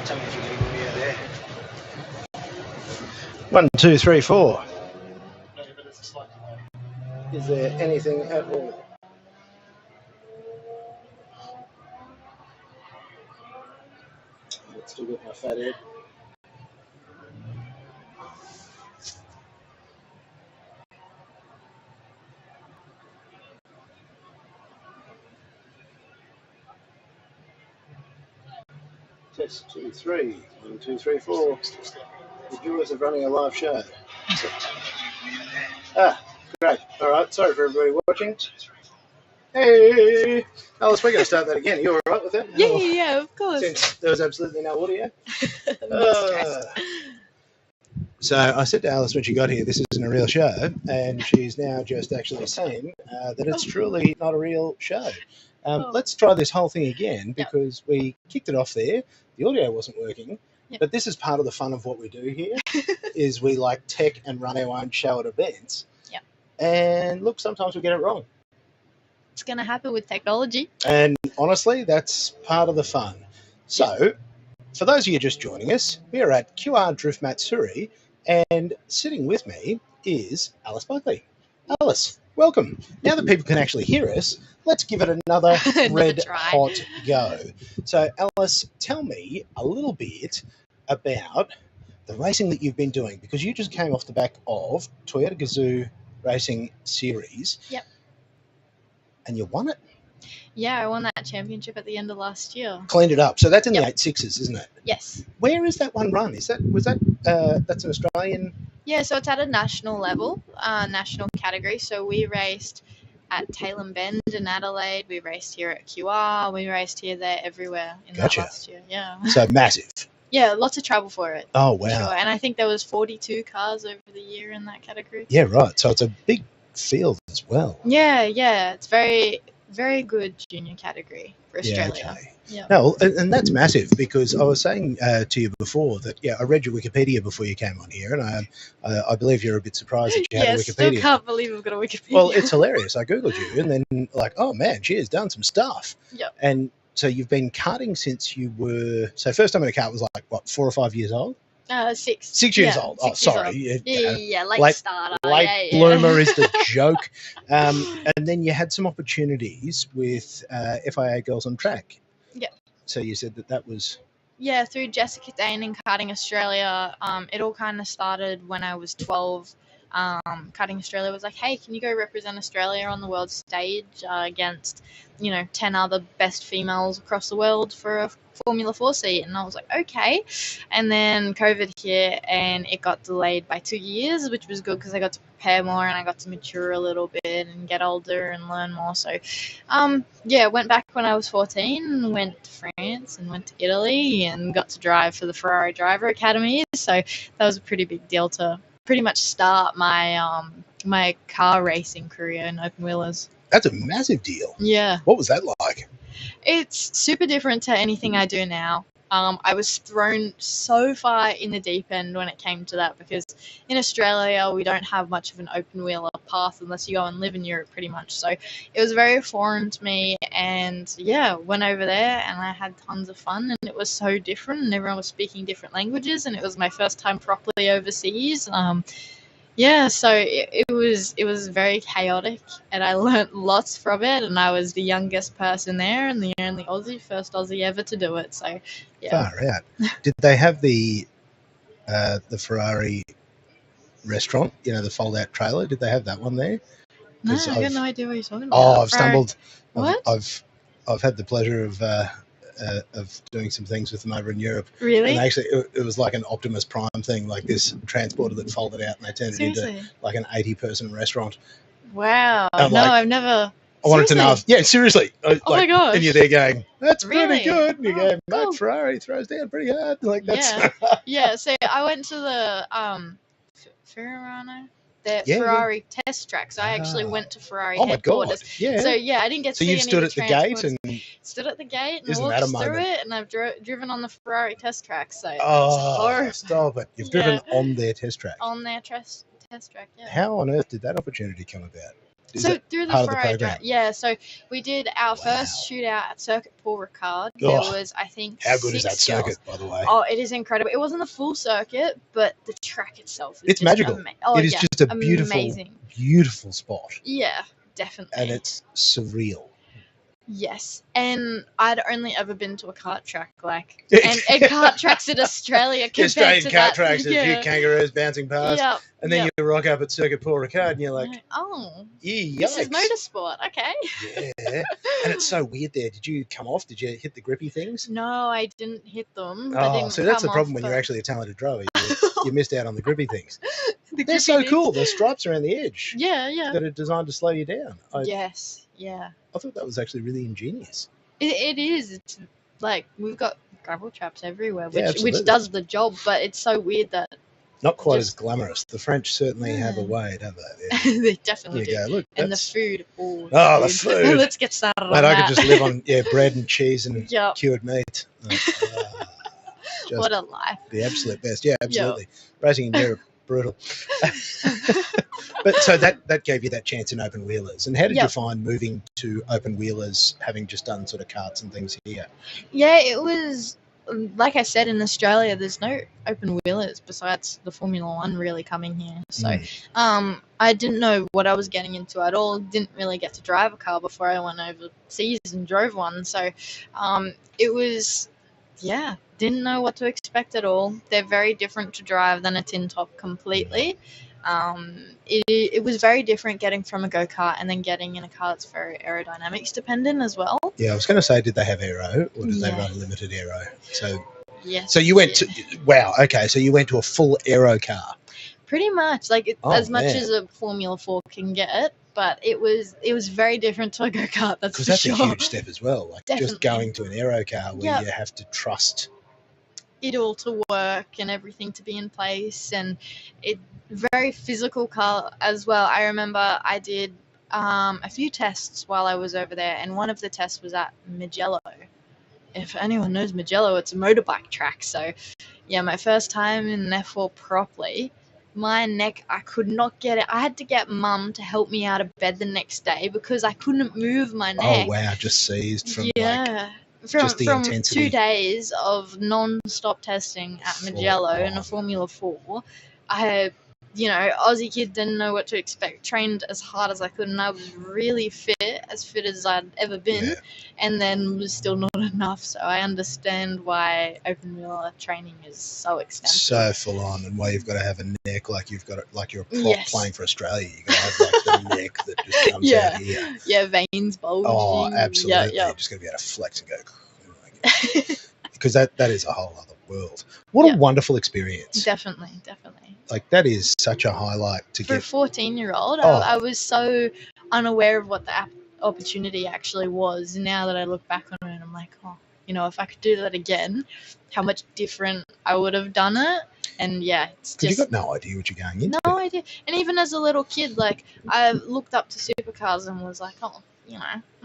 Tell me if you're getting audio there. 1, 2, 3, 4. Is there anything at all? Let's still get my fat head. Test 2, 3. 1, 2, 3, 4. The joys of running a live show. Great. All right. Sorry for everybody watching. Hey, Alice, we're going to start that again. Are you all right with that? Yeah, of course. Since there was absolutely no audio. Stressed. So I said to Alice when she got here, this isn't a real show, and she's now just actually saying that it's truly not a real show. Let's try this whole thing again because we kicked it off there. The audio wasn't working, but this is part of the fun of what we do here, is we like tech and run our own show at events. Yeah. And look, sometimes we get it wrong. It's going to happen with technology. And honestly, that's part of the fun. So, for those of you just joining us, we are at QR Drift Matsuri, and sitting with me is Alice Buckley. Alice, welcome. Now that people can actually hear us, let's give it another red hot go. So, Alice, tell me a little bit about the racing that you've been doing, because you just came off the back of Toyota Gazoo Racing Series. Yep. And you won it. Yeah, I won that championship at the end of last year. Cleaned it up. So that's in the 8.6s, isn't it? Yes. Where is that one run? That's an Australian? Yeah, so it's at a national level, national category. So we raced at Tailem Bend in Adelaide. We raced here at QR. We raced here, there, everywhere in that last year. Yeah. So massive. Yeah, lots of travel for it. Oh, wow. Sure. And I think there was 42 cars over the year in that category. Yeah, right. So it's a big field as well. Yeah. It's very, very good junior category for Australia. Yeah, okay. Yeah. No, and that's massive, because I was saying to you before that, I read your Wikipedia before you came on here, and I believe you're a bit surprised that you had a Wikipedia. Still can't believe I've got a Wikipedia. Well, it's hilarious. I Googled you, and then oh man, she has done some stuff. Yeah. And so you've been karting since you were, so first time in a kart was like, what, 4 or 5 years old? 6. 6 years old. 6 sorry. Years old. Yeah, late starter. Late bloomer is the joke. And then you had some opportunities with FIA Girls on Track. Yeah. So you said that was... Yeah, through Jessica Dane and Karting Australia. It all kind of started when I was 12. Karting Australia was like, hey, can you go represent Australia on the world stage against, 10 other best females across the world for a Formula 4 seat? And I was like, okay. And then COVID hit and it got delayed by 2 years, which was good because I got to prepare more and I got to mature a little bit and get older and learn more. So, went back when I was 14, went to France and went to Italy and got to drive for the Ferrari Driver Academy. So that was a pretty big deal to pretty much start my my car racing career in open wheelers. That's a massive deal. Yeah. What was that like? It's super different to anything I do now. I was thrown so far in the deep end when it came to that, because in Australia we don't have much of an open wheeler path unless you go and live in Europe pretty much. So it was very foreign to me, and went over there and I had tons of fun, and it was so different and everyone was speaking different languages, and it was my first time properly overseas. So it was very chaotic, and I learnt lots from it, and I was the youngest person there and the only first Aussie ever to do it. So Far out. Did they have the Ferrari restaurant, the fold out trailer? Did they have that one there? No, I got no idea what you're talking about. Oh, I've stumbled. What? I've had the pleasure of doing some things with them over in Europe. Really? And actually, it was like an Optimus Prime thing, like this transporter that folded out and they turned it into like an 80-person restaurant. Wow. I've never... I wanted to know. Yeah, seriously. My gosh. And you're there going, that's really? pretty good. And you go, cool. Matt Ferrari throws down pretty hard. Like that's So I went to the Ferrari test track. So I actually went to Ferrari headquarters. God. Yeah. So I didn't get to see any you stood at the gate and stood at the gate and walked through it, and I've driven on the Ferrari test track. So stop it! You've driven on their test track. On their test track. Yeah. How on earth did that opportunity come about? Is So that through the part of the 4A program? yeah. So we did our first Wow. shootout at Circuit Paul Ricard. There Oh, was, I think, How good is that 6 girls. circuit, by the way? Oh, it is incredible. It wasn't the full circuit, but the track itself is It's just magical. Oh It is yeah, just a beautiful, amazing. beautiful spot, Yeah, definitely. and it's surreal. Yes, and I'd only ever been to a kart track, and kart tracks in Australia The compared Australian to kart that. tracks, a few kangaroos bouncing past, Yeah, and then yeah. you rock up at Circuit Paul Ricard, and you're like, Oh, yikes. this is motorsport. Okay. Yeah, and it's so weird there. Did you come off? Did you hit the grippy things? No, I didn't hit them. Oh, so that's the problem when you're actually a talented driver. You missed out on the grippy things. They're so cool. The stripes around the edge. Yeah, yeah. That are designed to slow you down. Yes, yeah. I thought that was actually really ingenious. It is. It's like we've got gravel traps everywhere, Yeah, which does the job. But it's so weird that not quite as glamorous. The French certainly have a way, don't they? Yeah. they definitely do. Go, look, and the food. Oh, the food. Let's get started Mate, on I that. could just live on bread and cheese and Yep. cured meat. What a life. The absolute best. Yeah, absolutely. Racing in Europe, brutal. But so that gave you that chance in open wheelers. And how did you find moving to open wheelers, having just done sort of karts and things here? Yeah, it was, like I said, in Australia, there's no open wheelers besides the Formula One really coming here. So I didn't know what I was getting into at all. Didn't really get to drive a car before I went overseas and drove one. So it was, didn't know what to expect at all. They're very different to drive than a tin top completely. It was very different getting from a go-kart and then getting in a car that's very aerodynamics dependent as well. Yeah, I was going to say, did they have aero or did they run a limited aero? So yes. So you went to, wow, okay, so you went to a full aero car. Pretty much, like as much as a Formula 4 can get, but it was very different to a go-kart, that's for sure. Because that's a huge step as well, like just going to an aero car where you have to trust it all to work and everything to be in place, and it very physical car as well. I remember I did a few tests while I was over there, and one of the tests was at Mugello. If anyone knows Mugello, it's a motorbike track. So yeah, my first time in an F4 properly, my neck, I could not get it. I had to get mum to help me out of bed the next day because I couldn't move my neck. Oh wow, just seized from from intensity. 2 days of non-stop testing at Mugello in a Formula 4. I, Aussie kid, didn't know what to expect. Trained as hard as I could, and I was really fit, as fit as I'd ever been, and then was still not enough. So I understand why open wheeler training is so extensive. So full on, and why you've got to have a neck like you've got it, like you're a prop playing for Australia. You've got to have like the neck that just comes out here. Yeah, veins bulging. Oh, absolutely. Yeah. You're just going to be able to flex and go. Because that is a whole other world. What a wonderful experience. Definitely. Like, that is such a highlight to get. For a 14-year-old, I was so unaware of what the opportunity actually was. Now that I look back on it, I'm like, if I could do that again, how much different I would have done it. And it's just... you got no idea what you're going into. No idea. And even as a little kid, like, I looked up to supercars and was like,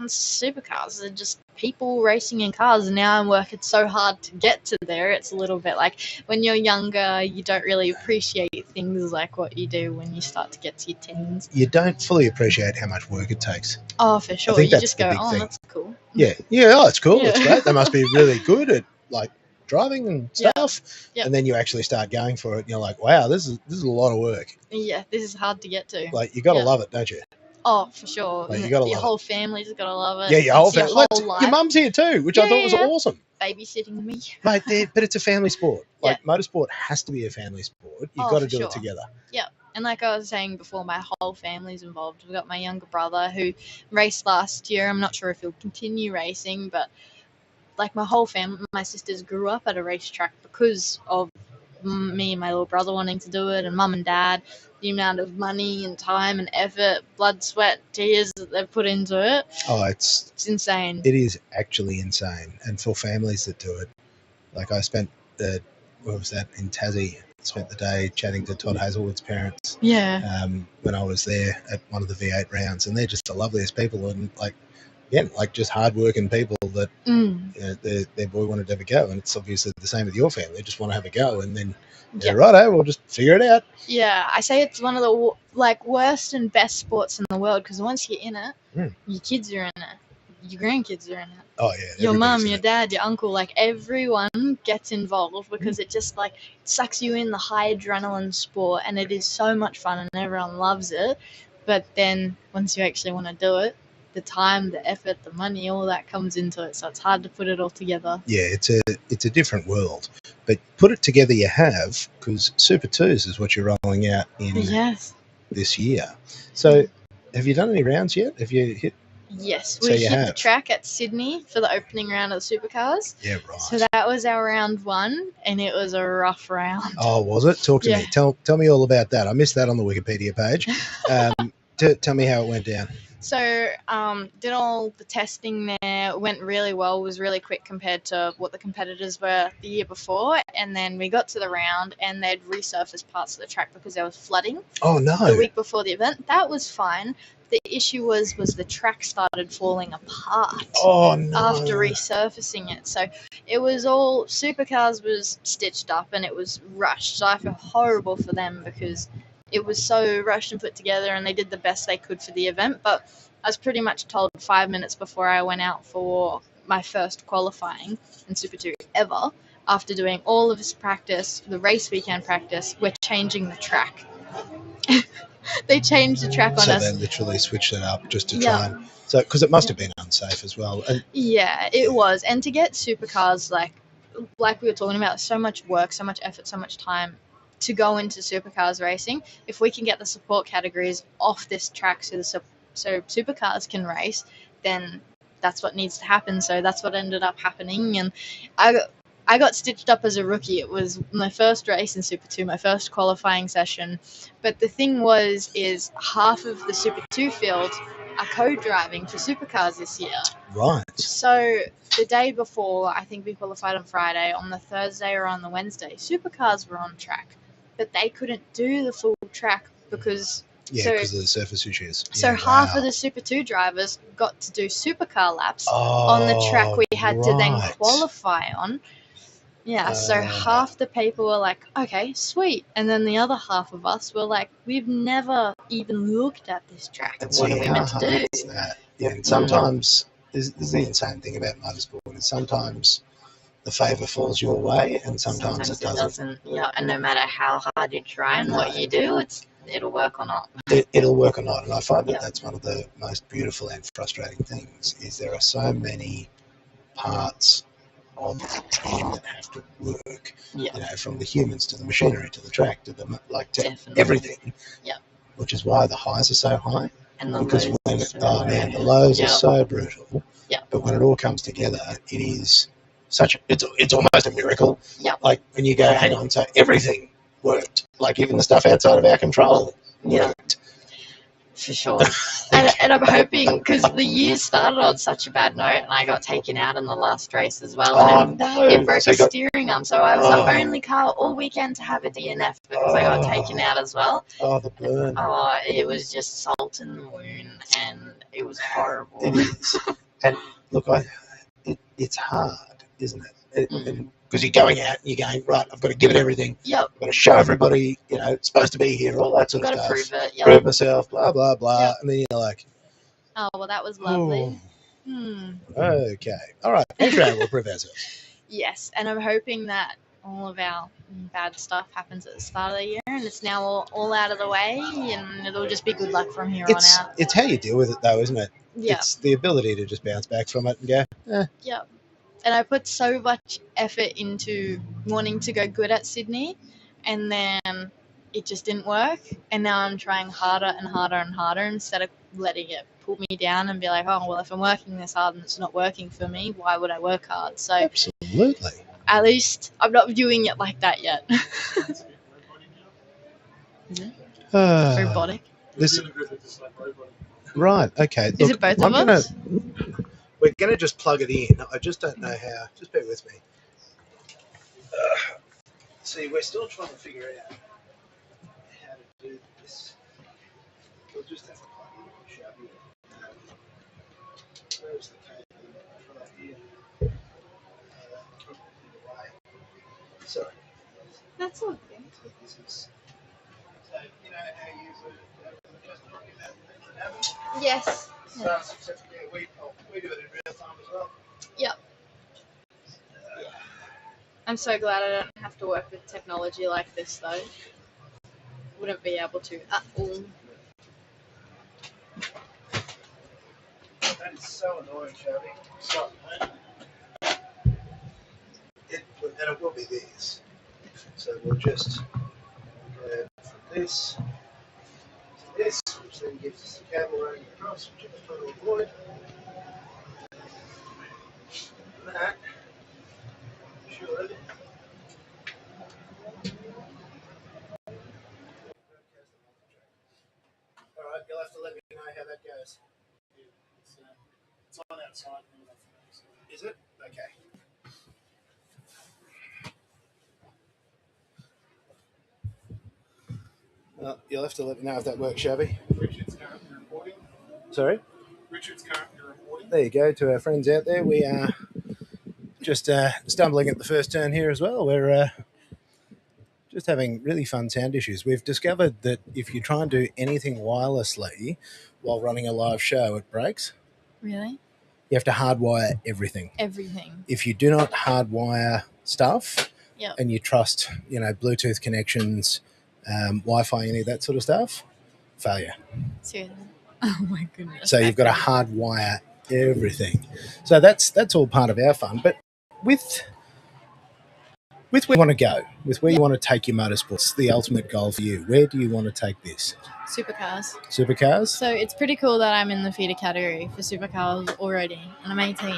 supercars are just people racing in cars, and now I'm working so hard to get to there. It's a little bit like when you're younger, you don't really appreciate things like what you do when you start to get to your teens. You don't fully appreciate how much work it takes. Oh, for sure. You just go, that's cool. Yeah, it's cool. It's great. They must be really good at like driving and stuff. Yep. And then you actually start going for it, and you're like, wow, this is a lot of work. Yeah, this is hard to get to. Like, you got to love it, don't you? Oh, for sure. Like, you gotta your love whole family's got to love it. Yeah, your whole family. Life. Your mum's here too, which I thought was awesome. Babysitting me. Mate, but it's a family sport. Like, motorsport has to be a family sport. You've got to do it together. Yeah. And like I was saying before, my whole family's involved. We've got my younger brother who raced last year. I'm not sure if he'll continue racing, but like my whole family, my sisters grew up at a racetrack because of me and my little brother wanting to do it, and mum and dad, the amount of money and time and effort, blood, sweat, tears that they've put into it. Oh, it's insane. It is actually insane. And for families that do it, like I spent in Tassie, spent the day chatting to Todd Hazelwood's parents. Yeah. When I was there at one of the V8 rounds, and they're just the loveliest people, and like again, like just hardworking people that their boy wanted to have a go, and it's obviously the same with your family. They just want to have a go, and then righto, we'll just figure it out. Yeah, I say it's one of the worst and best sports in the world because once you're in it, your kids are in it, your grandkids are in it. Oh yeah, your mum, your dad, your uncle, like everyone gets involved because it just like sucks you in the high adrenaline sport, and it is so much fun and everyone loves it. But then once you actually want to do it, the time, the effort, the money, all that comes into it, so it's hard to put it all together. Yeah, it's a different world, but put it together you have, because Super 2s is what you're rolling out in this year. So have you done any rounds yet? Have you hit? Yes, we hit the track at Sydney for the opening round of the supercars. Yeah, right. So that was our round one, and it was a rough round. Oh, was it? Talk to me. Tell me all about that. I missed that on the Wikipedia page. Tell me how it went down. So, did all the testing there, went really well, was really quick compared to what the competitors were the year before. And then we got to the round and they'd resurfaced parts of the track because there was flooding. Oh, no. The week before the event. That was fine. The issue was the track started falling apart after resurfacing it. So it was all, supercars was stitched up and it was rushed. So I feel horrible for them because it was so rushed and put together and they did the best they could for the event. But I was pretty much told 5 minutes before I went out for my first qualifying in Super 2 ever, after doing all of this practice, the race weekend practice, we're changing the track. They changed the track on us. So they literally switched it up just to try and... So, because it must have been unsafe as well. And, it was. And to get supercars, like we were talking about, so much work, so much effort, so much time to go into supercars racing. If we can get the support categories off this track so supercars can race, then that's what needs to happen. So that's what ended up happening. And I got stitched up as a rookie. It was my first race in Super 2, my first qualifying session. But the thing is half of the Super 2 field are co-driving for supercars this year. Right. So the day before, I think we qualified on Friday, on the Thursday or on the Wednesday, supercars were on track, but they couldn't do the full track because... Yeah, because of the surface issues. So half of the Super 2 drivers got to do supercar laps on the track we had to then qualify on. Yeah, so half the people were like, okay, sweet. And then the other half of us were like, we've never even looked at this track. What are we meant to do? Yeah, and sometimes, this is the insane thing about motorsport, is sometimes the favour falls your way and sometimes it doesn't. Yeah, and no matter how hard you try and what you do, it'll work or not. It'll work or not. And I find that that's one of the most beautiful and frustrating things, is there are so many parts of the team that have to work, from the humans to the machinery to the track to to everything. Yeah. Which is why the highs are so high. And because the lows are so brutal. Yeah. But when it all comes together, it is it's almost a miracle. Yeah. Like when you go, hang on, so everything worked. Like even the stuff outside of our control worked. For sure. and I'm hoping, because the year started on such a bad note, and I got taken out in the last race as well. It broke a steering arm, so I was the only car all weekend to have a DNF because I got taken out as well. Oh, the burn. Oh, it was just salt in the wound, and it was horrible. It is. And look, it's hard, isn't it? Because you're going out and you're going, right, I've got to give it everything. Yep. I've got to show everybody, it's supposed to be here, all that sort of stuff. Got to prove it. Yep. Prove myself, blah, blah, blah. Yep. And then you're like... Oh, well, that was lovely. Okay. All right. Next round, we'll prove ourselves. Yes, and I'm hoping that all of our bad stuff happens at the start of the year and it's now all out of the way and it'll just be good luck from here on out. It's how you deal with it, though, isn't it? Yeah. It's the ability to just bounce back from it and go, Yep. And I put so much effort into wanting to go good at Sydney, and then it just didn't work. And now I'm trying harder and harder and harder instead of letting it pull me down and be like, oh, well, if I'm working this hard and it's not working for me, why would I work hard? So absolutely. At least I'm not viewing it like that yet. Is it? Robotic? Right, okay. Is it both of us? We're going to just plug it in. I just don't know how. Just bear with me. See, we're still trying to figure out how to do this. We'll just have to plug it in. Where's that's all good. So this is. So you know how you would just talking about the Yes. starts successfully. We do it in real time as well. Yep. I'm so glad I don't have to work with technology like this, though. Wouldn't be able to at all. That is so annoying, Shelby. So, and it will be this. So we'll just go from this to this, which then gives us the cable running across, which is trying to avoid. And that should. All right, you'll have to let me know how that goes. It's on outside. Is it? Okay. Well, you'll have to let me know if that works, Shelby. Richard's currently reporting. Sorry? Richard's currently reporting. There you go, to our friends out there. We are just stumbling at the first turn here as well. We're just having really fun sound issues. We've discovered that if you try and do anything wirelessly while running a live show, it breaks. Really? You have to hardwire everything. Everything. If you do not hardwire stuff, Yep. and you trust, Bluetooth connections, Wi-Fi, any of that sort of stuff, failure. Seriously. Oh my goodness. So you've got to hardwire everything. So that's all part of our fun. But with where you want to go, with where you want to take your motorsports, the ultimate goal for you, where do you want to take this? Supercars. Supercars? So it's pretty cool that I'm in the feeder category for supercars already, and I'm 18.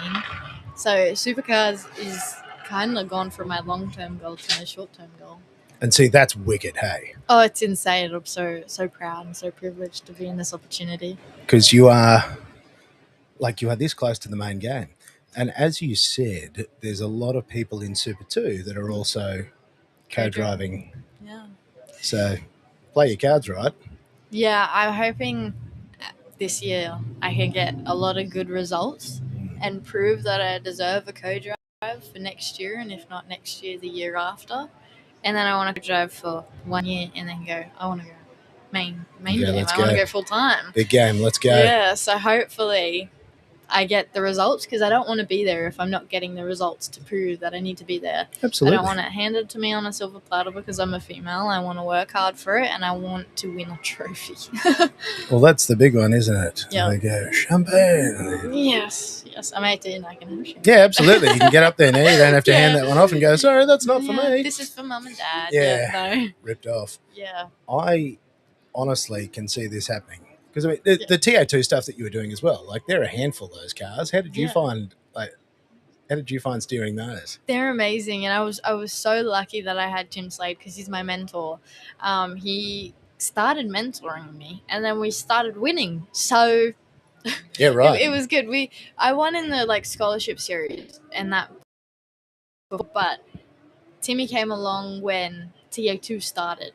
So supercars is kind of gone from my long-term goal to my short-term goal. And see, that's wicked, hey? Oh, it's insane. I'm so proud and so privileged to be in this opportunity. Because you are this close to the main game. And as you said, there's a lot of people in Super 2 that are also co-driving. Yeah. So play your cards right. Yeah, I'm hoping this year I can get a lot of good results and prove that I deserve a co-drive for next year, and if not next year, the year after. And then I want to drive for 1 year and then go, I want to go main game. I want to go full time. Big game, let's go. Yeah, so hopefully I get the results, because I don't want to be there if I'm not getting the results to prove that I need to be there. Absolutely. I don't want it handed to me on a silver platter because I'm a female. I want to work hard for it, and I want to win a trophy. Well, that's the big one, isn't it? Yeah. They go, champagne. Yes, I'm 18. I can have champagne. Yeah, absolutely. You can get up there now. You don't have to hand that one off and go, sorry, that's not for me. This is for mum and dad. Yeah. No. Ripped off. Yeah. I honestly can see this happening. Because the TA2 stuff that you were doing as well, they're a handful, those cars. How did you find steering those? They're amazing, and I was so lucky that I had Tim Slade, because he's my mentor. He started mentoring me, and then we started winning. So yeah, right. it was good. I won in the scholarship series, and that. But Timmy came along when TA2 started.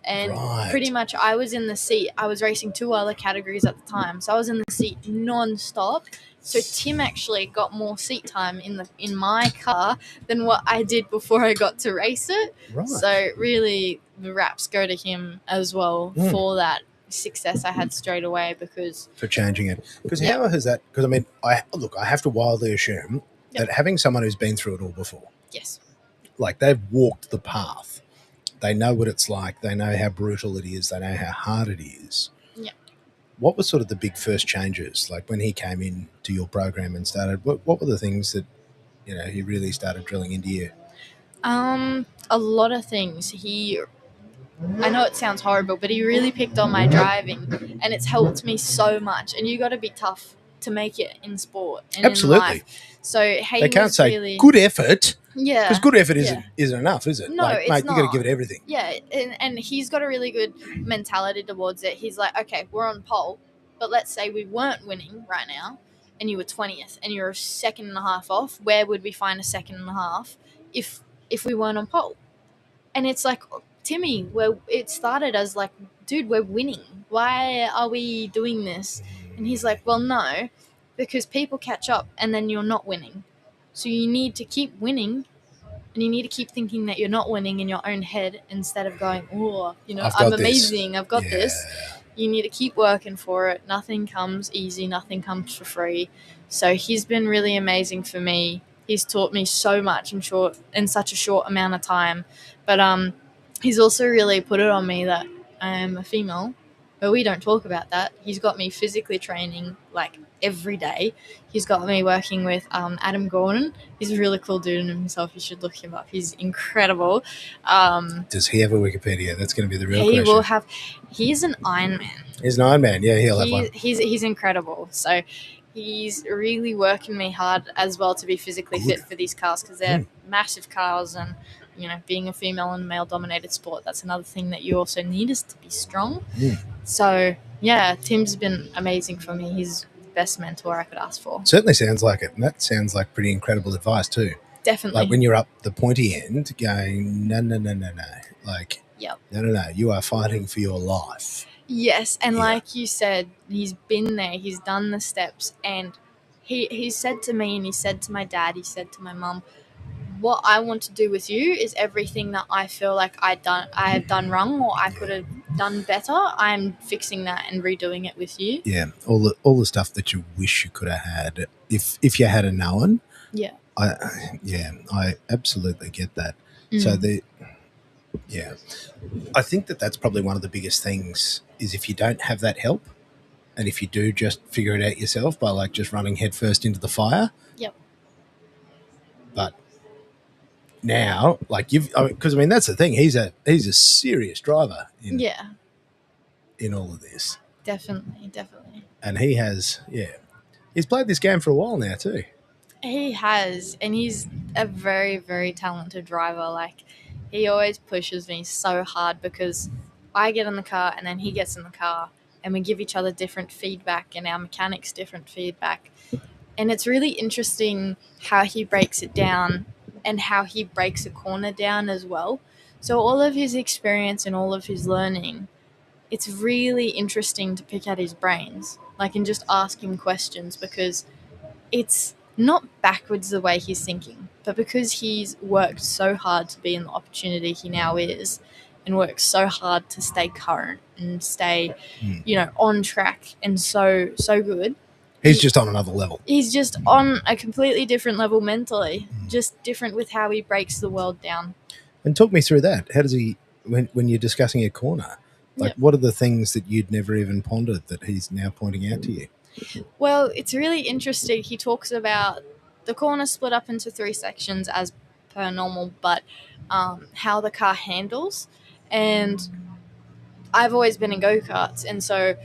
And pretty much I was in the seat. I was racing 2 other categories at the time. So I was in the seat non-stop. So Tim actually got more seat time in my car than what I did before I got to race it. Right. So really the raps go to him as well for that success I had straight away, for changing it. Because how has that... Because, I have to wildly assume that having someone who's been through it all before... Yes. They've walked the path. They know what it's like. They know how brutal it is. They know how hard it is. Yeah. What were sort of the big first changes? When he came in to your program and started, what were the things that, he really started drilling into you? A lot of things. I know it sounds horrible, but he really picked on my driving, and it's helped me so much. And you got to be tough to make it in sport and Absolutely. in life. So they can't say good effort. Yeah. Because good effort isn't enough, is it? No, it's mate, not. You got to give it everything. Yeah, and he's got a really good mentality towards it. He's like, okay, we're on pole, but let's say we weren't winning right now, and you were 20th, and you're a second and a half off. Where would we find a second and a half if we weren't on pole? And it's like, Timmy, it started as dude, we're winning. Why are we doing this? And he's like, well, no, because people catch up, and then you're not winning. So you need to keep winning and you need to keep thinking that you're not winning in your own head instead of going, oh, I've I'm got this. amazing, I've got this. You need to keep working for it. Nothing comes easy, nothing comes for free. So he's been really amazing for me. He's taught me so much in such a short amount of time. But he's also really put it on me that I am a female, but we don't talk about that. He's got me physically training like every day. He's got me working with Adam Gordon. He's a really cool dude in himself. You should look him up. He's incredible. Does he have a Wikipedia? That's going to be the real he question. will have. He's an Ironman. He's an Iron Man. Yeah, he'll have one. He's incredible. So he's really working me hard as well to be physically Good. fit for these cars because they're massive cars, and being a female in a male-dominated sport, that's another thing that you also need is to be strong. So yeah, Tim's been amazing for me. He's the best mentor I could ask for. Certainly sounds like it, and that sounds like pretty incredible advice too. Definitely. Like when you're up the pointy end, going no, like Yep. no, you are fighting for your life. Yes, and Yeah. like you said, he's been there, he's done the steps, and he said to me, and he said to my dad, he said to my mum, what I want to do with you is everything that I feel like I have done wrong or I could have done better. I'm fixing that and redoing it with you. Yeah, all the stuff that you wish you could have had if you had a known. Yeah. I absolutely get that. So I think that's probably one of the biggest things is if you don't have that help, and if you do just figure it out yourself by like just running headfirst into the fire. Yep. But now, like because that's the thing. He's a serious driver in all of this. Definitely. And he has, he's played this game for a while now too. He has, and he's a very, very talented driver. Like, he always pushes me so hard because I get in the car and then he gets in the car and we give each other different feedback and our mechanics different feedback. And it's really interesting how he breaks it down and how he breaks a corner down as well. So all of his experience and all of his learning, it's really interesting to pick at his brains, like, and just ask him questions because it's not backwards the way he's thinking, but because he's worked so hard to be in the opportunity he now is and works so hard to stay current and stay, on track and so good. He's just on another level. He's just on a completely different level mentally, just different with how he breaks the world down. And talk me through that. How does he, when you're discussing a corner, like what are the things that you'd never even pondered that he's now pointing out to you? Well, it's really interesting. He talks about the corner split up into 3 sections as per normal, but how the car handles. And I've always been in go-karts, and so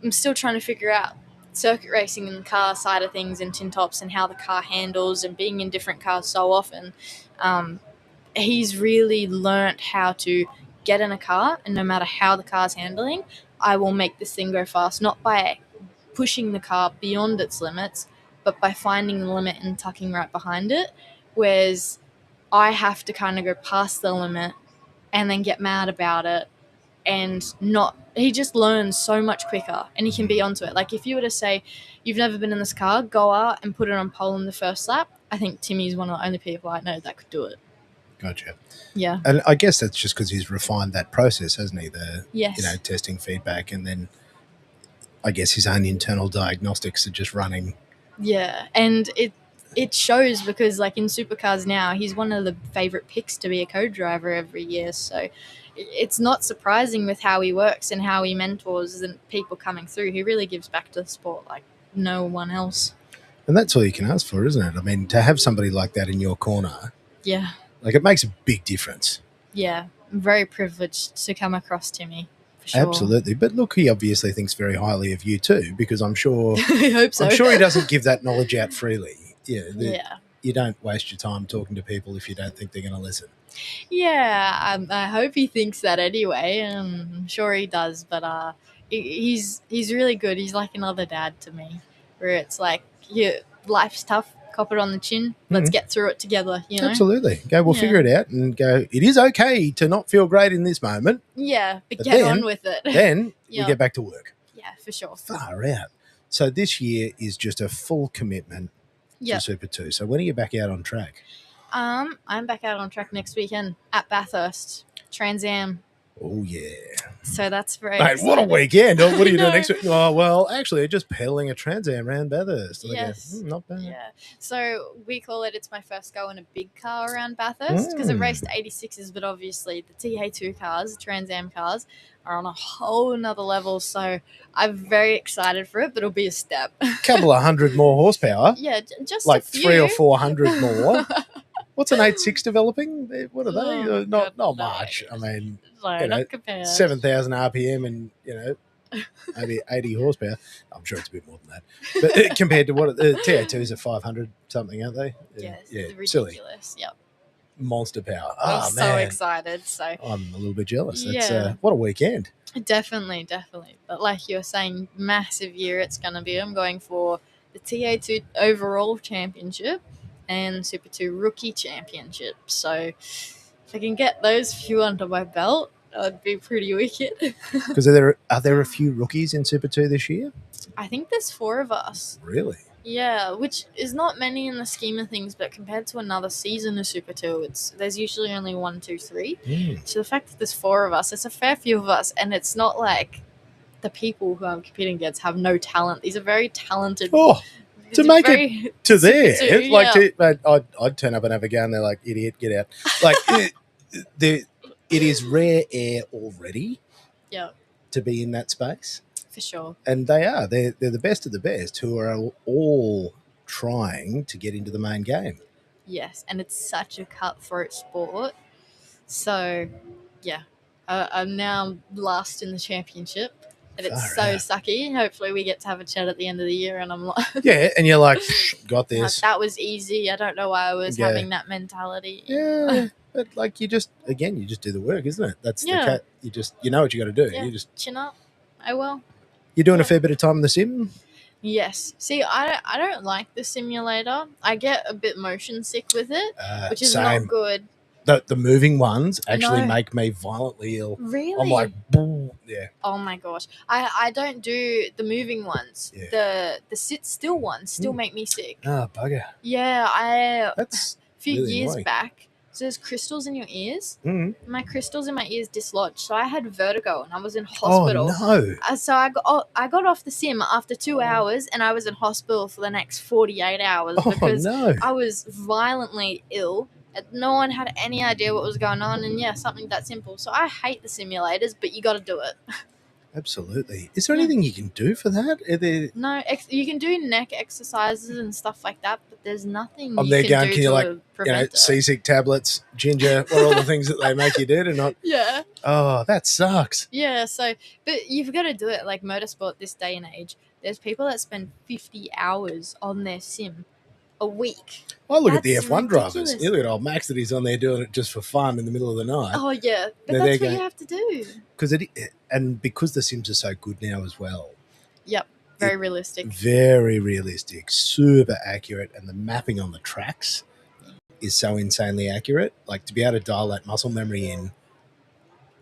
I'm still trying to figure out circuit racing and the car side of things and tin tops and how the car handles and being in different cars so often. He's really learnt how to get in a car, and no matter how the car's handling, I will make this thing go fast, not by pushing the car beyond its limits, but by finding the limit and tucking right behind it, whereas I have to kind of go past the limit and then get mad about it and not. He just learns so much quicker and he can be onto it. Like, if you were to say you've never been in this car, go out and put it on pole in the first lap, I think Timmy's one of the only people I know that could do it. Gotcha. Yeah. And I guess that's just because he's refined that process, hasn't he? Yes. Testing feedback, and then I guess his own internal diagnostics are just running. Yeah, and it shows because, like, in supercars now, he's one of the favourite picks to be a co-driver every year. So it's not surprising with how he works and how he mentors and people coming through. He really gives back to the sport like no one else. And that's all you can ask for, isn't it? I mean, to have somebody like that in your corner, yeah, like, it makes a big difference. Yeah, I'm very privileged to come across Timmy. For sure. Absolutely. But look, he obviously thinks very highly of you too, because I'm sure I hope so. I'm sure he doesn't give that knowledge out freely. Yeah. You don't waste your time talking to people if you don't think they're going to listen. Yeah, I hope he thinks that anyway. I'm sure he does, but he's really good. He's like another dad to me, where it's like, life's tough, cop it on the chin, let's get through it together, Absolutely. We'll figure it out and go, it is okay to not feel great in this moment. Yeah, but get on with it. Then we get back to work. Yeah, for sure. Far out. So this year is just a full commitment to Super 2. So when are you back out on track? I'm back out on track next weekend at Bathurst, Trans Am. Oh, yeah. So that's very Mate, exciting. what a weekend. What do you do know. next week? Oh, well, actually, just pedaling a Trans Am around Bathurst. Yes. Not bad. Yeah. So we call it's my first go in a big car around Bathurst because it raced 86s, but obviously the TA2 cars, the Trans Am cars, are on a whole nother level. So I'm very excited for it, but it'll be a step. Couple of hundred more horsepower. Yeah, just like a few. 300 or 400 more. What's an 8.6 developing? What are they? Oh, Not God much. I knows. mean, No, not compared. 7,000 RPM and, maybe 80 horsepower. I'm sure it's a bit more than that. But compared to what the TA2s are 500 something, aren't they? Yes, Yeah, ridiculous. silly. Yep. Monster power. I'm Oh, so man. excited. So I'm a little bit jealous. That's Yeah. what a weekend. Definitely. But like you're saying, massive year it's going to be. I'm going for the TA2 overall championship and Super 2 rookie championship. So if I can get those few under my belt, that'd be pretty wicked. Because are there a few rookies in Super 2 this year? I think there's 4 of us. Really? Yeah, which is not many in the scheme of things, but compared to another season of Super 2, there's usually only 1, 2, 3. So the fact that there's 4 of us, it's a fair few of us, and it's not like the people who I'm competing against have no talent. These are very talented. Oh, to make it to there, Super 2, like yeah. I'd turn up and have a go, and they're like, "Idiot, get out!" Like it is rare air already. Yeah, to be in that space. For sure. And they're the best of the best who are all trying to get into the main game. Yes, and it's such a cutthroat sport. So, yeah, I'm now last in the championship, and it's so sucky. Hopefully, we get to have a chat at the end of the year, and I'm like, yeah, and you're like, got this. That was easy. I don't know why I was having that mentality. Yeah, but like you just do the work, isn't it? That's the cat. You know what you got to do. Yeah. You just chin up. I will. You're doing a fair bit of time in the sim. Yes. See, I don't like the simulator. I get a bit motion sick with it, which is not good. The moving ones actually make me violently ill. Really? I'm like, yeah. Oh my gosh. I don't do the moving ones. Yeah. The sit still ones still make me sick. Oh, bugger. Yeah, that's a few really years annoying. back. So there's crystals in your ears. Mm-hmm. My crystals in my ears dislodged, so I had vertigo and I was in hospital. Oh no! So I got off the sim after 2 hours, and I was in hospital for the next 48 hours because I was violently ill. No one had any idea what was going on, and something that simple. So I hate the simulators, but you got to do it. Absolutely. Is there anything you can do for that? No, you can do neck exercises and stuff like that, but there's nothing I'm you there can going, do can you to prevent it. seasick tablets, ginger, what are all the things that they make you do to not? Yeah. Oh, that sucks. Yeah, but you've got to do it. Like motorsport this day and age, there's people that spend 50 hours on their sim a week. I look at the F1 drivers. You look at old Max that he's on there doing it just for fun in the middle of the night. Oh, yeah. But that's what you have to do. Because the sims are so good now as well. Yep. Very realistic. Very realistic. Super accurate. And the mapping on the tracks is so insanely accurate. Like to be able to dial that muscle memory in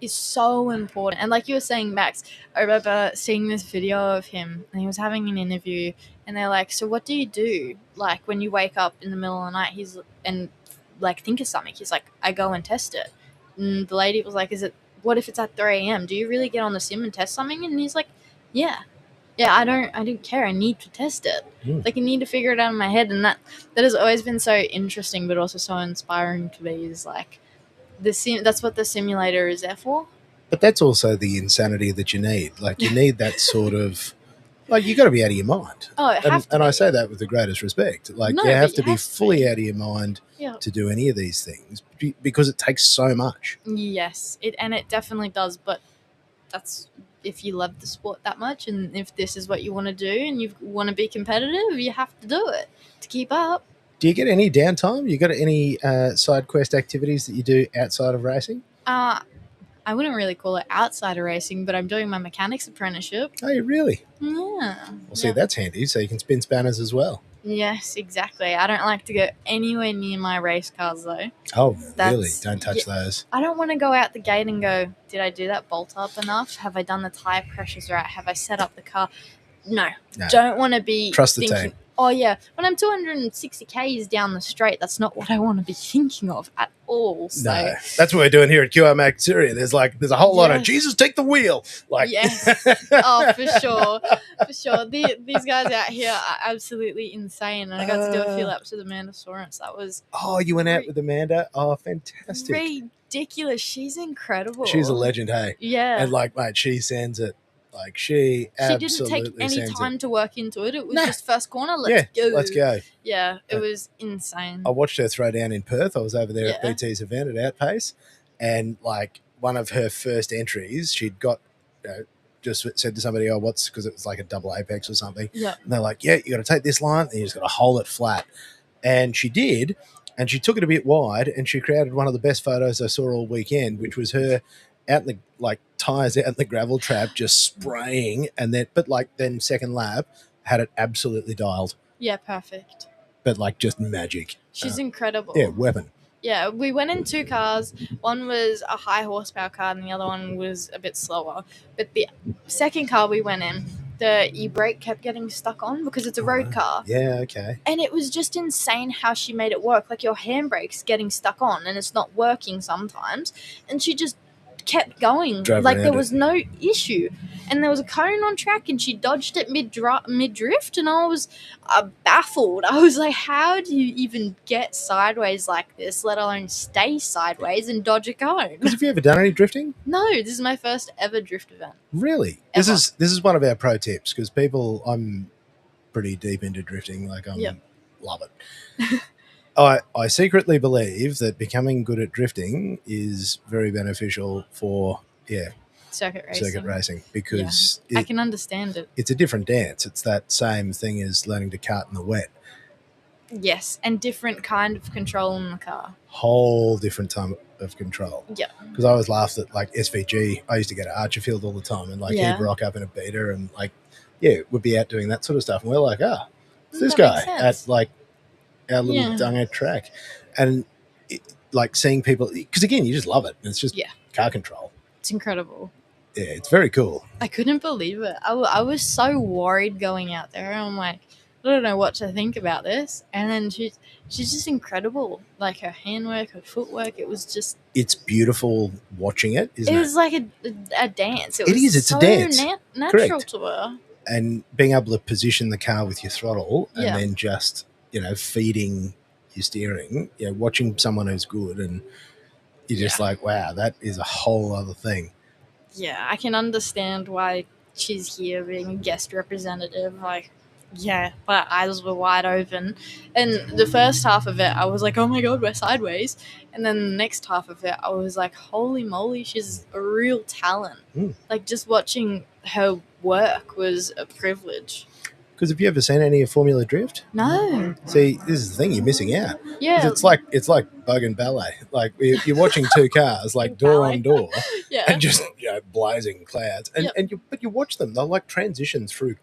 is so important. And like you were saying, Max, I remember seeing this video of him and he was having an interview and they're like, so what do you do? Like when you wake up in the middle of the night, think of something. He's like, I go and test it. And the lady was like, what if it's at 3 a.m.? Do you really get on the sim and test something? And he's like, yeah, I don't care. I need to test it. Like I need to figure it out in my head. And that has always been so interesting, but also so inspiring to me is like, that's what the simulator is there for. But that's also the insanity that you need. Like you need that sort of, like you got to be out of your mind. Oh, and I say that with the greatest respect. Like you have to be fully out of your mind to do any of these things because it takes so much. Yes, it definitely does. But that's if you love the sport that much, and if this is what you want to do, and you want to be competitive, you have to do it to keep up. Do you get any downtime? You got any side quest activities that you do outside of racing? I wouldn't really call it outside of racing, but I'm doing my mechanics apprenticeship. Oh, you really? Yeah. Well, see, that's handy, so you can spin spanners as well. Yes, exactly. I don't like to go anywhere near my race cars, though. Oh, really? Don't touch those. I don't want to go out the gate and go, did I do that bolt up enough? Have I done the tyre pressures right? Have I set up the car? No. Don't want to be Trust the team. Oh yeah, when I'm 260 k's down the straight, that's not what I want to be thinking of at all. So. No, that's what we're doing here at QR Matsuri. There's a whole lot of Yes. Jesus, take the wheel. Like, Yes. Oh, for sure. For sure. These guys out here are absolutely insane. And I got to do a few laps with Amanda Sorens. That was Oh, you went out with Amanda? Oh, fantastic. ridiculous. She's incredible. She's a legend, hey? Yeah. And like, mate, she sends it. Like, she didn't absolutely take any sends time it. to work into it. It was Nah. just first corner. Let's go. Let's go. Yeah, it was insane. I watched her throw down in Perth. I was over there at Yeah. BT's event at Outpace. And like one of her first entries, she'd got, just said to somebody, oh, what's, because it was like a double apex or something. Yeah. And they're like, yeah, you got to take this line and you just got to hold it flat. And she did. And she took it a bit wide and she created one of the best photos I saw all weekend, which was her out in the, like, tires out in the gravel trap, just spraying. And then second lap had it absolutely dialed. Yeah, perfect. But like just magic. She's incredible. Yeah, weapon. Yeah, we went in two cars. One was a high horsepower car and the other one was a bit slower. But the second car we went in, the e-brake kept getting stuck on because it's a road car. Yeah, okay. And it was just insane how she made it work. Like your handbrake's getting stuck on and it's not working sometimes. And she just kept going. Drove like around there it. was no issue. And there was a cone on track and she dodged it mid-drift and I was baffled. I was like, how do you even get sideways like this, let alone stay sideways and dodge a cone? Because have you ever done any drifting? No, this is my first ever drift event. Really? Ever. This is one of our pro tips because I'm pretty deep into drifting. Like love it. I secretly believe that becoming good at drifting is very beneficial for Circuit racing. because I can understand it. it's a different dance. It's that same thing as learning to kart in the wet. Yes, and different kind of control in the car. Whole different type of control. Yeah. Because I always laughed at like SVG. I used to get at Archerfield all the time and like Yeah. he'd rock up in a beater and like, we'd be out doing that sort of stuff. And we're like, it's this That makes guy sense. at like our little Yeah. dungo track. And like seeing people, because again, you just love it. It's just car control. It's incredible. Yeah, it's very cool. I couldn't believe it. I was so worried going out there. I'm like, I don't know what to think about this. And then she's just incredible. Like her handwork, her footwork. It was just. It's beautiful watching it, isn't it? It was like a dance. It is. It's a dance. Natural Correct. to her. And being able to position the car with your throttle and Yeah. then just, feeding your steering, watching someone who's good and you're just like, wow, that is a whole other thing. Yeah, I can understand why she's here being a guest representative. Like, yeah, my eyes were wide open. And the first half of it, I was like, oh my God, we're sideways. And then the next half of it, I was like, holy moly, she's a real talent. Like, just watching her work was a privilege. Because have you ever seen any of Formula Drift? No. See, this is the thing, you're missing out. Yeah. 'Cause it's like bug and ballet. Like you're watching two cars, like door on door, Yeah. and just blazing clouds. And you watch them, they're like transitions through,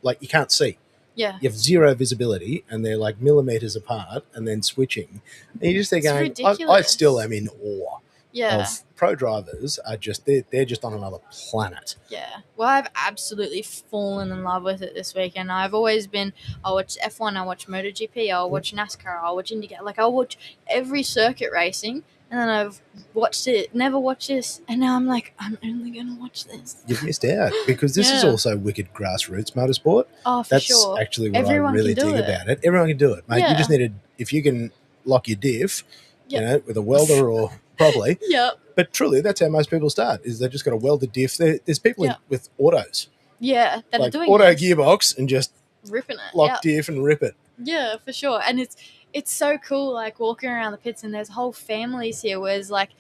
like you can't see. Yeah. You have zero visibility, and they're like millimeters apart, and then switching. And you just think, I ridiculous. still am in awe Yeah. of pro drivers. Are just they're just on another planet. Yeah. Well, I've absolutely fallen in love with it this weekend. I've always been, I'll watch F1, I'll watch MotoGP, I'll watch NASCAR, I'll watch IndyCar. Like, I'll watch every circuit racing, and then I've watched it, never watched this, and now I'm like, I'm only going to watch this. You've missed out because this is Yeah. also wicked grassroots motorsport. Oh, for That's sure. actually what Everyone I really can do dig it. about it. Everyone can do it, mate. You Yeah. just need if you can lock your diff, Yep. with a welder or probably. Yep. But truly, that's how most people start. Is they've just got a welded diff. There's people Yep. with autos, Yeah. That like are doing auto this. gearbox, and just Ripping it. lock Yep. diff and rip it. Yeah, for sure. And it's so cool, like walking around the pits, and there's whole families here where it's like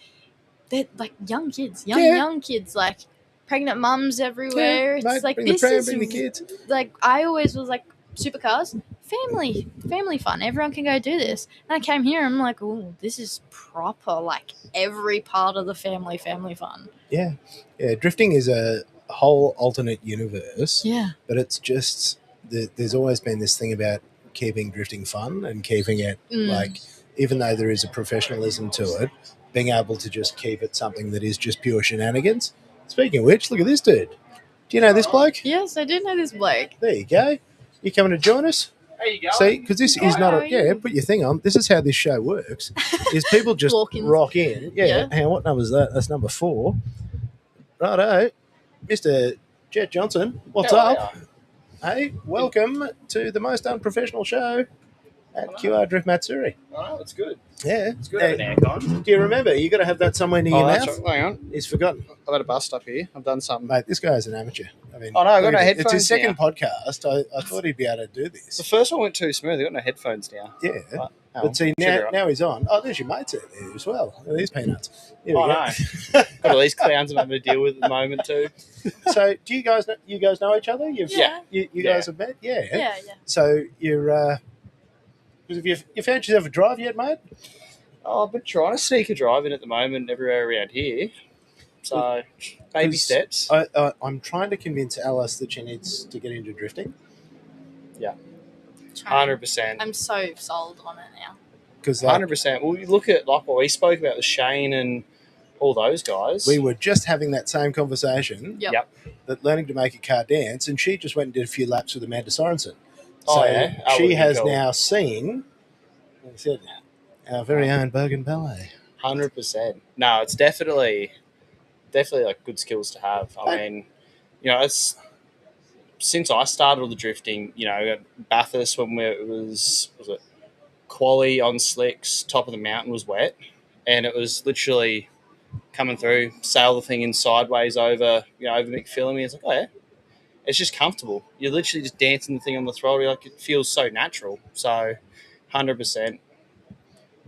they're like young kids, young kids, like pregnant mums everywhere. Yeah, mate, it's like bring the this pram, is bring the kids. like I always was like supercars, family fun. Everyone can go do this. And I came here, and I'm like, oh, this is proper. Like every part of the family fun. Yeah. Drifting is a whole alternate universe. Yeah. But it's just there's always been this thing about keeping drifting fun and keeping it like, even though there is a professionalism to it, being able to just keep it something that is just pure shenanigans. Speaking of which, look at this dude. Do you know this bloke? Yes, I do know this bloke. There you go. You coming to join us? How you going? See, because this is How not are a... Yeah, you? put your thing on. This is how this show works, is people just Walk-ins. rock in. Yeah. Yeah. Hang on, what number is that? That's number 4. Righto. Mr. Jet Johnson, what's How up? are Hey, welcome to the most unprofessional show at QR Drift Matsuri. Oh, it's good. Yeah. It's good Hey, having aircon. do you remember? You got to have that somewhere near your that's mouth. right. Hang on. He's forgotten. I've had a bust up here. I've done something. Mate, this guy's an amateur. I mean, Oh, no, I've got look no at it. It's headphones his second podcast. I thought he'd be able to do The this. first one went too smooth. I got no headphones now. Yeah. Right. But see, now he's on. Oh, there's your mates out there as well. Look at these peanuts. Here we Oh, go. no. Got all these clowns I'm having to deal with at the moment too. So, do you guys know each other? Yeah. You Yeah. guys have met? Yeah. Yeah. So you're. Have you found yourself a drive yet, mate? Oh, I've been trying to sneak a drive in at the moment everywhere around here. So, baby 'Cause steps. I'm trying to convince Alice that she needs to get into drifting 100%. I'm so sold on it now. because 100%. Well, you look at like what we spoke about with Shane and all those guys. we were just having that same conversation. Yep. That learning to make a car dance, and she just went and did a few laps with Amanda Sorensen. Oh, So yeah? That she would've been has cool. now seen, like I said, our very own Bergen Ballet. 100%. No, it's definitely like good skills to have. I mean, it's since I started all the drifting. At Bathurst when it was it quali on slicks, top of the mountain was wet, and it was literally coming through, sail the thing in sideways over McPhillamy. It's like, oh yeah, it's just comfortable. You're literally just dancing the thing on the throttle. Like it feels so natural. So, 100%.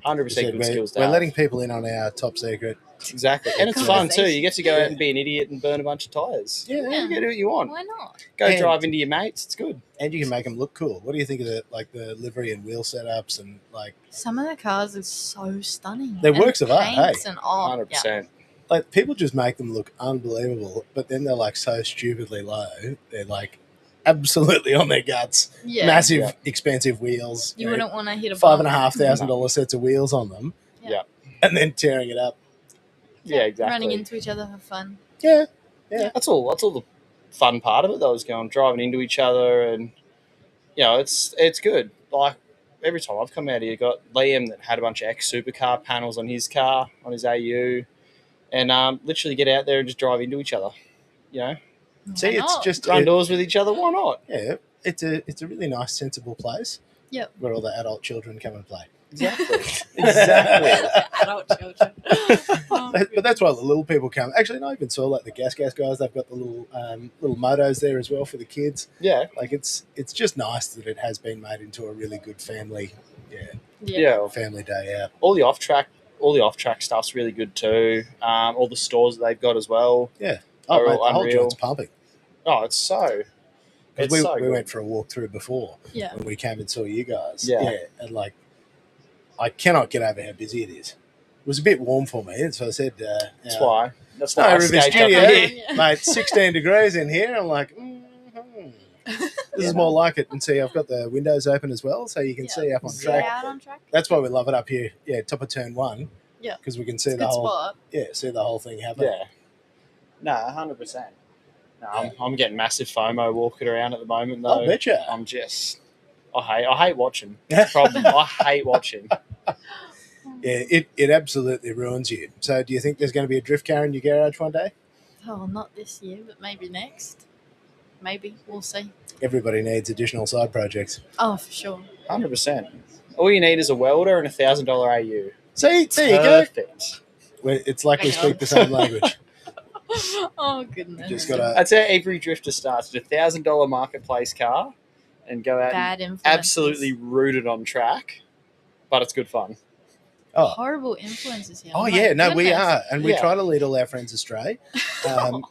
100% good skills to We're have. letting people in on our top secret. Exactly. And it's fun too. You get to go out and be an idiot and burn a bunch of tyres. Yeah. You get to do what you want. Why not? Go And- drive into your mates. It's good. And you can make them look cool. What do you think of the livery and wheel setups and Some of the cars are so stunning. They're And works of art, paints hey? And all. 100%. like people just make them look unbelievable, but then they're like so stupidly low. They're like absolutely on their guts. Yeah. Massive, Yeah. expensive wheels. You wouldn't want to hit a $5,500 sets of wheels on them. Yeah. And then tearing it up. Yeah, exactly. Running into each other for fun. Yeah. That's all the fun part of it, though, is driving into each other, and it's good. Like every time I've come out here, got Liam that had a bunch of X supercar panels on his car, on his AU, and literally get out there and just drive into each other. See, Why it's not? just Run doors with each other. Why not? yeah. It's a really nice, sensible place. Yep. Where all the adult children come and play. Exactly. Exactly. Adult children. Oh, But that's why the little people come. Actually, I even saw like the gas guys. They've got the little motos there as well for the kids. Yeah. Like it's just nice that it has been made into a really good family Yeah. family day out. All the off track stuff's really good too. All the stores that they've got as well. Oh, Are mate, the all whole unreal. joint's pumping. Oh, it's so. Because It's so we good. went for a walk through before Yeah. when we came and saw you guys. Yeah. And like, I cannot get over how busy it is. It was a bit warm for me, and so I said, That's why. That's Snow why I River skate up Studio, here. Yeah. mate, 16 degrees in here. I'm like, this is more like it. And see, I've got the windows open as well, so you can Yeah. see up on See track. out on track. That's why we love it up here. Yeah, top of turn 1. Yeah. Because we can see It's a the good whole spot. see the whole thing happen. Yeah. No, 100%. No, I'm getting massive FOMO walking around at the moment though. I'll betcha. I'm just. I hate watching. That's the problem. I hate watching. Yeah, it absolutely ruins you. So do you think there's going to be a drift car in your garage one day? Oh, not this year, but maybe next. Maybe. We'll see. Everybody needs additional side projects. Oh, for sure. 100%. All you need is a welder and $1,000 AU. See, there you go. Perfect. It's like we Hang speak on. the same language. Oh, goodness. Just gotta- That's how every drifter starts. With a $1,000 marketplace car and go out and Bad influences. absolutely rooted on track, but it's good fun. Oh. Horrible influences here. Oh My yeah, no, we goodness. are, and we Yeah. try to lead all our friends astray,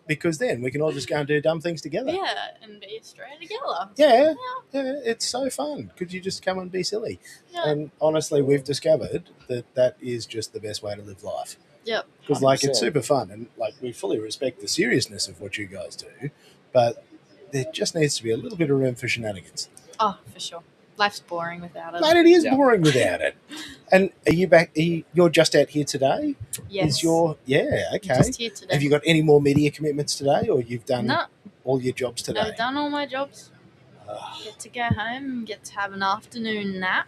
because then we can all just go and do dumb things together. Yeah, and be straight together. Yeah, it's so fun. Could you just come and be silly? Yeah. And honestly, we've discovered that is just the best way to live life. Yep. Because like it's 100%. super fun, and like we fully respect the seriousness of what you guys do, but there just needs to be a little bit of room for shenanigans. Oh, for sure. Life's boring without it. Mate, it is Yeah. boring without it. And are you back? You're just out here today? Yes. Is your I'm okay? just here today. Have you got any more media commitments today, or you've done No, all your jobs today? I've done all my jobs. Get to go home, get to have an afternoon nap,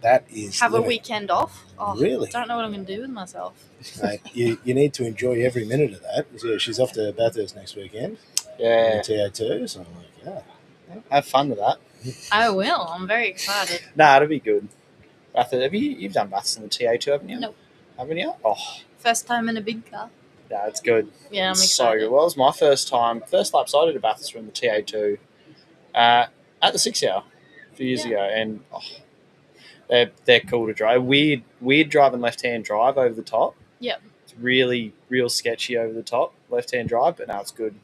That is have a living. weekend off. Oh, Really? Don't know what I'm going to do with myself. Mate, you need to enjoy every minute of that. Yeah, she's off to Bathurst next weekend. Yeah. TO2, so I'm like, Have fun with that. I will. I'm very excited. Nah, it'll be good. Bathurst, you've done Bathurst in the TA2, haven't you? Nope. Haven't you? Oh, First time in a big car. yeah, it's good. Yeah, I'm So excited. good. Well, it was my first time. First laps I did at Bathurst were in the TA2 at the 6 hour a few years ago, and they're cool to drive. Weird driving left-hand drive over the top. Yep. It's really real sketchy over the top left-hand drive, but no, it's good.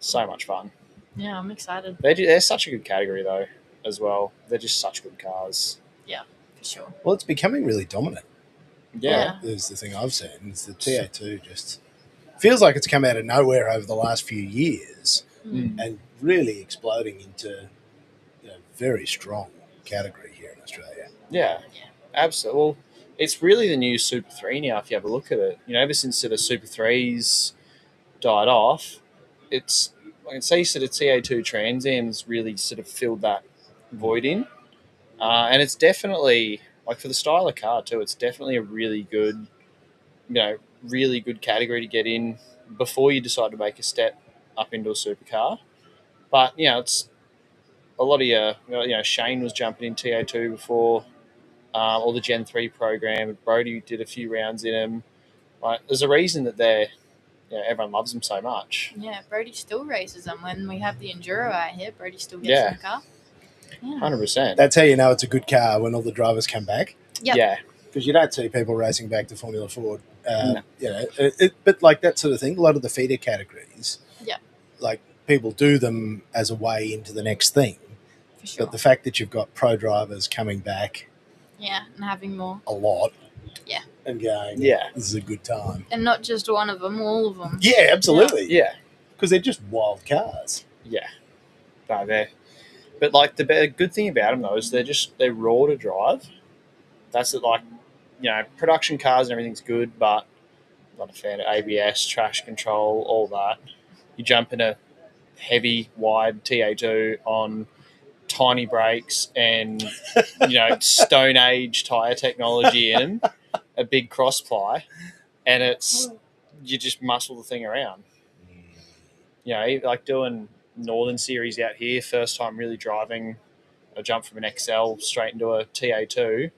So much fun. Yeah, I'm excited. They're such a good category though, as well. They're just such good cars. For sure. well, it's becoming really dominant. Yeah. Is the thing I've seen. It's the TA2 just feels like it's come out of nowhere over the last few years and really exploding into very strong category here in Australia. Yeah, absolutely. Well, it's really the new Super 3 now, if you have a look at it. Ever since the Super 3s died off, it's, I can say sort of TA2 Trans Am's really sort of filled that void in. And it's definitely, like for the style of car too, it's definitely a really good, really good category to get in before you decide to make a step up into a supercar. But, it's a lot of Shane was jumping in TA2 before, or the Gen 3 program. Brody did a few rounds in them. Like, there's a reason that everyone loves them so much. Yeah, Brody still races them. When we have the Enduro out here, Brody still gets in the car. Yeah. 100%. That's how you know it's a good car when all the drivers come back. Yep. Yeah. Because you don't see people racing back to Formula Ford. No. But like that sort of thing, a lot of the feeder categories, Yeah. like people do them as a way into the next thing. For sure. But the fact that you've got pro drivers coming back Yeah, and having more. a lot. Yeah. And going, Yeah. this is a good time. And not just one of them, all of them. Yeah, absolutely. Yeah. Because they're just wild cars. Yeah. No, but like the good thing about them though is they're raw to drive. That's it. Like, production cars and everything's good, but I'm not a fan of ABS, traction control, all that. You jump in a heavy, wide TA2 on tiny brakes and Stone Age tire technology in them, a big cross ply, and you just muscle the thing around. Like doing Northern Series out here, first time really driving. I jumped from an XL straight into a TA2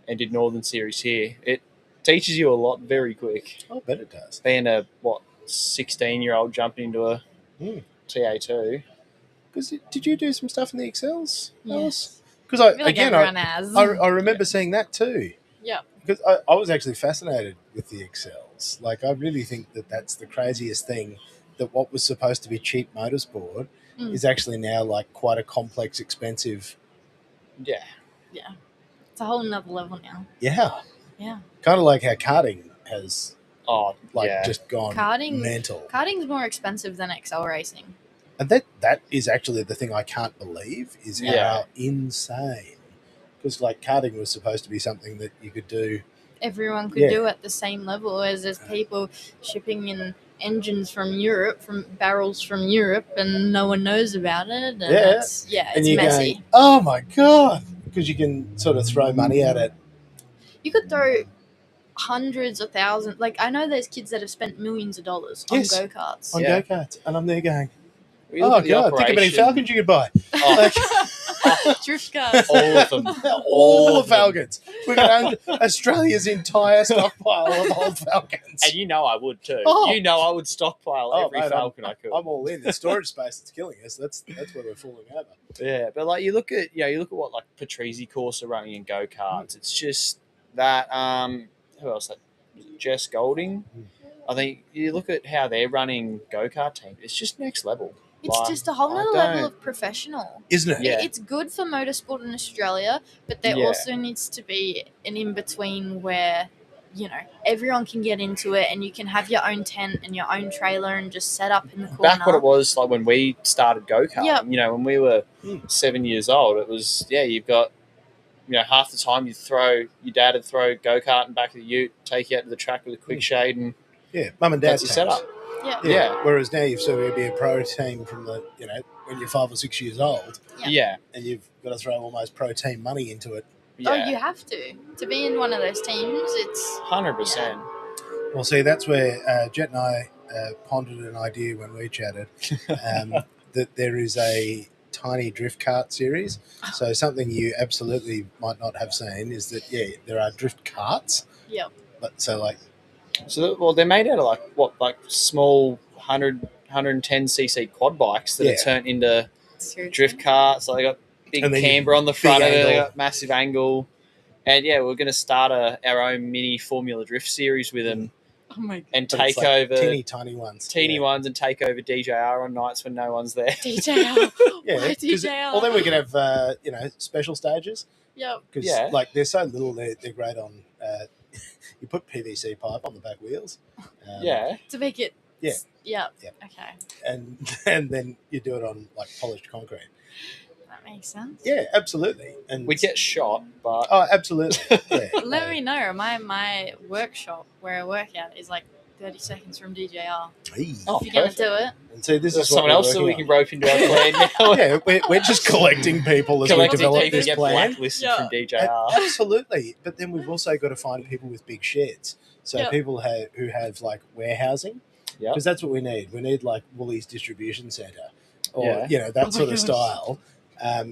and did Northern Series here. It teaches you a lot very quick. I bet it does. Being a 16-year-old jumping into a TA2. Because did you do some stuff in the XLs? Yes. Because I feel like everyone has. I remember seeing that too. Yeah. Because I was actually fascinated with the XLs. Like, I really think that that's the craziest thing, that what was supposed to be cheap motorsport is actually now like quite a complex, expensive. Yeah. Yeah. It's a whole nother level now. Yeah. Yeah. Kind of like how karting has just gone Karting- mental. Karting's more expensive than XL racing. And that is actually the thing I can't believe is how insane. Because like karting was supposed to be something that you could do. Everyone could do at the same level as there's people shipping in engines from Europe, from barrels from Europe, and no one knows about it. And it's and you're messy. going, oh my God. Because you can sort of throw money at it. You could throw hundreds of thousands. Like, I know there's kids that have spent millions of dollars on go-karts. On go-karts. And I'm there going, We look oh at the God, think of operation- many Falcons you could buy. Drift cars. All of them. All the of them. Falcons. We're going to Australia's entire stockpile of old Falcons. And I would too. Oh. I would stockpile every mate, Falcon I could. I'm all in. The storage space that's killing us. That's where we're falling over. Yeah, but like you look at what like Patrese course are running in go karts. It's just that. Who else? That Jess Golding. I think you look at how they're running go kart team. It's just next level. It's just a whole nother level of professional. Isn't it? Yeah. It's good for motorsport in Australia, but there also needs to be an in-between where, everyone can get into it and you can have your own tent and your own trailer and just set up in the corner. Back what it was like when we started go-karting, Yep. When we were 7 years old, it was, you've got, half the time your dad would throw go-kart in back of the ute, take you out to the track with a quick shade and Mum and dad's that's your setup. Yeah. Yeah. Whereas now you've sort of be a pro team from the, when you're 5 or 6 years old, Yeah. and you've got to throw almost pro team money into it. Oh, you have to be in one of those teams. It's 100%. Well, see, that's where Jet and I pondered an idea when we chatted, that there is a tiny drift kart series. So something you absolutely might not have seen is that, there are drift karts. Yep. But so like, So they're made out of like small 110cc quad bikes that are turned into drift karts. So they got big camber on the front of it. They got massive angle. And we're going to start our own mini Formula Drift series with them. Oh my god! And but take it's like over teeny ones, ones, and take over DJR on nights when no one's there. DJR, why DJR? Well, then we could have special stages. Yep. Because like they're so little, they're great on. You put PVC pipe on the back wheels. To make it. Yeah. Yep. Yep. Okay. And then you do it on like polished concrete. That makes sense. Yeah, absolutely. And we get shot, but absolutely. Yeah. Let me know. My workshop where I work at is like 30 seconds from DJR. Hey. If you're going to do it. And see, this There's is what someone else that we can rope into our plan now. Yeah, we're just collecting people as we develop this get plan. blacklisted from DJR. Absolutely. But then we've also got to find people with big sheds. So people who have like warehousing. Because that's what we need. We need like Woolies distribution centre or, that sort of style.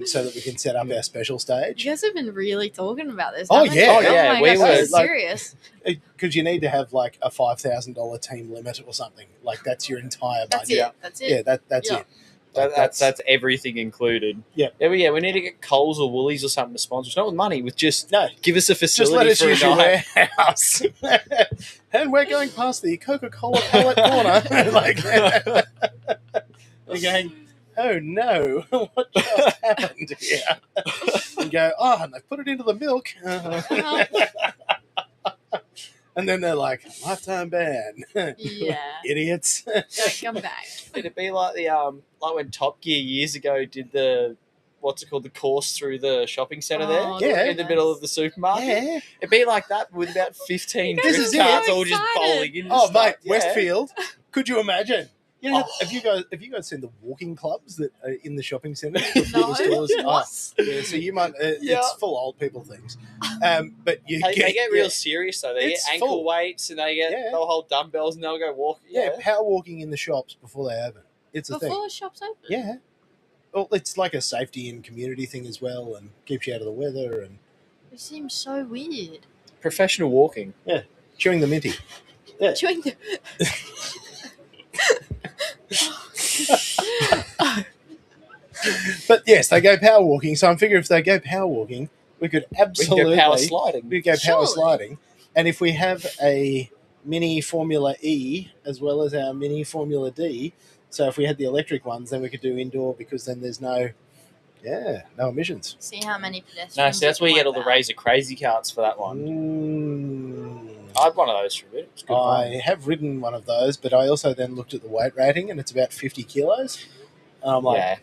So that we can set up our special stage. You guys have been really talking about this. Oh, haven't yeah. you? Oh, yeah. My We gosh, were, this is serious. Because you need to have like a $5,000 team limit or something. Like that's your entire budget. That's it. Yeah, that's it. Like, that's everything included. Yeah. We need to get Coles or Woolies or something to sponsor us. Not with money, with just give us a facility just let us for use a night. your warehouse. And we're going past the Coca-Cola pallet corner. Like, we're going, oh no, what just happened here? And go, and they put it into the milk. And then they're like, lifetime ban. Yeah. Idiots. Don't come back. It'd be like the like when Top Gear years ago did the the course through the shopping centre in the middle of the supermarket. Yeah. It'd be like that with about 15 This drift is carts it. all just bowling in. Oh, mate, Westfield. Could you imagine? You know, have you guys seen the walking clubs that are in the shopping centre? No. Yeah, so you might. It's full of old people things. But they get real serious though. They It's get ankle full. weights and they'll hold dumbbells and they'll go walk. Yeah, power walking in the shops before they open. It's a thing. Before shops open? Yeah. Well, it's like a safety and community thing as well, and keeps you out of the weather and It seems so weird. Professional walking. chewing the minty. Yeah. Chewing the... But yes, they go power walking. So I'm figuring if they go power walking, we could absolutely go power sliding. We could go power Surely. sliding, and if we have a mini Formula E as well as our mini Formula D, so if we had the electric ones, then we could do indoor because then there's no emissions. See how many pedestrians... No, so that's where you get all the that. Razor Crazy carts for that one. I had one of those for a bit. It was good I fun. have ridden one of those, but I also then looked at the weight rating, and it's about 50 kilos. And I'm like,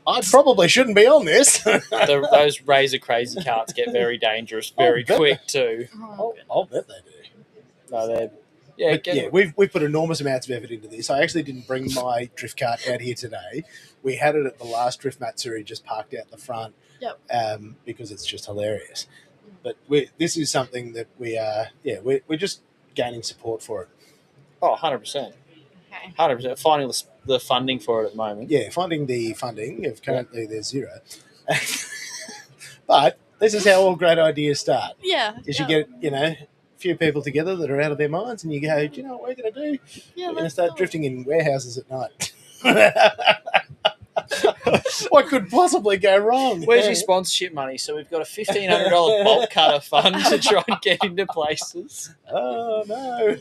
I probably shouldn't be on this. Those Razor Crazy carts get very dangerous very quick too. Oh, I'll bet they do. No, they're We've put enormous amounts of effort into this. I actually didn't bring my drift cart out here today. We had it at the last Drift Matsuri, just parked out the front. Because it's just hilarious. But this is something that we're just gaining support for it. Oh, 100%. okay. 100%. Finding the funding for it at the moment. Yeah, finding the funding. If currently there's zero. But this is how all great ideas start. Yeah. Is you get, a few people together that are out of their minds and you go, do you know what we're going to do? Yeah, We're going to let's start do it. drifting in warehouses at night. What could possibly go wrong? Where's your sponsorship money? So we've got a $1,500 bolt cutter fund to try and get into places. Oh, no.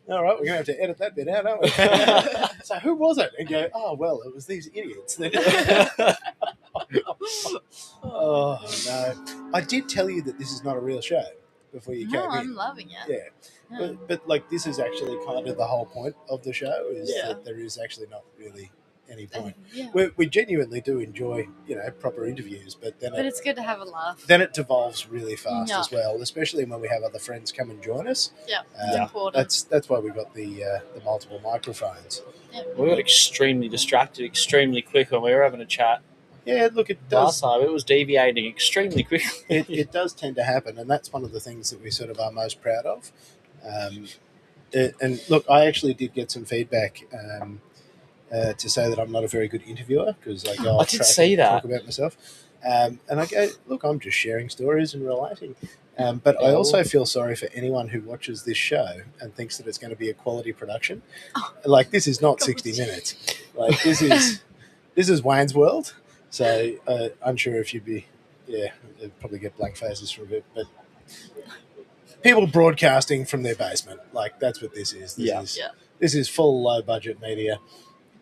All right, we're going to have to edit that bit out, aren't we? So who was it? And go, oh, well, it was these idiots. Oh, no. I did tell you that this is not a real show before you No, came in. I'm loving it. Yeah. Yeah. But like this is actually kind of the whole point of the show is Yeah. that there is actually not really any point. Yeah. We genuinely do enjoy, proper interviews, but then But it's good to have a laugh. then it devolves really fast Yeah. as well, especially when we have other friends come and join us. Yeah, it's important. That's why we got the multiple microphones. Yeah. We got extremely distracted extremely quick when we were having a chat. Yeah, look, it Last does. time it was deviating extremely quickly. It does tend to happen, and that's one of the things that we sort of are most proud of. And look, I actually did get some feedback to say that I'm not a very good interviewer because I go off did track see and that. talk about myself. And I go, look, I'm just sharing stories and relating. But Yeah, I also feel sorry for anyone who watches this show and thinks that it's going to be a quality production. Like, this is not 60 Minutes. Like, this is Wayne's World. So unsure if you'd be, they'd probably get blank faces for a bit. But people broadcasting from their basement, like, that's what this is. This is full low-budget media.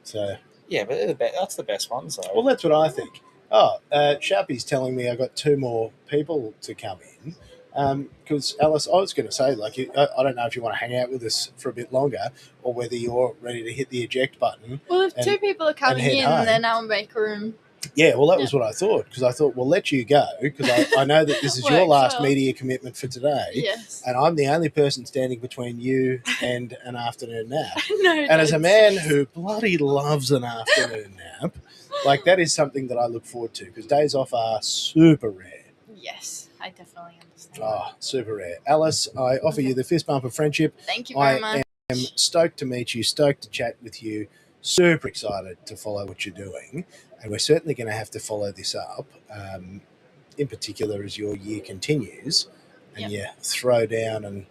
So Yeah, but that's the best ones, though. well, that's what I think. Sharpie's telling me I got 2 more people to come in. Because Alice, I was going to say, like, I don't know if you want to hang out with us for a bit longer, or whether you're ready to hit the eject button. Well, if 2 people are coming head in, home. then I'll make room. Yeah, well, that was what I thought, because I thought we'll let you go, because I know that this is your Works last well. media commitment for today, Yes. and I'm the only person standing between you and an afternoon nap. No, And as a don't man say who bloody loves an afternoon nap, like, that is something that I look forward to, because days off are super rare. Yes, I definitely understand. Oh, super rare. Alice, I offer you the fist bump of friendship. Thank you very much. I am stoked to meet you, stoked to chat with you, super excited to follow what you're doing. And we're certainly going to have to follow this up, in particular as your year continues. And you throw down and,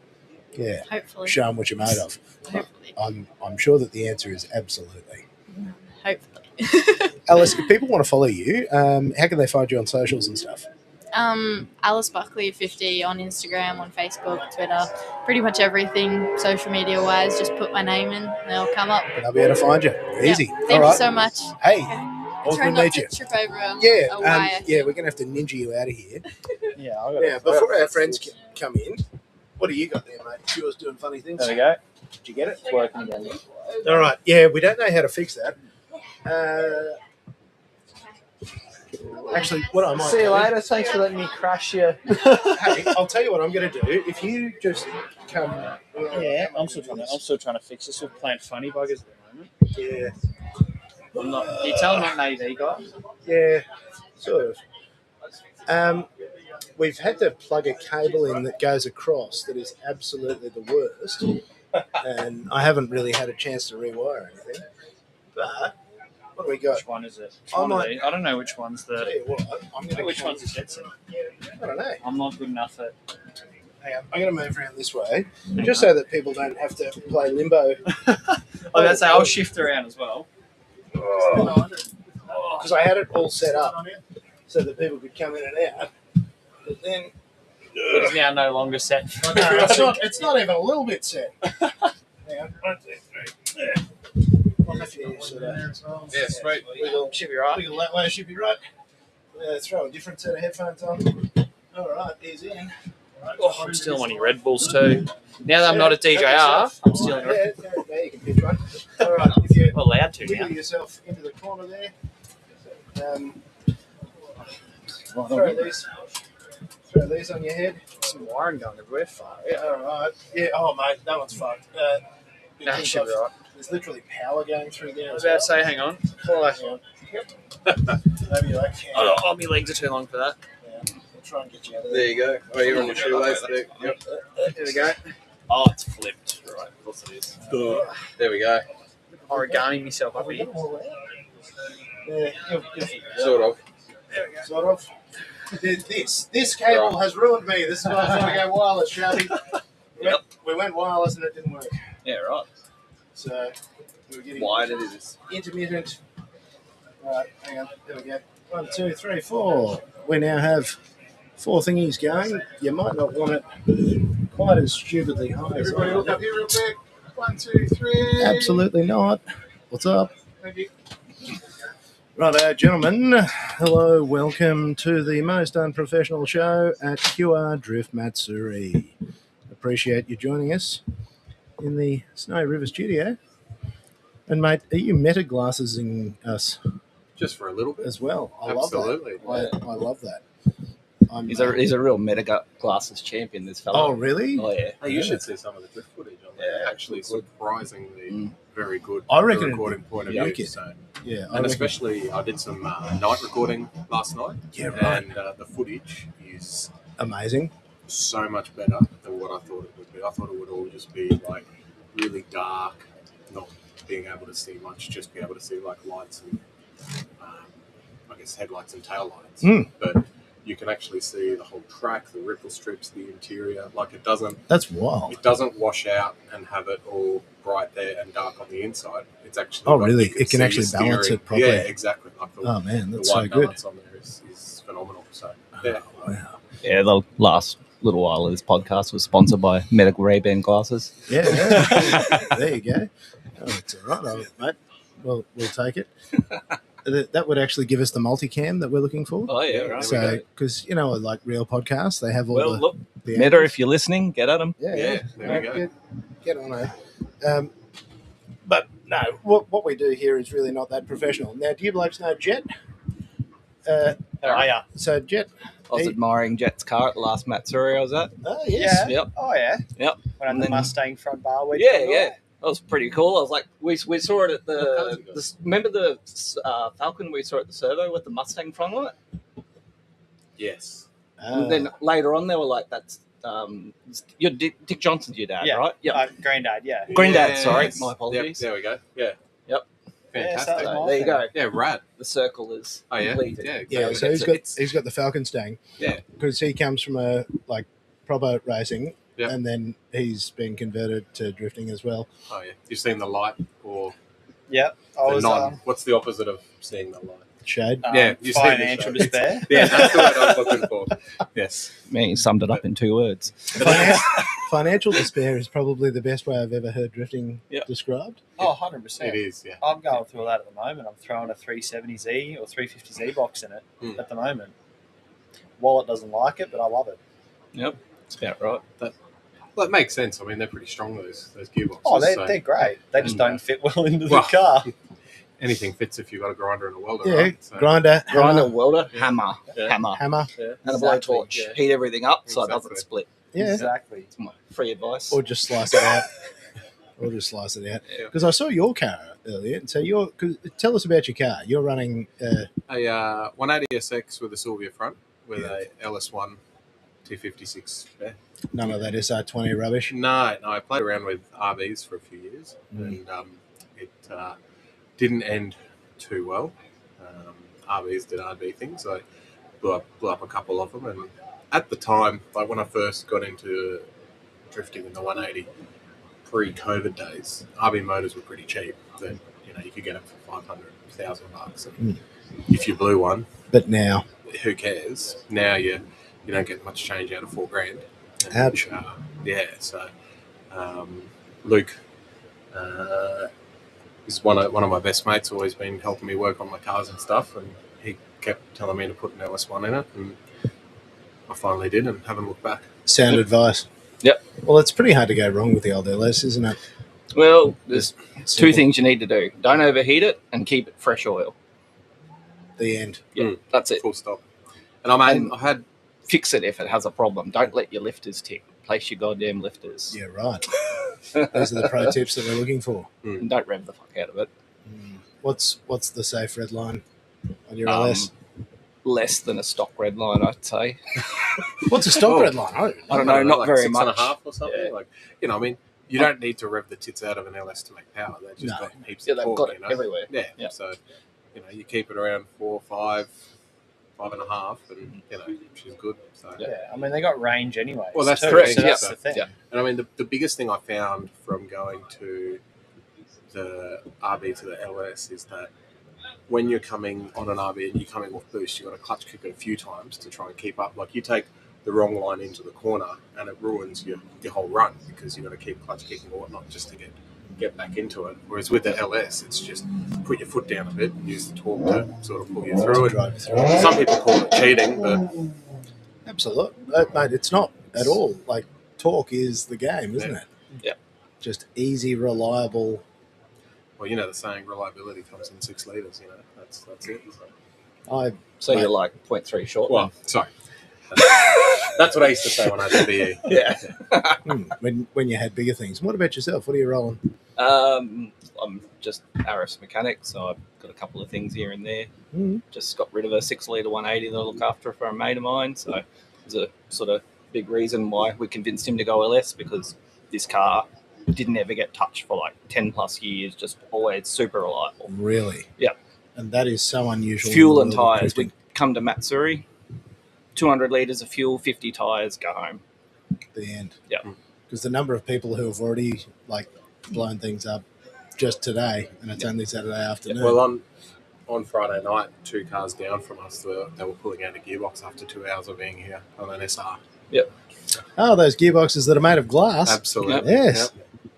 Hopefully. show them what you're made of. Hopefully. I'm sure that the answer is absolutely. Hopefully. Alice, if people want to follow you, how can they find you on socials and stuff? Alice Buckley 50 on Instagram, on Facebook, Twitter, pretty much everything social media wise. Just put my name in, and they'll come up. And I'll be able to find you. Easy. Thank All right. you so much. Hey, Try awesome to not meet to you. trip over a Yeah, wire. we're going to have to ninja you out of here. Yeah, Before our friends come in, what do you got there, mate? Yours doing funny things? There we go. Did you get it? It's working again. All right. Yeah, we don't know how to fix that. Actually, what I might See you do- later. Thanks for letting me crash you. Hey, I'll tell you what I'm going to do. If you just come. Yeah, I'm still trying to fix this. We're playing funny buggers at the moment. Yeah. I'm not. You tell them I'm an AV guy. Yeah, sort of. We've had to plug a cable in that goes across that is absolutely the worst, and I haven't really had a chance to rewire anything. But what do we got? Which one is it? I might- I don't know which one's Tell the. you what, I'm going to. Which one's the Jetson? I don't know. I'm not good enough at. Hang on, I'm going to move around this way, just so that people don't have to play limbo. That's I'll shift around as well. Because I had it all set up so that people could come in and out. But then It is now no longer set. it's not even a little bit set. Hang on. 1, 2, 3. Yeah, sweet. Wiggle, Should be right. wiggle that way, should be right. Throw a different set of headphones on. All right, he's in. Oh, I'm stealing one of your Red Bulls too. Now that I'm not a DJR, I'm stealing it. Yeah, you can pitch one. All right, if you We're allowed to wiggle now. yourself into the corner there. Oh, Throw these on your head. Some wiring going everywhere. Far. Yeah, all right. Yeah, oh, mate, that one's fucked. No, it should be right. There's literally power going through there. I was as about to say, hang on. well. Maybe I can. Oh, my legs are too long for that. Yeah, we'll try and get you out of There there. you go. Oh, you're on your shoelace there. Yep. There we go. Oh, it's flipped. Right, of course it is. Ugh. There we go. Origami myself up here. Yeah, Sort of. sort of. This cable has ruined me. This is why I want to go wireless, Shelby. We went wireless and it didn't work. Yeah, right. So we were getting Wide it is. intermittent. Right, hang on. There we go. 1, 2, 3, 4. We now have 4 thingies going. You might not want it quite as stupidly high as Everybody I look do. up here real quick. 1, 2, 3. Absolutely not. What's up? Thank you. Righto, gentlemen. Hello, welcome to the most unprofessional show at QR Drift Matsuri. Appreciate you joining us in the Snowy River studio. And mate, are you meta glassing us Just for a little bit. as well? I Absolutely. love that. I love that. He's a real meta glasses champion, this fella. Oh, really? Oh, yeah. Hey, you should see some of the drift footage on there. Yeah, Actually, good. surprisingly very good. I reckon from a it'd recording point of yeah, view. okay. So. Yeah, And especially, I did some night recording last night. Yeah, right. And the footage is amazing. so much better than what I thought it would be. I thought it would all just be like really dark, not being able to see much, just be able to see like lights and I guess headlights and tail lights. But you can actually see the whole track, the ripple strips, the interior. Like it doesn't. That's wild. It doesn't wash out and have it all bright there and dark on the inside. It's actually. Oh, like really? you can It can see actually the balance steering. it properly. Yeah, exactly. Like Oh man, the that's so white good. balance on there is phenomenal. So yeah. Wow. Yeah, the last little while of this podcast was sponsored by Medical Ray-Ban glasses. Yeah. There you go. Oh, it's all right, mate. We'll take it. That would actually give us the multicam that we're looking for. Oh, yeah, right. So, because like real podcasts, they have all Well, look, the Meta, angles. if you're listening, get at them. Yeah, there we go. Get on it. But no, what we do here is really not that professional. Now, do you blokes know Jet? Yeah. So Jet. I was admiring Jet's car at the last Matsuri I was at. Oh yes. Yeah. Yep. Oh, yeah. Yep. When And the then- Mustang front bar week. Yeah. That was pretty cool. I was like, we saw it at remember the Falcon we saw at the servo with the Mustang front on it? Yes. And then later on, they were like, that's your Dick Johnson's your dad, Yeah. right? Yeah. Granddad, yeah. Granddad, Yes. sorry. My Yep, apologies. there we go. Yeah. Yep. Fantastic. Yeah, So, there you go. Yeah, rad. The circle is Oh yeah. completed. Yeah. Yeah, Exactly. so he's got the Falcon Stang. Yeah. Because he comes from a proper racing, Yep. and then he's been converted to drifting as well. Oh yeah. You've seen the light or Yep. I the was non? What's the opposite of seeing the light? Shade. Yeah, you see the financial show. despair. Yeah, that's the word I was looking for. Yes. Man, you summed it up in 2 words. Financial despair is probably the best way I've ever heard drifting Yep. described. Oh, 100%. It is. Yeah. I'm going through that at the moment. I'm throwing a 370Z or 350Z box in it Mm. at the moment. Wallet doesn't like it, but I love it. Yep. That's about right. Well, it makes sense. I mean, they're pretty strong. Those gearboxes. Oh, so they're great. They just And, don't fit well into the well, car. anything fits if you've got a grinder and a welder. Yeah, Right? So, grinder, Grinder, hammer, welder, Yeah. hammer, Yeah. hammer, hammer. Yeah. and a Exactly, blowtorch. yeah. Heat everything up so it doesn't Exactly. split. Yeah, Exactly. It's my free advice. or just slice it out. Or just slice it out. Yeah. Because I saw your car earlier. So tell us about your car. You're running. A 180 SX with a Sylvia front with a LS1 256 spare. None of that SR20 rubbish. No, I played around with RVs for a few years, and it didn't end too well. RVs did RV things. I blew up a couple of them, and at the time, like when I first got into drifting in the 180 pre-COVID days, RV motors were pretty cheap. That you could get them for $500,000, and if you blew one, But now, who cares? Now you don't get much change out of $4,000. Ouch. Yeah, so Luke is one of my best mates. Always been helping me work on my cars and stuff, and he kept telling me to put an LS1 in it, and I finally did, and haven't looked back. sound Yep. advice. Yep. Well, it's pretty hard to go wrong with the old LS, isn't it? Well, there's two Simple. things you need to do. Don't overheat it and keep it fresh oil. The end. Yeah, that's it. Full stop. And I had Fix it if it has a problem. Don't let your lifters tick. Place your goddamn lifters. Yeah, right. Those are the pro tips that we're looking for. And don't rev the fuck out of it. What's the safe red line on your Um, LS? Less than a stock red line, I'd say. What's a stock Oh. red line? I don't know, not like very 6.5 much. or something. Yeah. Like I mean, you don't need to rev the tits out of an LS to make power. They've just No. got heaps Yeah, of they've torque, got it everywhere. Yeah. Yeah. So, you keep it around 4, 5, 5.5, and which is good. So, Yeah, I mean, they got range anyway. Well, that's too, correct, So yeah. that's the thing. Yeah. and I mean, the biggest thing I found from going to the RB to the LS is that when you're coming on an RB and you're coming off boost, you've got to clutch kick it a few times to try and keep up. Like you take the wrong line into the corner and it ruins your whole run because you've got to keep clutch kicking or whatnot just to get back into it. Whereas with the LS, it's just put your foot down a bit and use the torque to sort of pull you through it. Drive you through it. Some people call it cheating, but Absolutely. Mate, it's not at all. Like, torque is the game, isn't it? Yeah. Just easy, reliable Well, you know the saying, reliability comes in 6 litres. You know, that's it. So you're like 0.3 short. Well, sorry. That's what I used to say when I had the BE. Yeah. When you had bigger things. What about yourself? What are you rolling? I'm just RS mechanic, so I've got a couple of things here and there. Just got rid of a 6 litre 180 that I look after for a mate of mine. So there's a sort of big reason why we convinced him to go LS, because this car didn't ever get touched for like 10 plus years, just always super reliable. Really? Yeah. And that is so unusual. Fuel and tyres. We'd come to Matsuri, 200 litres of fuel, 50 tyres, go home. The end. Yeah. Because the number of people who have already like blown things up just today, and it's only Saturday afternoon. Well, on Friday night, 2 cars down from us, they were pulling out a gearbox after 2 hours of being here on an SR. Yep. Oh, those gearboxes that are made of glass. Absolutely. Yes.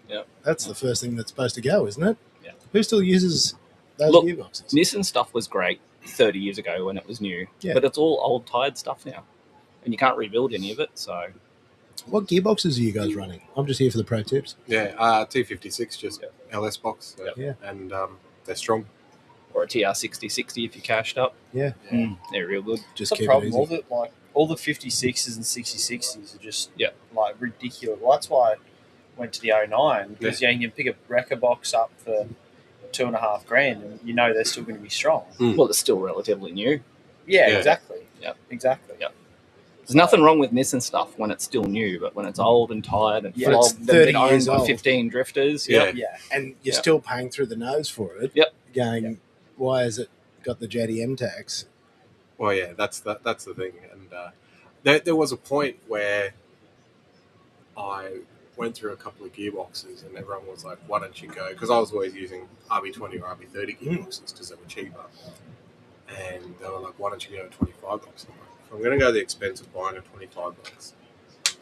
Yep. That's the first thing that's supposed to go, isn't it? Yeah. Who still uses those Look, gearboxes? Nissan stuff was great 30 years ago when it was new, Yeah. but it's all old tired stuff now, and you can't rebuild any of it. So What gearboxes are you guys running? I'm just here for the pro tips. Yeah, T56, just LS box. Yeah. And they're strong. or a TR6060 if you cashed up. Yeah. They're real good. Just That's keep the problem. it easy. All the 56s and 6060s are just Yeah. like ridiculous. Well, that's why I went to the 09, because you can pick a wrecker box up for $2,500 and you know they're still going to be strong. Well, it's still relatively new. Yeah, Yeah. exactly. Yep. Exactly. Yep. There's nothing wrong with Nissan stuff when it's still new, but when it's old and tired and Yeah. But it's flogged, 30 been owned years by old. 15 drifters. Yeah. Yeah. And you're Yeah. still paying through the nose for it. Yep. Going, why has it got the JDM tax? Well, yeah, that's the thing. And there was a point where I went through a couple of gearboxes and everyone was like, why don't you go? Because I was always using RB20 or RB30 gearboxes because they were cheaper. And they were like, why don't you go to 25 bucks? I'm like, if I'm going to go the expense of buying a 25 bucks,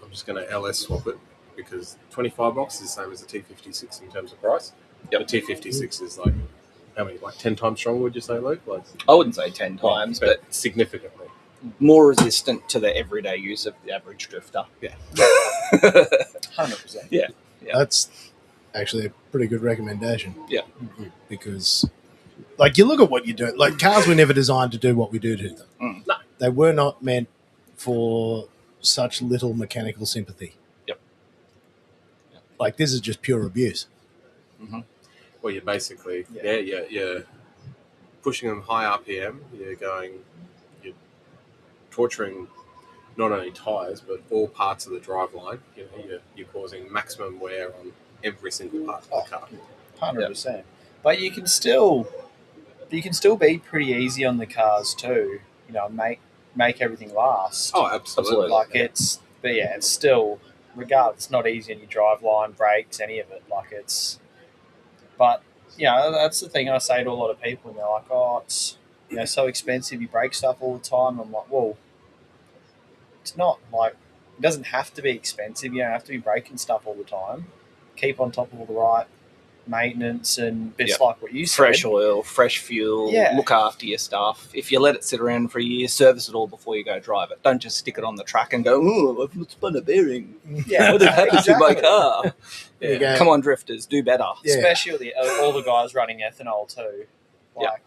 I'm just going to LS swap it, because 25 bucks is the same as the T56 in terms of price. Yep. The T56 is like, how many, like 10 times stronger, would you say, Luke? Like, I wouldn't say 10 times, but significantly. more resistant to the everyday use of the average drifter. Yeah. 100%. Yeah. That's actually a pretty good recommendation. Yeah. Because, like, you look at what you're doing. Like, cars were never designed to do what we do to them. No. They were not meant for such little mechanical sympathy. Yep. Like, this is just pure abuse. Well, you're basically, you're pushing them high RPM. You're torturing not only tyres, but all parts of the driveline. You're causing maximum wear on every single part of the car. 100%. But you can still be pretty easy on the cars too. You know, make everything last. Oh, absolutely. Like it's still, regardless, it's not easy on your driveline, brakes, any of it. Like it's, but you know, that's the thing I say to a lot of people, and they're like, "Oh, it's so expensive. You break stuff all the time." I'm like, well, it's not like it doesn't have to be expensive. You don't have to be breaking stuff all the time. Keep on top of all the right maintenance and bits like what you said. Fresh oil, fresh fuel, look after your stuff. If you let it sit around for a year, service it all before you go drive it. Don't just stick it on the track and go, oh, I've spun a bearing. Yeah, What happened to my car? There you go. Come on, drifters, do better. Yeah. Especially all the guys running ethanol too. Like,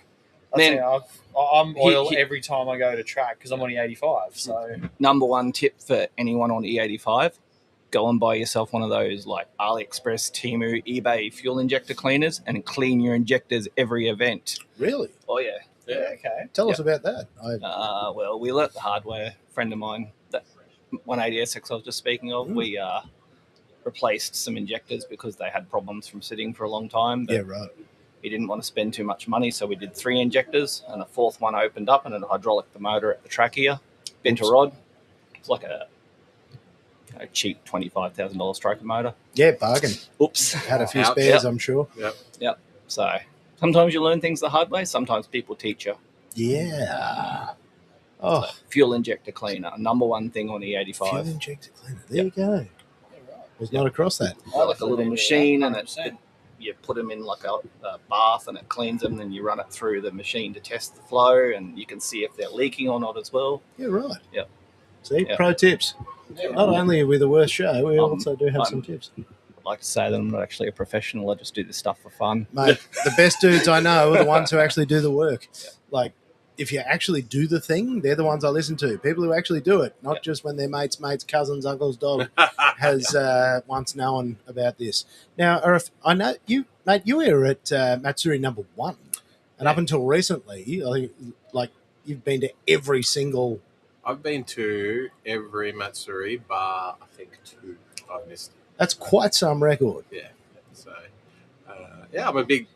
Man, I'm oil every time I go to track because I'm on E85. So number one tip for anyone on E85, go and buy yourself one of those like AliExpress, Temu, eBay fuel injector cleaners and clean your injectors every event. Really? Oh, yeah. okay. Tell us about that. Well, we learnt the hard way. A friend of mine, that 180SX I was just speaking of, we replaced some injectors because they had problems from sitting for a long time. But Yeah, right. he didn't want to spend too much money, so we did 3 injectors, and a 4th one opened up and it hydraulic the motor at the trachea, bent a rod. It's like a cheap $25,000 stroker motor. Yeah, bargain. Oops. Had a few Ouch. spares, I'm sure. Yep. So sometimes you learn things the hard way. Sometimes people teach you. Yeah. Oh, Fuel injector cleaner, number one thing on fuel E85. injector cleaner. There you go. Was not across that. Like a little machine, and you put them in like a bath, and it cleans them. Then you run it through the machine to test the flow, and you can see if they're leaking or not as well. Yeah, right. Yep. See, Yep. pro tips. Not only are we the worst show, we also do have I'm- some tips. I'd like to say that I'm not actually a professional. I just do this stuff for fun. Mate, the best dudes I know are the ones who actually do the work. Like, if you actually do the thing, they're the ones I listen to. People who actually do it, not just when their mate's cousins, uncle's dog has once known about this. Now, Arif, I know you, mate, you were at Matsuri number 1. And up until recently, I think, like, you've been to every single... I've been to every Matsuri bar, I think 2 I've missed. That's quite some record. Yeah. So, I'm a big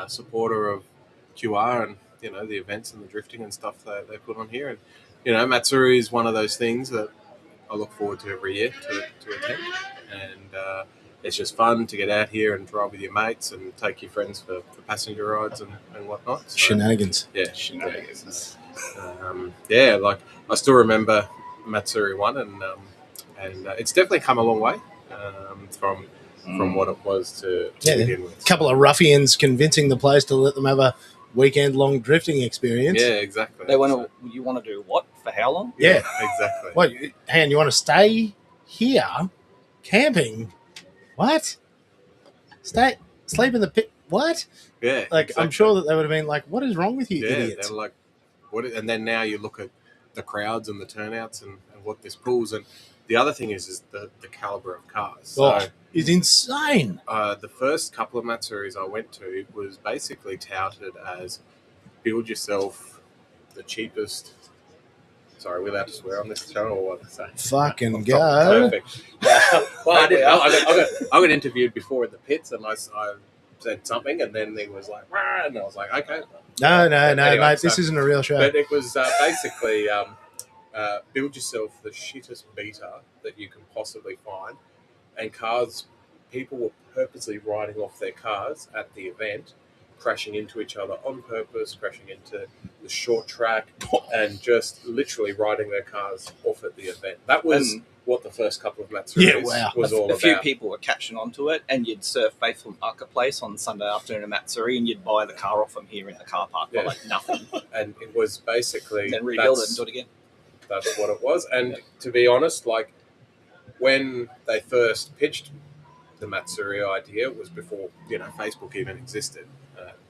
supporter of QR and, the events and the drifting and stuff that they put on here. And, Matsuri is one of those things that I look forward to every year to attend. And it's just fun to get out here and drive with your mates and take your friends for passenger rides and whatnot. So, Shenanigans. Yeah, shenanigans. Like I still remember Matsuri 1 and it's definitely come a long way from what it was to begin with. A couple of ruffians convincing the place to let them have a weekend-long drifting experience. Yeah, exactly. They want to. You want to do what? For how long? Yeah, exactly. What? Hang on, you want to stay here camping? What? Sleep in the pit? What? Yeah, like exactly. I'm sure that they would have been like, "What is wrong with you, yeah, idiots?" They're like, what? And then now you look at the crowds and the turnouts and what this pulls. And the other thing is the caliber of cars. So, it's insane. The first couple of Matsuris I went to was basically touted as build yourself the cheapest. Sorry, are we allowed to swear on this channel or what? So, Fucking go. Perfect. I got interviewed before in the pits and I said something and then he was like, "Rah," and I was like, okay. No, Anyway, mate, so- this isn't a real show. But it was basically build yourself the shittest beater that you can possibly find. And people were purposely riding off their cars at the event, crashing into each other on purpose, crashing into the short track, and just literally riding their cars off at the event. That was what the first couple of Matsuris was all a about. few people were catching onto it, and you'd surf Faithful Marketplace on Sunday afternoon at Matsuri, and you'd buy the car off them here in the car park for like nothing. And it was basically... then rebuild it and do it again. That's what it was. And to be honest, like, when they first pitched the Matsuri idea, it was before, Facebook even existed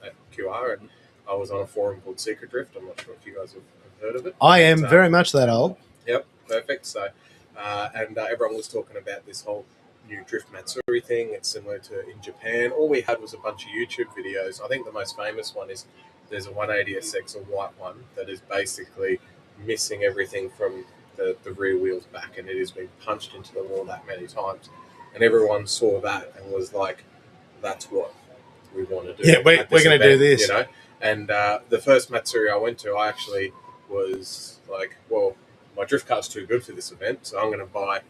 at QR, and I was on a forum called Secret Drift. I'm not sure if you guys have heard of it. I am very much that old. Yep, perfect. So, everyone was talking about this whole new Drift Matsuri thing. It's similar to in Japan. All we had was a bunch of YouTube videos. I think the most famous one is there's a 180SX, a white one, that is basically missing everything from the rear wheels back, and it has been punched into the wall that many times. And everyone saw that and was like, that's what we want to do. Yeah, we're going to do this. And the first Matsuri I went to, I actually was like, well, my drift car's too good for this event, so I'm going to buy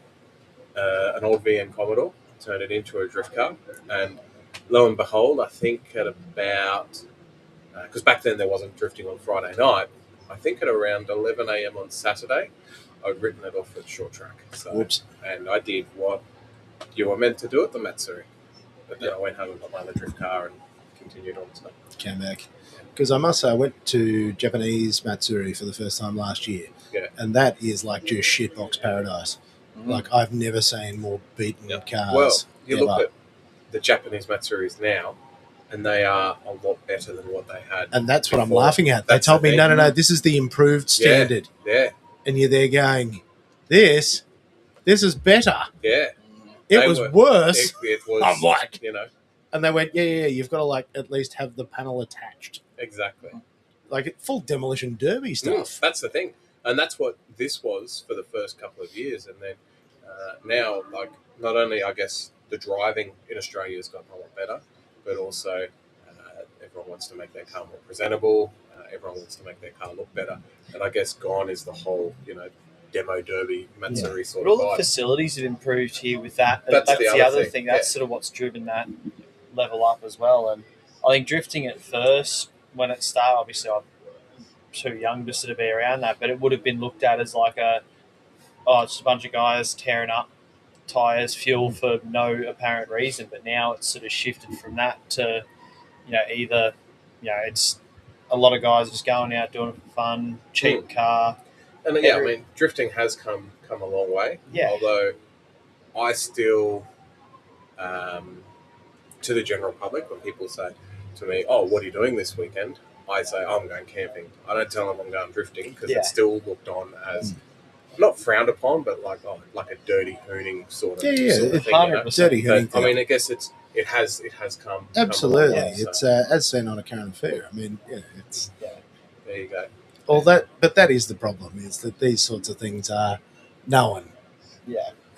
an old VN Commodore, turn it into a drift car. And lo and behold, I think at about, because back then there wasn't drifting on Friday night, I think at around 11 a.m. on Saturday, I'd written it off at short track. So, Whoops. And I did what you were meant to do at the Matsuri. But then I went home and got my other drift car and continued on. So. Came back. Because I must say, I went to Japanese Matsuri for the first time last year. Yeah. And that is like just shitbox paradise. Like, I've never seen more beaten cars. Well, you ever. look at the Japanese Matsuris now, and they are a lot better than what they had. And that's what before. I'm laughing at. They That's told the me, thing. no, this is the improved standard. Yeah, And you're there going, this is better. yeah. It They was were- worse. It was, I'm like- And they went, yeah, you've got to like at least have the panel attached. exactly. Like full demolition derby stuff. That's the thing. And that's what this was for the first couple of years. And then now, like, not only, I guess, the driving in Australia has gotten a lot better, but also everyone wants to make their car more presentable. Everyone wants to make their car look better. And I guess gone is the whole, demo derby, Matsuri sort But of all the vibe. facilities have improved here with that. That's the other thing. thing, That's yeah. sort of what's driven that level up as well. And I think drifting at first, when it started, obviously I'm too young to sort of be around that, but it would have been looked at as like it's just a bunch of guys tearing up tyres, fuel for no apparent reason. But now it's sort of shifted from that to, either, it's a lot of guys just going out doing it for fun, cheap car. And yeah, I mean, drifting has come a long way. Yeah. Although I still to the general public, when people say to me, "Oh, what are you doing this weekend?" I say, "I'm going camping." I don't tell them I'm going drifting because it's still looked on as not frowned upon, but like a dirty hooning sort of, sort of thing. 100%. Dirty hooning But, I thing. mean, I guess it has come Absolutely. come a long way, It's so as seen on a current affair. I mean, it's there you go. all that, but that is the problem, is that these sorts of things are known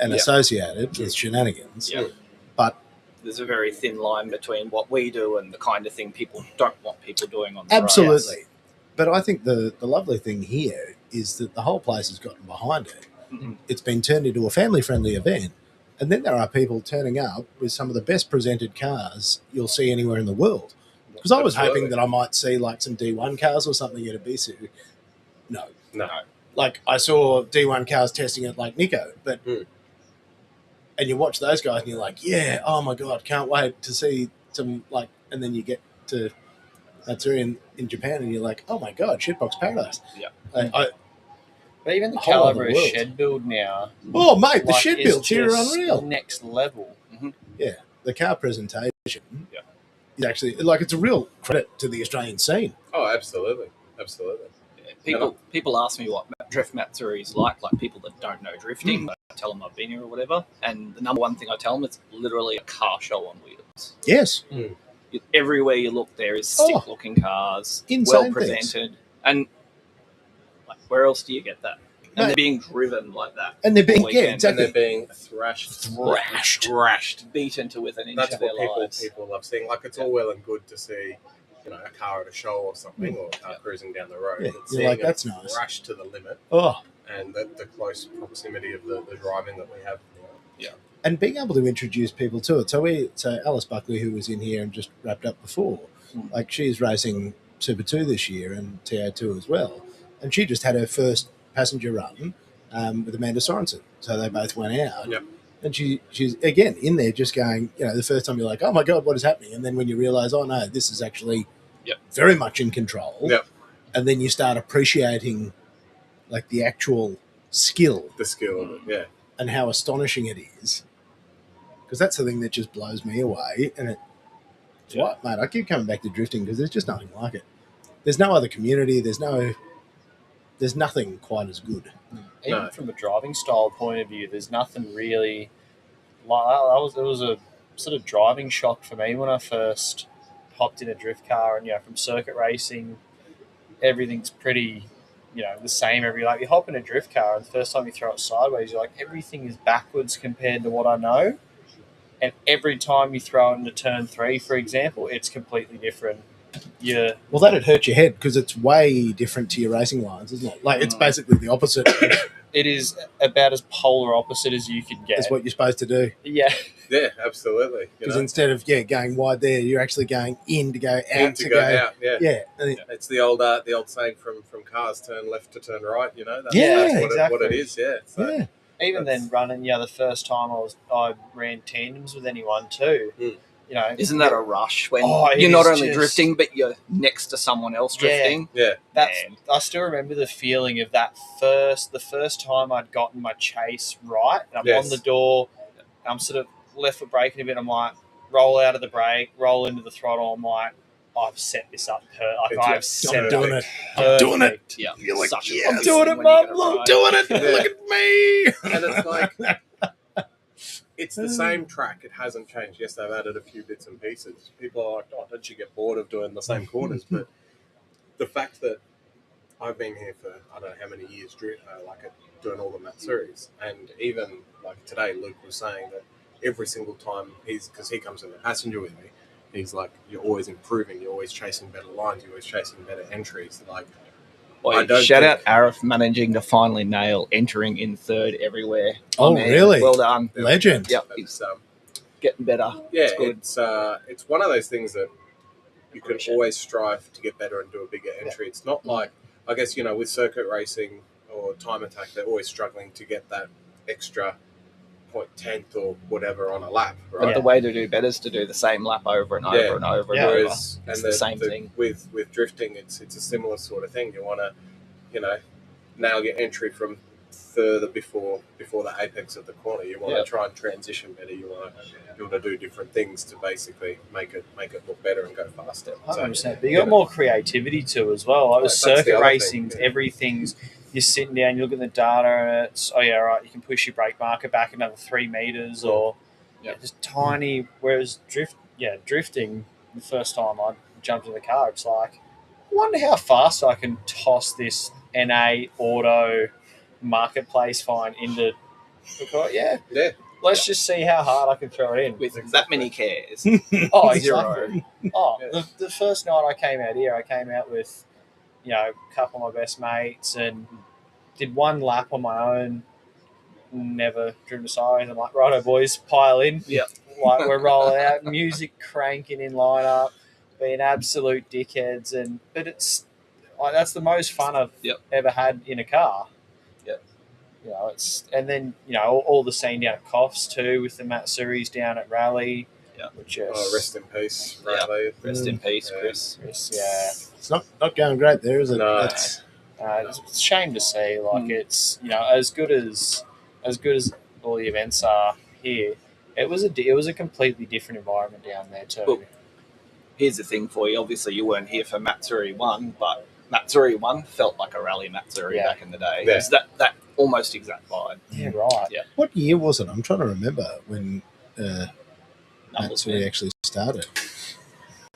and associated with shenanigans. Yeah. But there's a very thin line between what we do and the kind of thing people don't want people doing on the absolutely. roads. But I think the lovely thing here is that the whole place has gotten behind it. Mhm. It's been turned into a family-friendly event. And then there are people turning up with some of the best presented cars you'll see anywhere in the world. Because I was hoping that I might see like some D1 cars or something at a BSU. No. Like I saw D1 cars testing at like Nico, but and you watch those guys and you're like, yeah, oh my God, can't wait to see some like, and then you get to Matsuri in Japan and you're like, oh my God, shitbox paradise. Yeah. But even the whole other caliber of world. shed build now, Oh mate, the like, shed is builds here are just unreal. next level. The car presentation is actually like, it's a real credit to the Australian scene. Oh, absolutely. People ask me what drift Matsuri is like people that don't know drifting. I tell them I've been here or whatever, and the number one thing I tell them, it's literally a car show on wheels. Yes. Everywhere you look, there is sick-looking cars, insane well presented, and like, where else do you get that? And they're being driven like that. And they're being, all weekend. exactly. And they're being thrashed, beaten to within an inch That's of their what lives. people love seeing. Like, it's all well and good to see, a car at a show or something, or a car cruising down the road. Yeah, But you're seeing like, it that's nice. thrashed to the limit, and the close proximity of the driving that we have. And being able to introduce people to it. So Alice Buckley, who was in here and just wrapped up before, like she's racing Super 2 this year and TO2 as well. And she just had her first passenger run with Amanda Sorensen. So they both went out. Yep. And she's, again, in there just going, the first time you're like, oh my God, what is happening? And then when you realise, oh no, this is actually very much in control. Yep. And then you start appreciating like the actual skill. The skill of it, And how astonishing it is. Because that's the thing that just blows me away. And it's what, mate, I keep coming back to drifting because there's just nothing like it. There's no other community. There's nothing quite as good. Even from a driving style point of view, there's nothing really like it was a sort of driving shock for me when I first hopped in a drift car, and from circuit racing, everything's pretty the same every lap. You hop in a drift car, and the first time you throw it sideways, you're like, everything is backwards compared to what I know. And every time you throw it into turn 3, for example, it's completely different. Well, that'd hurt your head because it's way different to your racing lines, isn't it? Like, it's basically the opposite. It is about as polar opposite as you could get. That's what you're supposed to do. Yeah. Yeah, absolutely. Because instead of going wide there, you're actually going in to go out in to go out. Yeah. It's the old saying from cars, turn left to turn right. That's exactly what it is. Yeah. So even then running, the first time I ran tandems with anyone too. Isn't that a rush when it you're not is only just drifting, but you're next to someone else drifting? Yeah. I still remember the feeling of the first time I'd gotten my chase right. And I'm on the door. I'm sort of left foot braking a bit. I'm like, roll out of the brake, roll into the throttle. I'm like, I've set this up. I've set it up. I'm doing it. Yeah. You're like, Such a I'm fun doing it, feeling when you Mum. get it I'm right. doing it. Look at me. And it's like, it's the same track. It hasn't changed. Yes, they've added a few bits and pieces. People are like, oh, don't you get bored of doing the same corners? But the fact that I've been here for, I don't know how many years, doing all the Matsuris. And even like today, Luke was saying that every single time because he comes in the passenger with me, he's like, you're always improving. You're always chasing better lines. You're always chasing better entries. Like, shout out Arif managing to finally nail entering in third everywhere. Oh, really? Well done. Legend. Yep. He's getting better. Yeah, it's good. It's one of those things that you can always strive to get better and do a bigger entry. It's not like, I guess, with circuit racing or time attack, they're always struggling to get that extra 0.10th or whatever on a lap, right? But the way to do better is to do the same lap over and over and over and over. It's the same thing. With drifting, it's a similar sort of thing. You want to, nail your entry from further before the apex of the corner. You want Yeah. to try and transition better. You want to do different things to basically make it look better and go faster. 100%. But you got more creativity too as well. Like with That's the circuit other racing, thing, yeah. everything's you're sitting down, you look at the data, and it's you can push your brake marker back another 3 meters, or just tiny. Whereas drifting, the first time I jumped in the car, it's like, I wonder how fast I can toss this NA auto marketplace fine into. Yeah. Let's just see how hard I can throw it in. With that many cares. Oh, Zero. exactly. Oh, the first night I came out here, I came out with, a couple of my best mates and did one lap on my own. Never driven a siren. I'm like, righto, boys, pile in. Yep. Like, we're rolling out, music cranking in lineup, being absolute dickheads, but it's that's the most fun I've ever had in a car. Yep. And then all the scene down at Coffs too, with the Matsuris down at Rally. Yeah. Which is rest in peace, Rally. Rest in peace, Chris. It's not going great there, is it? No. It's a shame to see. Like it's as good as all the events are here. It was a completely different environment down there too. Well, here's the thing for you. Obviously, you weren't here for Matsuri 1, but Matsuri 1 felt like a rally Matsuri back in the day. Yeah. It was that almost exact vibe. Yeah, right. Yeah. What year was it? I'm trying to remember when Matsuri actually started.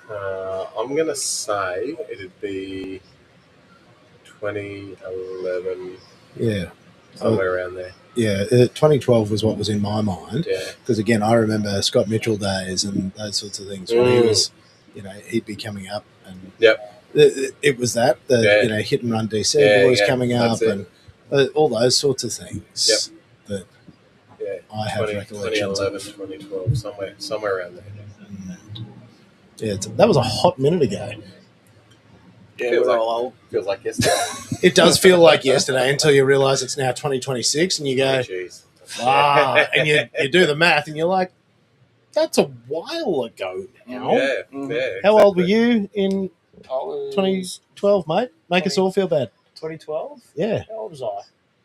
I'm going to say it'd be 2011. Yeah. Somewhere around there. Yeah, 2012 was what was in my mind. Yeah. Because again, I remember Scott Mitchell days and those sorts of things when he was, he'd be coming up, and it was that hit and run DC boys coming up and all those sorts of things. That I have recollections 2011, of. 2012, somewhere around there. Yeah, that was a hot minute ago. Yeah, feels like yesterday. It does feel like yesterday until you realise it's now 2026 and you go, and you do the math and you're like, that's a while ago now. Yeah. How old were you in I was 2012, mate? Make us all feel bad. 2012? Yeah. How old was I?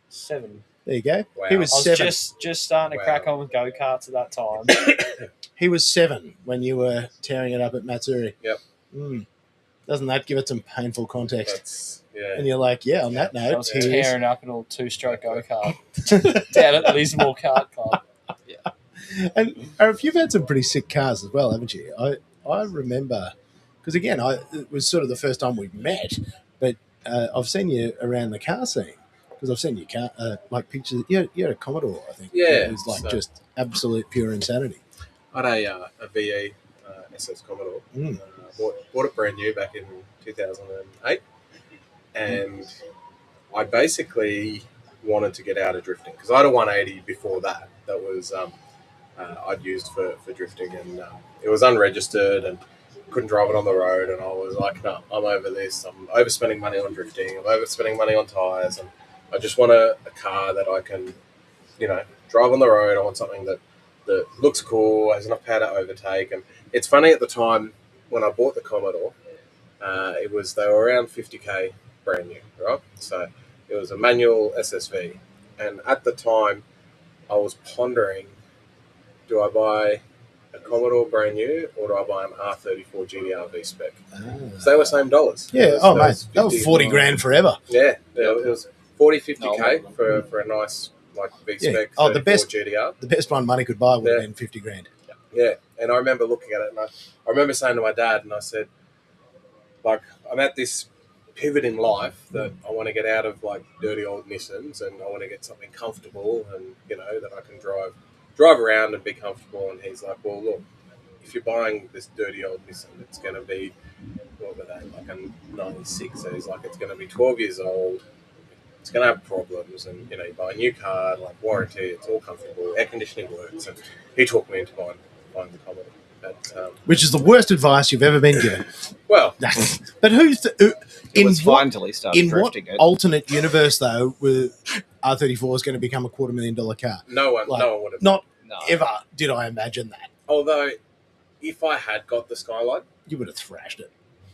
7. There you go. Wow. He was I was 7. just starting to crack on with go-karts at that time. He was 7 when you were tearing it up at Matsuri. Yep. Doesn't that give it some painful context? And you're like, on that I note, was tearing up an old 2-stroke go-kart down at Lismore Kart Club. And Arif, you've had some pretty sick cars as well, haven't you? I remember, because again, it was sort of the first time we've met, but I've seen you around the car scene. Because I've seen your car, pictures. You had a Commodore, I think. Yeah. It was just absolute pure insanity. I had a VE SS Commodore. Bought it brand new back in 2008. And I basically wanted to get out of drifting. Because I had a 180 before that. That was I'd used for drifting. And it was unregistered and couldn't drive it on the road. And I was like, no, I'm over this. I'm overspending money on drifting. I'm overspending money on tyres. And I just want a car that I can, drive on the road. I want something that looks cool, has enough power to overtake. And it's funny, at the time when I bought the Commodore, they were around 50k brand new, right? So it was a manual SSV. And at the time, I was pondering, do I buy a Commodore brand new or do I buy an R34 GDR V-Spec? So they were same dollars. Yeah, mate, that was 40 grand forever. Yeah, it was 50k for a nice V-Spec the best GDR. The best one money could buy would have been 50 grand. Yeah, and I remember looking at it, and I remember saying to my dad, and I said, I'm at this pivot in life that I want to get out of dirty old Nissans, and I want to get something comfortable, and that I can drive around and be comfortable. And he's like, well, look, if you're buying this dirty old Nissan, it's going to be, what were they, a 96. So he's like, it's going to be 12 years old. It's going to have problems, and you buy a new car, warranty, it's all comfortable, air conditioning works, and he talked me into buying the Commodore. Which is the worst advice you've ever been given. Well, but it was fine until he started drifting it. Alternate universe though, where R34 is going to become a $250,000 car? No one would have. Not ever did I imagine that. Although, if I had got the Skyline, you would have thrashed it.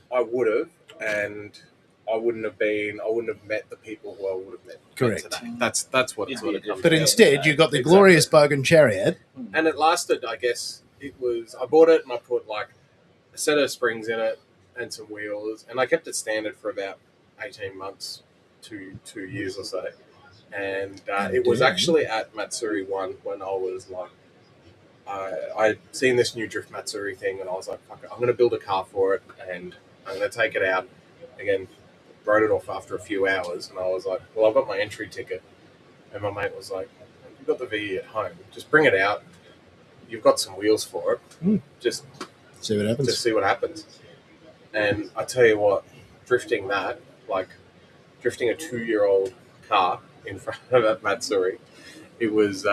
I would have, and I wouldn't have met the people who I would have met Correct. today. That's what You'd it be sort a of comes But down instead, to. you got the Exactly. glorious Bogan Chariot. And it lasted, I guess, I bought it and I put like a set of springs in it and some wheels, and I kept it standard for about 18 months to 2 years or so. And it was actually at Matsuri 1 when I was like, I'd seen this new Drift Matsuri thing, and I was like, fuck it, I'm going to build a car for it, and I'm going to take it out. Again, wrote it off after a few hours, and I was like, well, I've got my entry ticket. And my mate was like, you've got the VE at home, just bring it out. You've got some wheels for it. Just See what happens. see what happens. And I tell you what, drifting a 2-year-old car in front of that Matsuri, it was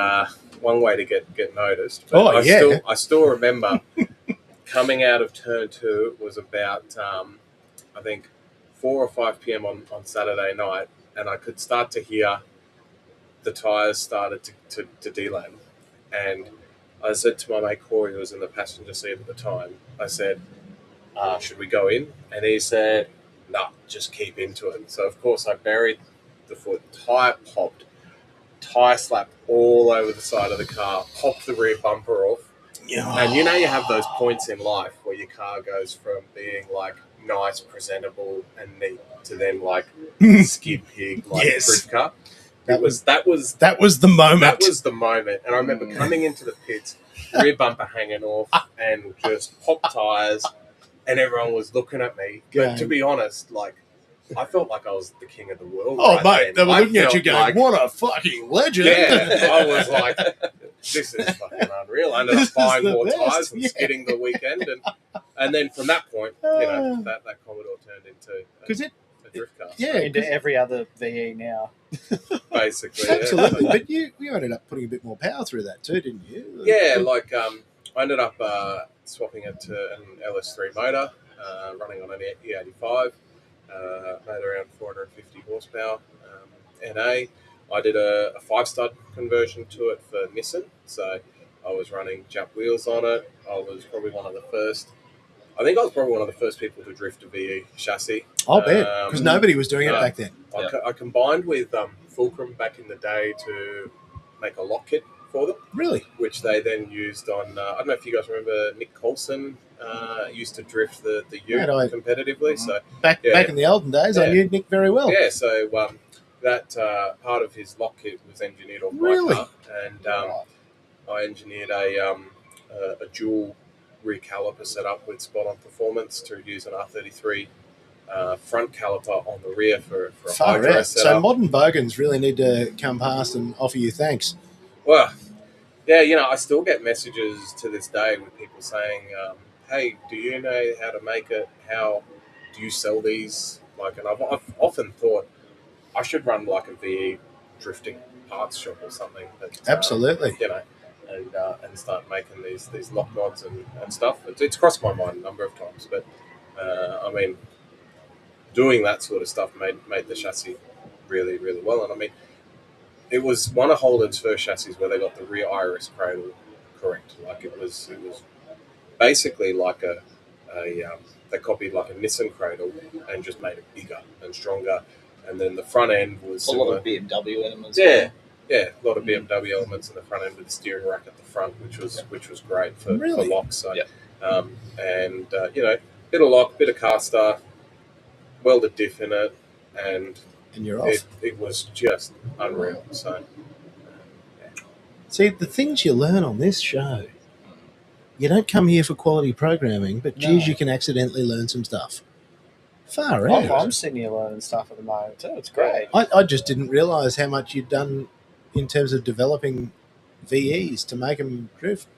one way to get noticed. But I still remember coming out of turn 2. It was about I think 4 or 5 p.m. on Saturday night, and I could start to hear the tyres started to deland. And I said to my mate Corey, who was in the passenger seat at the time, I said, should we go in? And he said, no, just keep into it. So, of course, I buried the foot, tyre popped, tyre slapped all over the side of the car, popped the rear bumper off. And you have those points in life where your car goes from being like nice, presentable, and neat to then like skid pig, like drift car. That was the moment. That was the moment. And I remember coming into the pits, rear bumper hanging off, and just pop tyres, and everyone was looking at me. But to be honest, like, I felt like I was the king of the world. Oh, mate, they were looking at you going, what a fucking legend. Yeah, I was like, this is fucking unreal. I ended up buying more tyres and skidding the weekend. And then from that point, that Commodore turned into a drift car. Yeah, into every other VE now. Basically. Absolutely. But you ended up putting a bit more power through that too, didn't you? Yeah, like I ended up swapping it to an LS3 motor, running on an E85, made around 450 horsepower NA. I did a 5-stud conversion to it for Nissan, so I was running jump wheels on it. I was probably one of the first people to drift a VE chassis. I'll bet, because nobody was doing it back then. I combined with Fulcrum back in the day to make a lock kit for them. Really? Which they then used on, I don't know if you guys remember Nick Coulson used to drift the Ute competitively. So back in the olden days, I knew Nick very well. Yeah, so that part of his lock kit was engineered off my car. And I engineered a dual rear caliper setup with spot-on performance to use an R33 front caliper on the rear for a hydro setup. So modern bogans really need to come past and offer you thanks. Well, yeah, I still get messages to this day with people saying, hey, do you know how to make it? How do you sell these? Like, and I've often thought I should run like a VE drifting parts shop or something. Absolutely. And start making these lock mods and stuff. It's crossed my mind a number of times, but I mean, doing that sort of stuff made the chassis really, really well. And I mean, it was one of Holden's first chassis where they got the rear iris cradle correct. Like it was basically like they copied like a Nissan cradle and just made it bigger and stronger. And then the front end was a lot of BMW elements. Yeah, a lot of BMW elements in the front end with the steering rack at the front, which was great for locks. So, and bit of lock, bit of car star, welded diff in it, and you're off. It was just unreal. So, see, the things you learn on this show, you don't come here for quality programming, but geez, you can accidentally learn some stuff. Far out. I'm sitting here learning stuff at the moment too. It's great. I just didn't realise how much you'd done in terms of developing VEs to make them drift.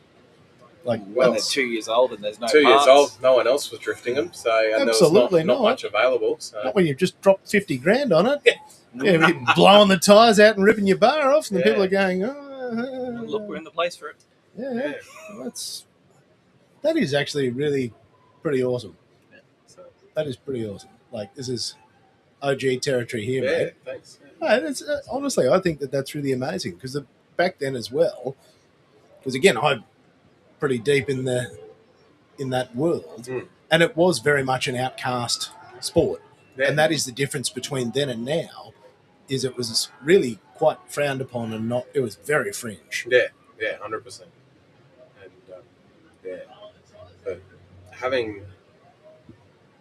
Like, well, they're 2 years old and there's no 2 parts. years old, no one else was drifting them, so and absolutely there was not much available. So. Not when you've just dropped 50 grand on it. You're blowing the tyres out and ripping your bar off, and the people are going, "Oh, look, we're in the place for it." Yeah. That is actually really pretty awesome. Yeah, so. That is pretty awesome. Like, this is OG territory here, mate. Yeah, thanks. No, honestly, I think that's really amazing because back then as well, because again, I'm pretty deep in that world, and it was very much an outcast sport. Yeah. And that is the difference between then and now. Is it was really quite frowned upon and not. It was very fringe. Yeah, 100%. And yeah, but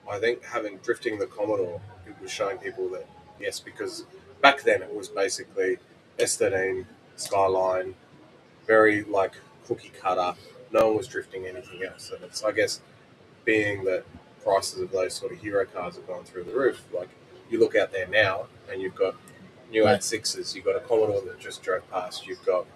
I think having drifting the Commodore, it was showing people that yes, because back then it was basically S13 Skyline, very like cookie cutter. No one was drifting anything else, and it's I guess being that prices of those sort of hero cars have gone through the roof. Like you look out there now, and you've got new Right. 86s, you've got a Commodore that just drove past, you've got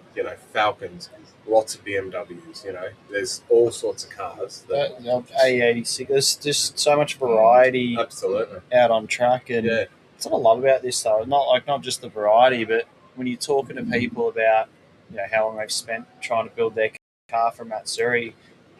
Falcons, lots of BMWs. There's all sorts of cars. A86. There's just so much variety Absolutely. out on track, and Yeah. that's what I love about this though. Not just the variety, but when you're talking to people about how long they've spent trying to build their car from Matsuri,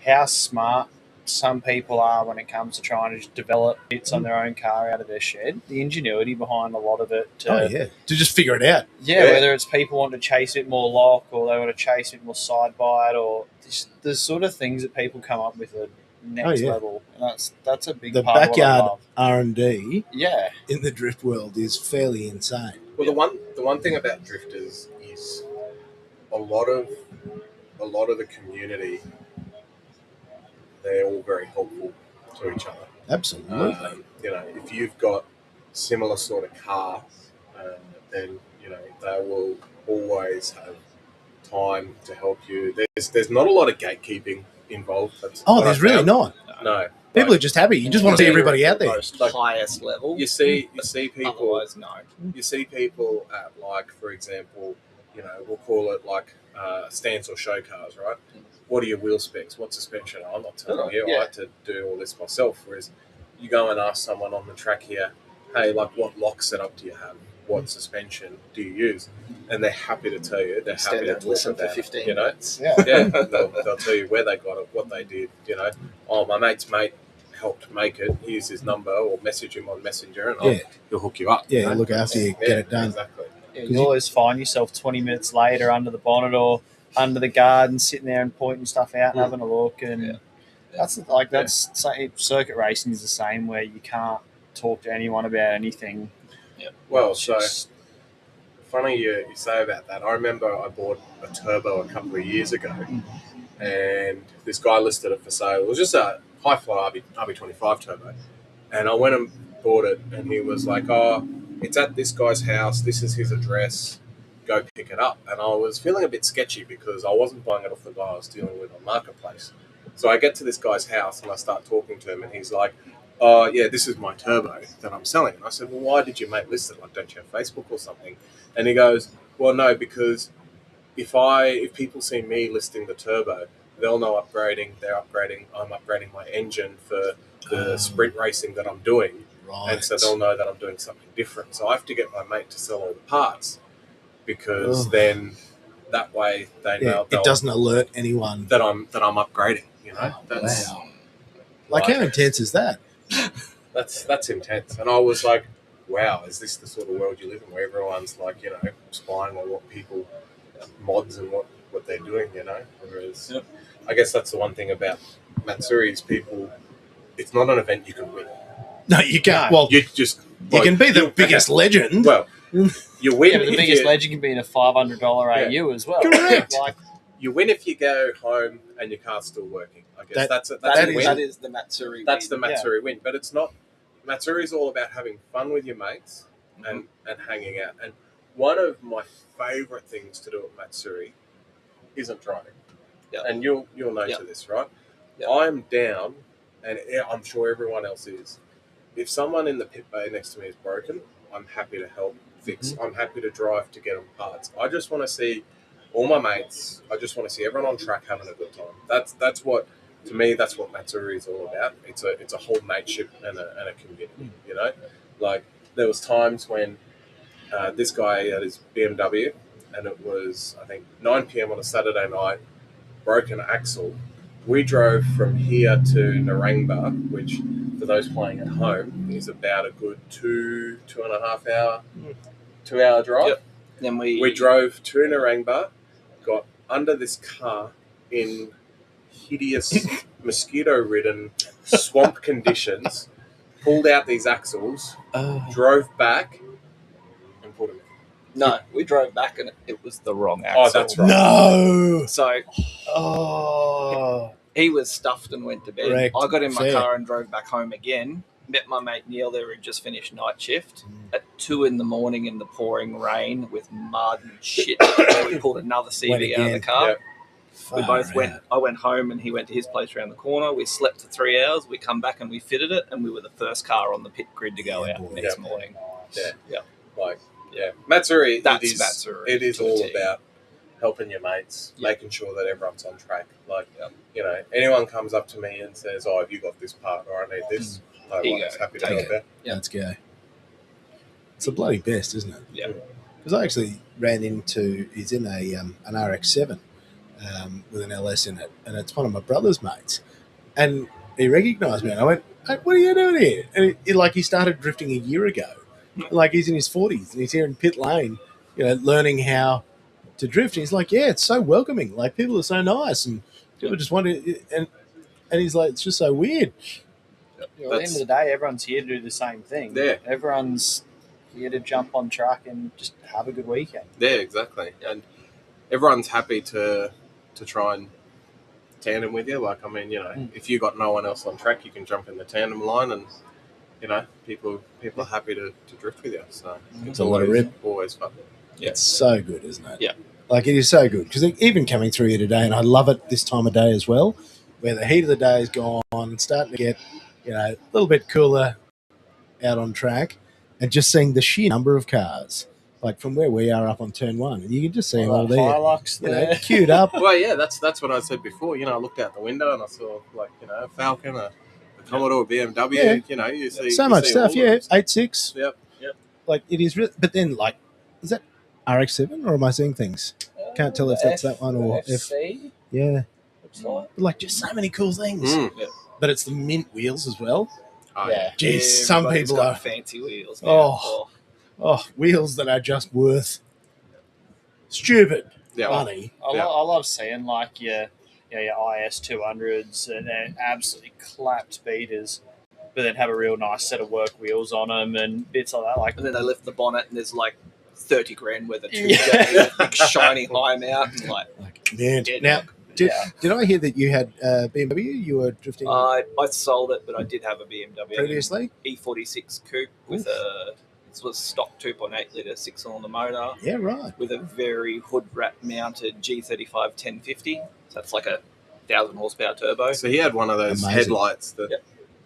how smart some people are when it comes to trying to just develop bits on their own car out of their shed. The ingenuity behind a lot of it. To just figure it out. Yeah, whether it's people want to chase it more lock, or they want to chase it more side bite, or just the sort of things that people come up with are next level. And that's a big The part backyard of what I love. R&D Yeah. in the drift world is fairly insane. Well, the one thing about drifters is a lot of the community. They're all very helpful to each other. Absolutely. If you've got similar sort of car, then they will always have time to help you. There's not a lot of gatekeeping involved. There's really not. No. People are just happy. You just want to see everybody out there. Most highest level. You see people. Otherwise, no. You see people at for example, we'll call it like stance or show cars, right? What are your wheel specs? What suspension? I'm not telling you. I had to do all this myself. Whereas you go and ask someone on the track here, hey, like what lock setup do you have? What suspension do you use? And they're happy to tell you. They're happy to listen talk for about 15 it, minutes. Yeah. They'll tell you where they got it, what they did. Oh, my mate's mate helped make it. Here's his number, or message him on Messenger, and he'll hook you up. Yeah, look after you get it done. Exactly. Yeah, you always find yourself 20 minutes later under the bonnet or under the garden, sitting there and pointing stuff out and having a look. And circuit racing is the same, where you can't talk to anyone about anything. Yeah. Well, funny you say about that. I remember I bought a turbo a couple of years ago, and this guy listed it for sale. It was just a high-fly RB25 turbo, and I went and bought it, and he was like, "Oh, it's at this guy's house. This is his address. Go pick it up." And I was feeling a bit sketchy because I wasn't buying it off the guy I was dealing with on Marketplace. So I get to this guy's house and I start talking to him, and he's like, "Oh, yeah, this is my turbo that I'm selling." And I said, "Well, why did you make list it? Like, don't you have Facebook or something?" And he goes, "Well, no, because if people see me listing the turbo, they'll know upgrading. They're upgrading. I'm upgrading my engine for the sprint racing that I'm doing, and so they'll know that I'm doing something different. So I have to get my mate to sell all the parts, because then that way they know it doesn't alert anyone that I'm upgrading. Wow. Like how intense is that? That's intense. And I was like, wow, is this the sort of world you live in, where everyone's like, spying on what people, mods and what they're doing, Whereas I guess that's the one thing about Matsuri is people, it's not an event you can win. No, you can't. Well, you can be the biggest legend. Well, you win. Yeah, but the biggest legend can be in a $500 AU as well. Correct. You win if you go home and your car's still working. I guess that's a win. That is the Matsuri That's win. the Matsuri win. But it's not. Matsuri is all about having fun with your mates and hanging out. And one of my favourite things to do at Matsuri isn't driving. Yep. And you'll know to this, right? Yep. I'm down, and I'm sure everyone else is. If someone in the pit bay next to me is broken, I'm happy to help fix. I'm happy to drive to get them parts. I just want to see all my mates. I just want to see everyone on track having a good time. That's what, to me, that's what Matsuri is all about. It's a whole mateship and a community. Like there was times when this guy had his BMW, and it was I think 9 p.m. on a Saturday night, broken axle. We drove from here to Narangba, which for those playing at home is about a good 2.5 hour drive. Yep. Then we drove to Narangba, got under this car in hideous mosquito-ridden swamp conditions, pulled out these axles, Oh. drove back, and put them in. No, we drove back and it was the wrong Oh, axle. that's right. No. So Oh. he was stuffed and went to bed. Correct. I got in my Fair. car and drove back home again. Met my mate Neil there who'd just finished night shift. At 2 a.m. in the pouring rain with mud and shit. We pulled another CV out of the again. car. Yep. We Far both went. out. I went home and he went to his place around the corner. We slept for 3 hours. We come back and we fitted it, and we were the first car on the pit grid to go Yeah, out boy. next Yeah. morning. Yeah. Yeah. Like, yeah, Matsuri. That's Matsuri It is to a all T. about helping your mates, Yeah. making sure that everyone's on track. Like, Yeah. you know, anyone comes up to me and says, "Oh, have you got this part?" or "I need this," no Here you one's go. happy to Take help out. Yeah. Let's go. It's the bloody best, isn't it? Yeah. Because I actually ran into, he's in an RX-7 with an LS in it, and it's one of my brother's mates. And he recognised me, and I went, "Hey, what are you doing here?" And he started drifting a year ago. Like, he's in his 40s, and he's here in pit lane, learning how to drift. And he's like, "Yeah, it's so welcoming. Like, people are so nice, and people just want to." And he's like, "It's just so weird." At the end of the day, everyone's here to do the same thing. Yeah. Everyone's here to jump on track and just have a good weekend. Yeah, exactly. And everyone's happy to try and tandem with you. Like, I mean, if you got no one else on track, you can jump in the tandem line, and people are happy to drift with you. So It's a lot of rip. Always fun. Yeah. It's so good, isn't it? Yeah. Like, it is so good. Because even coming through here today, and I love it this time of day as well, where the heat of the day is gone, starting to get, a little bit cooler out on track, and just seeing the sheer number of cars, like from where we are up on turn 1, and you can just see them all there, Hilux there. queued up. Well, yeah, that's what I said before. I looked out the window and I saw a Falcon, a Commodore, BMW. Yeah. You see So you much see stuff, all yeah. of them. 8.6. Yep. Like, it is really, but then, like, is that RX-7 or am I seeing things? Can't tell if that's that one or FC. yeah. Looks like. But, like, just so many cool things. Mm. Yeah. But it's the mint wheels as well. Oh, Yeah. Jeez, some Everybody's people got are fancy wheels. Oh. Wheels that are just worth stupid Yeah. money. I Yeah. love seeing like your IS 200s and then absolutely clapped beaters, but then have a real nice set of work wheels on them and bits like that. Like, And then they lift the bonnet and there's like 30 grand worth of Yeah. big shiny high mount and like Like, man. dead Now, knock. did I hear that you had BMW? You were drifting I sold it, but I did have a BMW previously? E46 coupe with it was stock 2.8 litre 6-cylinder motor Yeah, right. with a very hood wrap mounted G35 1050. So that's like a 1,000 horsepower turbo. So he had one of those Amazing. headlights that Yep.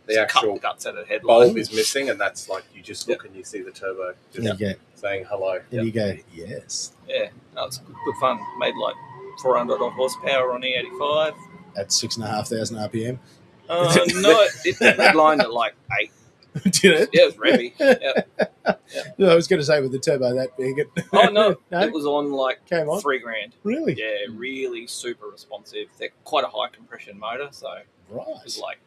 the Just cut actual the guts out of the headlight. bulb is missing, and that's like you just look and you see the turbo And just you go, saying hello. and you go, yes. Yeah, no, it's good fun. Made like 400 odd horsepower on E85. At 6,500 RPM. No, it lined at like 8. Did it? Yeah, it was revvy. Yeah. No, I was going to say with the turbo that big. Oh no, No? it was on like Came on? $3 grand. Really? Yeah, really super responsive. They're quite a high compression motor, so it was Right. like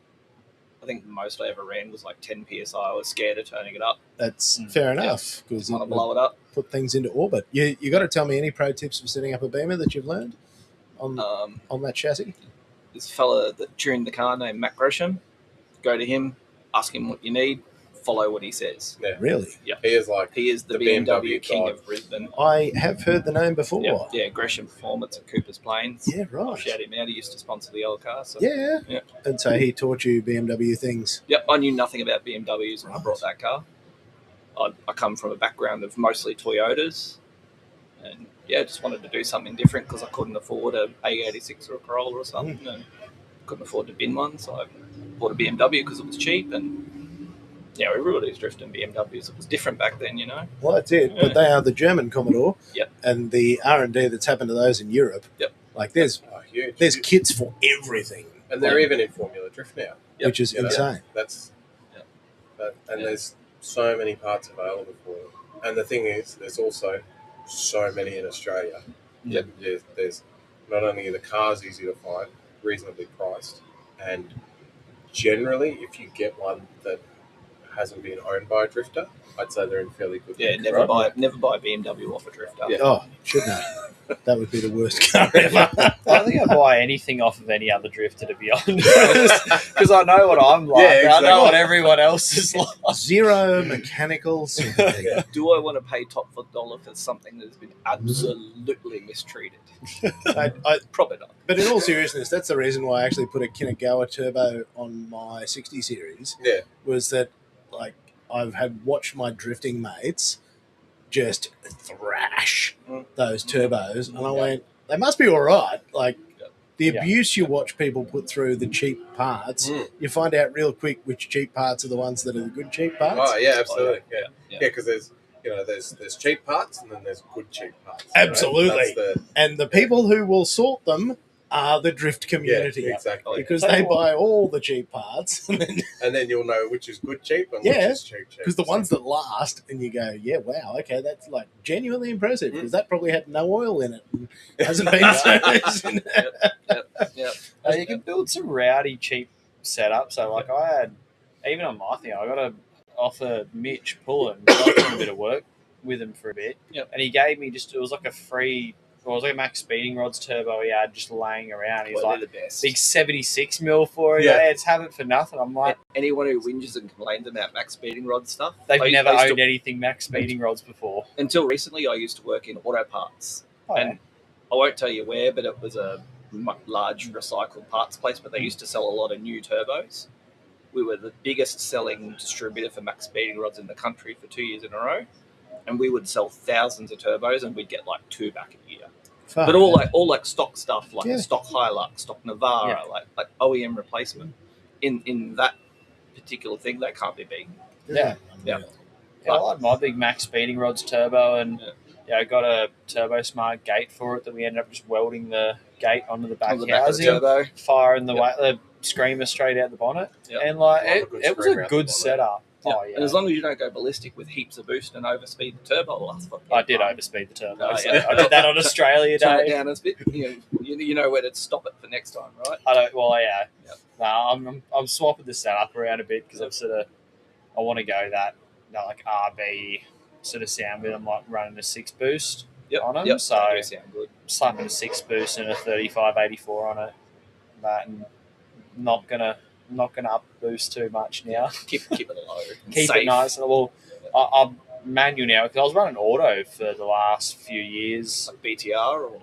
I think the most I ever ran was like 10 psi. I was scared of turning it up, That's fair enough. Because trying to blow it up. put things into orbit. You got to tell me any pro tips for setting up a beamer that you've learned on that chassis. This fella that tuned the car named Matt Gresham, go to him, ask him what you need, follow what he says. Really? He is like He is the The BMW BMW king guy. of Brisbane. I have heard the name before. Yeah, Gresham Performance at Cooper's Plains. Yeah, I'll right. shout him out. He used to sponsor the old car. So. Yeah. Yeah. And so he taught you BMW things. Yep, I knew nothing about BMWs when I brought that car. I come from a background of mostly Toyotas, and yeah, just wanted to do something different because I couldn't afford a A86 or a Corolla or something, and couldn't afford to bin one, so I bought a BMW because it was cheap, and yeah, everybody's drifting BMWs. It was different back then, Well, that's it. But they are the German Commodore. Yep. And the R&D that's happened to those in Europe. Yep. Like there's huge. kits for everything, And they're even in Formula Drift now. Yep. which is You know, insane. That's Yep. and there's so many parts available for them. And the thing is, there's also so many in Australia. Yep. There's not only are the cars easy to find, reasonably priced, and generally, if you get one that hasn't been owned by a drifter, I'd say they're in fairly good. Yeah, nick. never buy a BMW off a drifter. Yeah. Oh, shouldn't I? That would be the worst car ever. I don't think I buy anything off of any other drifter, to be honest, because I know what I'm like. Yeah, I know exactly. what everyone else is like. Zero mechanical sympathy. Do I want to pay top for dollar for something that's been absolutely mistreated? Probably not. But in all seriousness, that's the reason why I actually put a Kinagawa turbo on my 60 series. Yeah. Was that like I've had watched my drifting mates just thrash those turbos, and I went, they must be all right. Like the abuse you watch people put through the cheap parts, you find out real quick which cheap parts are the ones that are the good cheap parts. Oh yeah, absolutely. Yeah, because there's there's cheap parts and then there's good cheap parts. Absolutely. Right? And the people who will sort them are the drift community. Yeah, exactly. Because they buy all the cheap parts. And then you'll know which is good cheap and which is cheap. Because the ones that last, and you go, yeah, wow, okay, that's like genuinely impressive, because that probably had no oil in it and hasn't been serviced. You can build some rowdy, cheap setups. So, like, I had, even on my thing, I got to offer Mitch Pullen, I was doing a bit of work with him for a bit. And he gave me it was like a free, it was like a Max Speeding Rods turbo he had just laying around. He's like, the best. big 76 mil for it. Yeah. It's have it for nothing. I'm like, Anyone who whinges and complains about Max Speeding Rod stuff, they've I never used owned to- anything Max Speeding Rods before. Until recently, I used to work in auto parts. And I won't tell you where, but it was a large recycled parts place, but they used to sell a lot of new turbos. We were the biggest selling distributor for Max Speeding Rods in the country for 2 years in a row. And we would sell thousands of turbos and we'd get like 2 back a year. But all like stock stuff, like stock Hilux, stock Navara, like OEM replacement. In that particular thing, they can't be beaten. Yeah, I like my big Max Speeding Rods turbo, and I got a Turbo Smart gate for it that we ended up just welding the gate onto the back On the back of the housing, turbo. firing the screamer straight out the bonnet, and like it was a good setup. Oh, yeah. And as long as you don't go ballistic with heaps of boost and overspeed the turbo, well, that's I did overspeed the turbo. Oh, so yeah. I did that on Australia Turn it Day. down a bit. You know where to stop it for next time, right? I don't. Well, yeah. No, I'm swapping the setup around a bit because I want to go that like RB sort of sound with them, like running a 6 boost on them. So that does sound good. slapping a 6 boost and a 3584 on it, and not gonna up boost too much now. Keep it low. Keep Safe. it nice. Well, I'm manual now because I was running auto for the last few years. Like BTR or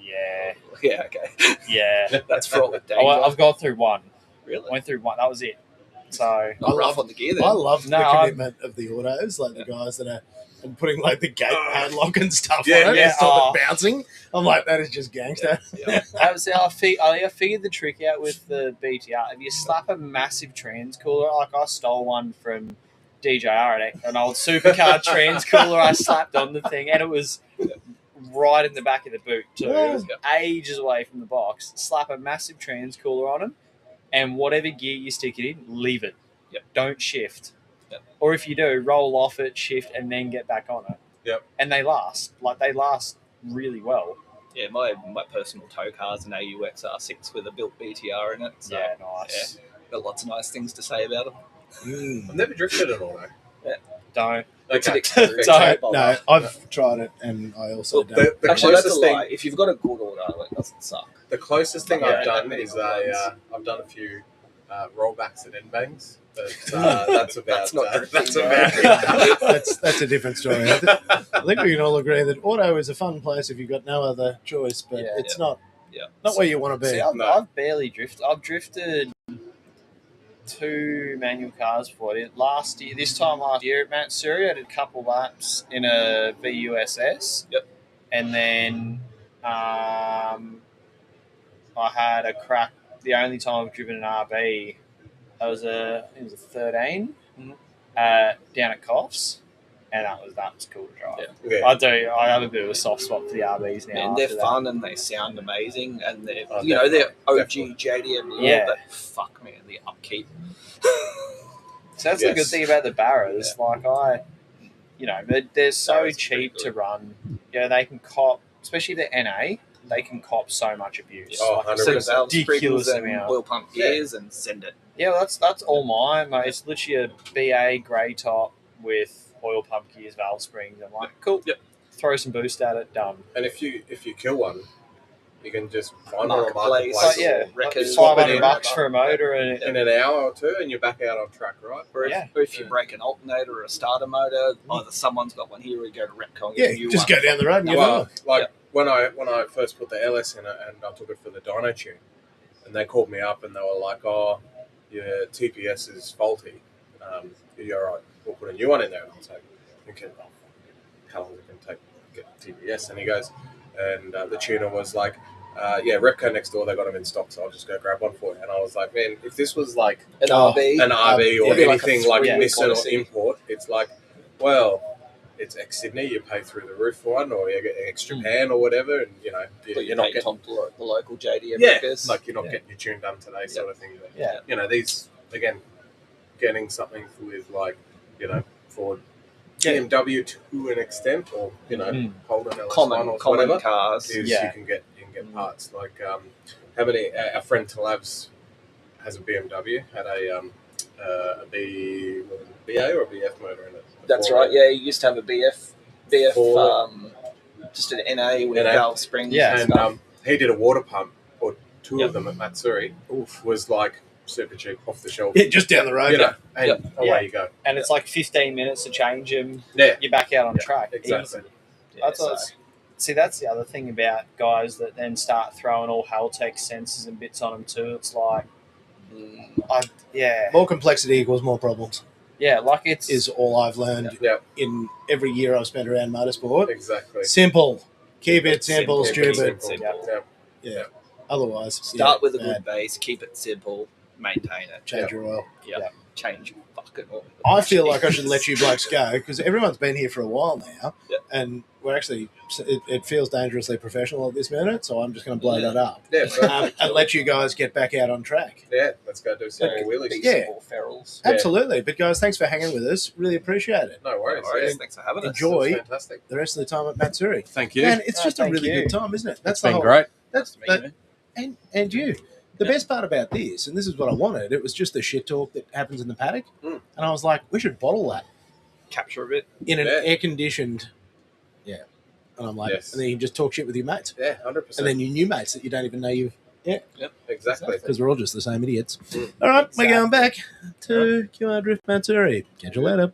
Yeah, okay. That's fraught with danger. I've gone through one. Really? Went through one. That was it. So Not rough on the gear then. I love No, the I'm- commitment of the autos, like the guys that are putting like the gate padlock and stuff Yeah, on it yeah. to stop it bouncing. I'm like, that is just gangster. I figured the trick out with the BTR. If you slap a massive trans cooler, like I stole one from DJR, an old supercar trans cooler I slapped on the thing, and it was right in the back of the boot too. It was ages away from the box. Slap a massive trans cooler on them, and whatever gear you stick it in, leave it. Don't shift. Or if you do, roll off it, shift, and then get back on it. And they last. Like, they last really well. Yeah, my personal tow car's an AUX R6 with a built BTR in it. So, Nice. got lots of nice things to say about them. I've never drifted an auto. Don't. It's an Okay. experience. Don't. No, I've tried it, and I also Well, don't. The Actually, that's a closest thing, lie. If you've got a good auto, it doesn't suck. the closest thing Yeah, I've done many is good ones. I've done a few rollbacks at end bangs. But that's about That's not drifting, that's yeah. about That's a different story. I think we can all agree that auto is a fun place if you've got no other choice, but it's not where you want to be. See, I've, No. I've barely drifted. I've drifted 2 manual cars before. This time last year at Matsuri, I did a couple laps in a VUSS. And then I had a crack. The only time I've driven an RB, it was a 13 down at Coffs, and that was cool to drive. Yeah. I have a bit of a soft spot for the RBs now. And they're after that. fun and they sound amazing and they're definitely, they're OG definitely. JDM law, Yeah. but fuck man, the upkeep. So that's the good Yes. thing about the Barras. They're so Barras are pretty cheap good. to run. They can cop, especially the NA. they can cop so much abuse. Oh, Like, 100%. Set of valve ridiculous sprinkles and amount. oil pump gears and send it. Yeah, that's all mine, mate. It's literally a BA grey top with oil pump gears, valve springs. I'm like, cool. Yep. Throw some boost at it, done. And if you kill one, you can just find one on Marketplace. Marketplace. Like, yeah, or Wreckers, swap it $500 in. bucks for a motor, and In an hour or two, and you're back out on track, right? Or if, Yeah. or if you break an alternator or a starter motor, either someone's got one here or you go to Repco and get Yeah, a new just one. go down the road and you're Well, done. like when I first put the LS in it and I took it for the dyno tune, and they called me up and they were like, "Oh, your TPS is faulty. You're all right. We'll put a new one in there." And I was like, "Okay, well, how long is it going to take to get TPS?" And he goes, and the tuner was like, "Yeah, Repco next door, they got them in stock, so I'll just go grab one for you." And I was like, "Man, if this was like An Oh, RB. an RB or it'd be like a anything like three-week Nissan or policy. import, it's like, well, it's ex Sydney, you pay through the roof for one, or you get an extra pan or whatever, and you know But you're not getting Tom to the local JDM yeah, Wreckers. like you're not Yeah. getting your tune done today, sort of thing. But yeah, you know these again, getting something with like for BMW to an extent, or Holden LS1 common or common whatever, cars. is Yeah. you can get parts. Like how many? Our friend Talabs has a BMW, had a BA or a BF motor in it. That's Before right. Yeah, you used to have a BF, For- just an NA with NA. valve springs. Yeah. and And stuff. he did a water pump, or two Yep. of them at Matsuri. Was like super cheap, off the shelf. Yeah, just down the road. You know, and Yep. away Yeah. you go. and it's like 15 minutes to change them. Yeah, You're back out on track. exactly. Easy. Yeah, That's so- what's- See, that's the other thing about guys that then start throwing all Haltech sensors and bits on them too. It's like, yeah, More complexity equals more problems, like it's is all I've learned Yeah, in every year I've spent around motorsport. exactly. Simple. Keep it simple, Simple, stupid. Simple. Yeah. Yeah. Otherwise, Start with a bad. good base, keep it simple, maintain it. Change your oil. Change your fucking oil. I feel like I should let you blokes go because everyone's been here for a while now, Yeah. and we're actually it feels dangerously professional at this minute. So I'm just going to blow that up Yeah, perfect. and let you guys get back out on track. Yeah, let's go do some more Be wheelies. Yeah. some more ferals. Yeah. Absolutely, but guys, thanks for hanging with us. Really appreciate it. No worries. No worries. Yeah. Thanks for having us. Enjoy That's fantastic. the rest of the time at Matsuri. Thank you. Man, it's just a thank really you. good time, isn't it? That's It's the been whole. great. That's Nice to meet that, you. and you. The best part about this, and this is what I wanted, it was just the shit talk that happens in the paddock, Mm. and I was like, we should bottle that Capture a bit. in an Yeah. air conditioned. Yeah, and I'm like, Yes. and then you can just talk shit with your mates, Yeah, 100%. and then your new mates that you don't even know you've. Yeah, exactly. because we're all just the same idiots. Mm. All right, we're Exactly. going back to QR Drift Matsuri. Catch you later.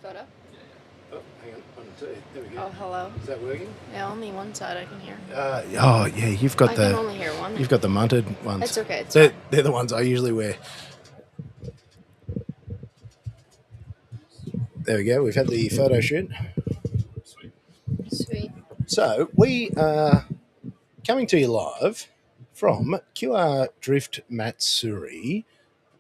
photo? Oh, hang on. There we Oh, hello. Is that working? Yeah, only one side I can hear. Oh, yeah, you've got I can only hear one. You've got the munted ones. It's okay. It's they're, fine. they're the ones I usually wear. There we go. We've had the photo shoot. Sweet. So we are coming to you live from QR Drift Matsuri,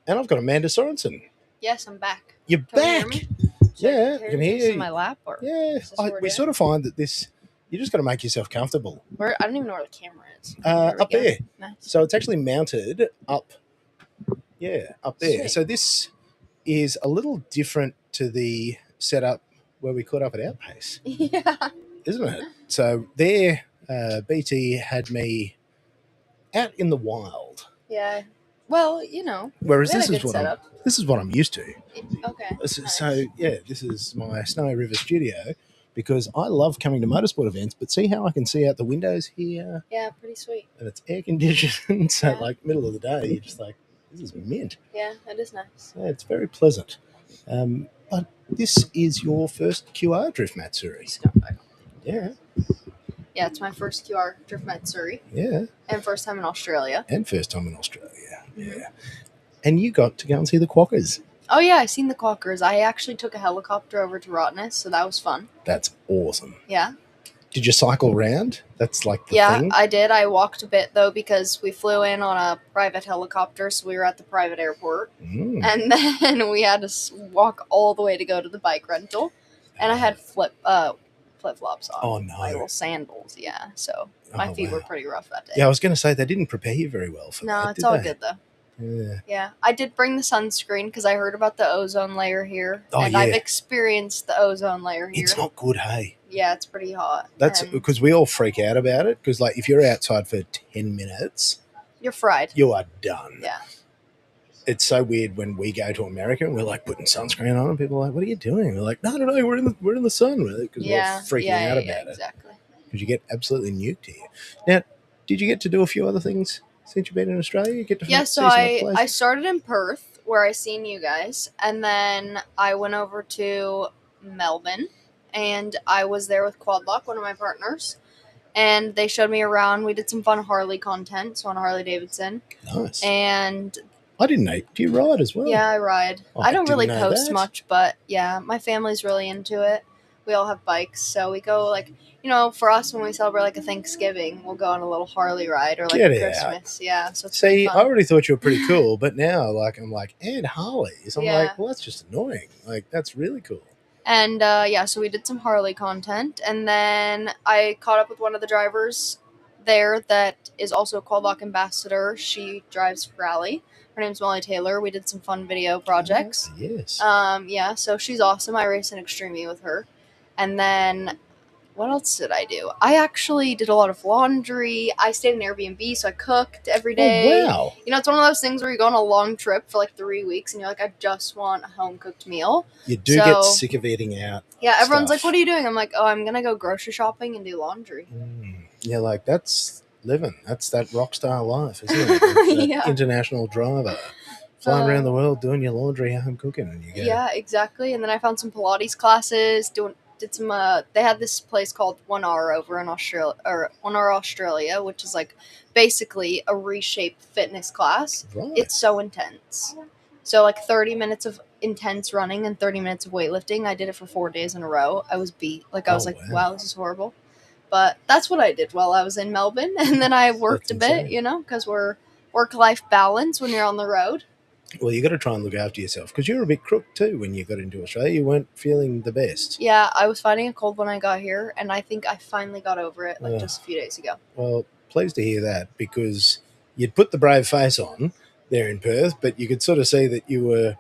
and I've got Amanda Sorensen. Yes, I'm back. You're Can you back. hear me? Yeah, I can hear this in you. my lap, or Yeah, is this what we're we doing? sort of find that you just got to make yourself comfortable. I don't even know where the camera is. There we Up go. there. Nice. So it's actually mounted up. Yeah, up there. Sweet. So this is a little different to the setup where we caught up at Outpace, Yeah. isn't it? So there, BT had me out in the wild, Yeah. Well, whereas we had this a is good what setup. this is what I'm used to. Okay. So Nice. yeah, this is my Snowy River studio because I love coming to motorsport events. But see how I can see out the windows here, Yeah, pretty sweet. and it's air conditioned. So Yeah. like middle of the day, you're just like, this is mint. Yeah, that is nice. Yeah, it's very pleasant. But this is your first QR Drift Matsuri. Scumbag. Yeah, Yeah, it's my first QR Drift Matsuri yeah, and first time in Australia. and first time in Australia. Mhm. Yeah, and you got to go and see the quackers. Oh yeah, I seen the quackers. I actually took a helicopter over to Rottnest, so that was fun. That's awesome. Yeah. Did you cycle around? That's like the Yeah, thing. I did. I walked a bit though because we flew in on a private helicopter, so we were at the private airport, Mm. and then we had to walk all the way to go to the bike rental, and I had flip flops on. Oh, no. Like little sandals. Yeah, so my Oh, feet were wow. pretty rough that day. Yeah, I was going to say they didn't prepare you very well for No, that. it's did all they? good though. Yeah. Yeah, I did bring the sunscreen because I heard about the ozone layer here, Oh, and yeah. I've experienced the ozone layer here. It's not good, hey. Yeah, it's pretty hot. That's and because we all freak out about it. Because like if you're outside for 10 minutes, you're fried. you are done. Yeah. It's so weird when we go to America and we're like putting sunscreen on, and people are like, "What are you doing?" We're like, "No, we're in the sun," because we're all freaking out about it. Exactly. Because you get absolutely nuked here. Now, did you get to do a few other things since you've been in Australia? You get to Yeah, see so some other I places? started in Perth where I seen you guys, and then I went over to Melbourne, and I was there with Quadlock, one of my partners, and they showed me around. We did some fun Harley content, so on Harley Davidson, Nice. and I didn't know. Do you ride as well? yeah, I ride. Oh, I don't didn't really know post that. much, but yeah, my family's really into it. We all have bikes, so we go for us when we celebrate like a Thanksgiving, we'll go on a little Harley ride or like Get a out. Christmas. Yeah, so it's pretty See, I fun. already thought you were pretty cool, but now I'm like, and Harleys. I'm Yeah. like, well, that's just annoying. Like, that's really cool. And so we did some Harley content, and then I caught up with one of the drivers there that is also a Quadlock ambassador. She drives Rally. Her name's Molly Taylor. We did some fun video projects. Yes. So she's awesome. I raced an Extreme with her. And then what else did I do? I actually did a lot of laundry. I stayed in Airbnb, so I cooked every day. Oh, wow. It's one of those things where you go on a long trip for like 3 weeks, and you're like, I just want a home-cooked meal. You do So- get sick of eating out. Yeah, everyone's like, stuff. what are you doing? I'm like, oh, I'm going to go grocery shopping and do laundry. Yeah, like that's living. That's that rock star life, isn't it? That Yeah. international driver. Flying around the world doing your laundry, home cooking, and you go. Yeah, exactly. And then I found some Pilates classes, did some they had this place called 1 Hour over in Australia, or 1 Hour Australia, which is like basically a reshaped fitness class. Right. It's so intense. So like 30 minutes of intense running and 30 minutes of weightlifting. I did it for 4 days in a row. I was beat. I was Oh, like, wow. wow, this is horrible. But that's what I did while I was in Melbourne. And then I worked That's a bit, insane. because we're work-life balance when you're on the road. Well, you got to try and look after yourself because you were a bit crook too when you got into Australia. You weren't feeling the best. Yeah, I was fighting a cold when I got here, and I think I finally got over it Ugh. just a few days ago. Well, pleased to hear that because you'd put the brave face on there in Perth, but you could sort of see that you were.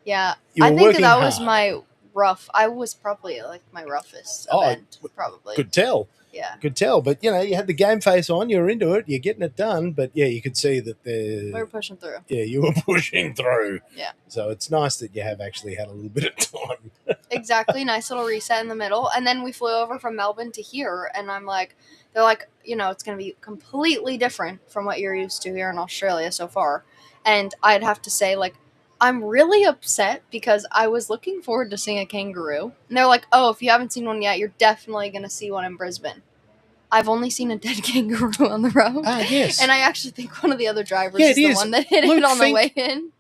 Yeah, You were I think working that was hard. my rough. I was probably like my roughest Oh, event, probably. Could tell. Yeah. Could tell, but you had the game face on. You were into it. You're getting it done, but yeah, you could see that We were pushing through. Yeah, you were pushing through. Yeah. So it's nice that you have actually had a little bit of time. Exactly. Nice little reset in the middle. And then we flew over from Melbourne to here, and they're like, it's going to be completely different from what you're used to here in Australia so far. And I'd have to say, like, I'm really upset because I was looking forward to seeing a kangaroo. And they're like, oh, if you haven't seen one yet, you're definitely going to see one in Brisbane. I've only seen a dead kangaroo on the road. Ah, yes. And I actually think one of the other drivers Yeah, is it the is. one that hit Luke it on the Fink- way in.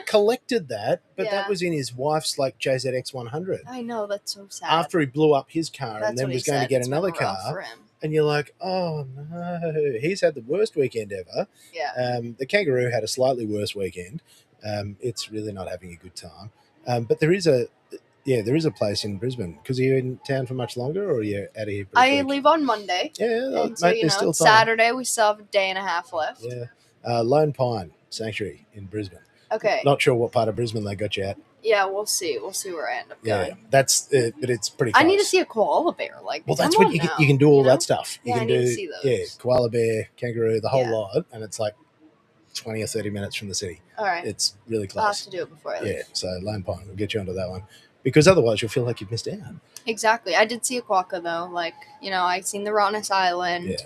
Collected that, but Yeah. that was in his wife's like JZX 100. I know, that's so sad. After he blew up his car That's and then what was he going to said. get It's been another rough car, for him. and you're like, oh no, he's had the worst weekend ever. Yeah. The kangaroo had a slightly worse weekend. It's really not having a good time. But there is a place in Brisbane. Because are you in town for much longer, or are you out of here? I pretty quick? leave on Monday. Yeah, And so, mate, you there's know, still it's time. Saturday. We still have a day and a half left. Yeah, Lone Pine Sanctuary in Brisbane. Okay. Not sure what part of Brisbane they got you at. Yeah, we'll see. We'll see where I end up Yeah, going. that's but it's pretty close. I need to see a koala bear. Like, Well, that's come what on you now, can do all you know? that stuff. You Yeah, can I need do to see those. yeah, koala bear, kangaroo, the whole Yeah. lot, and it's like 20 or 30 minutes from the city. All right. It's really I'll have close. to do it before I leave. Yeah, so Lone Pine, we'll get you onto that one. Because otherwise you'll feel like you've missed out. Exactly. I did see a quokka though. Like, you know, I seen the Rottnest Island. Yeah.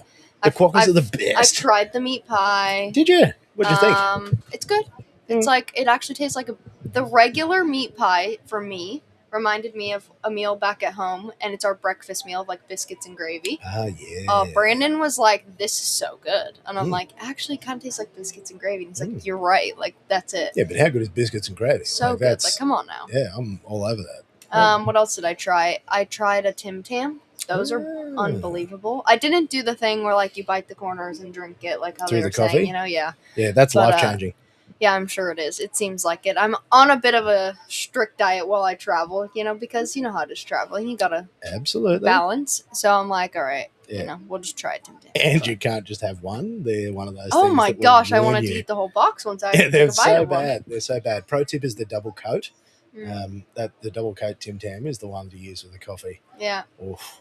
The quokkas are the best. I've tried the meat pie. Did you? What'd you think? It's good. It's like, it actually tastes like the regular meat pie for me reminded me of a meal back at home, and it's our breakfast meal of like biscuits and gravy. Ah, yeah. Brandon was like, this is so good. And I'm Mm. like, actually, it kind of tastes like biscuits and gravy. And he's like, you're right. Like, that's it. Yeah, but how good is biscuits and gravy? So Like, good. that's- Like, come on now. Yeah, I'm all over that. What else did I try? I tried a Tim Tam. Those are Ah. unbelievable. I didn't do the thing where like you bite the corners and drink it like how Through they the were saying, coffee? you know, yeah. Yeah, that's But, life changing. Yeah, I'm sure it is. It seems like it. I'm on a bit of a strict diet while I travel, you know, because you know how it is traveling. You gotta Absolutely. balance. So I'm like, all right, Yeah. you know, we'll just try Tim Tam. And you can't just have one. They're one of those Oh things my that will gosh, I ruin wanted to you. eat the whole box once I Yeah, took they're a bite so of one. bad. They're so bad. Pro tip is the double coat. Mm. That the double coat Tim Tam is the one to use with the coffee. Yeah. Oof.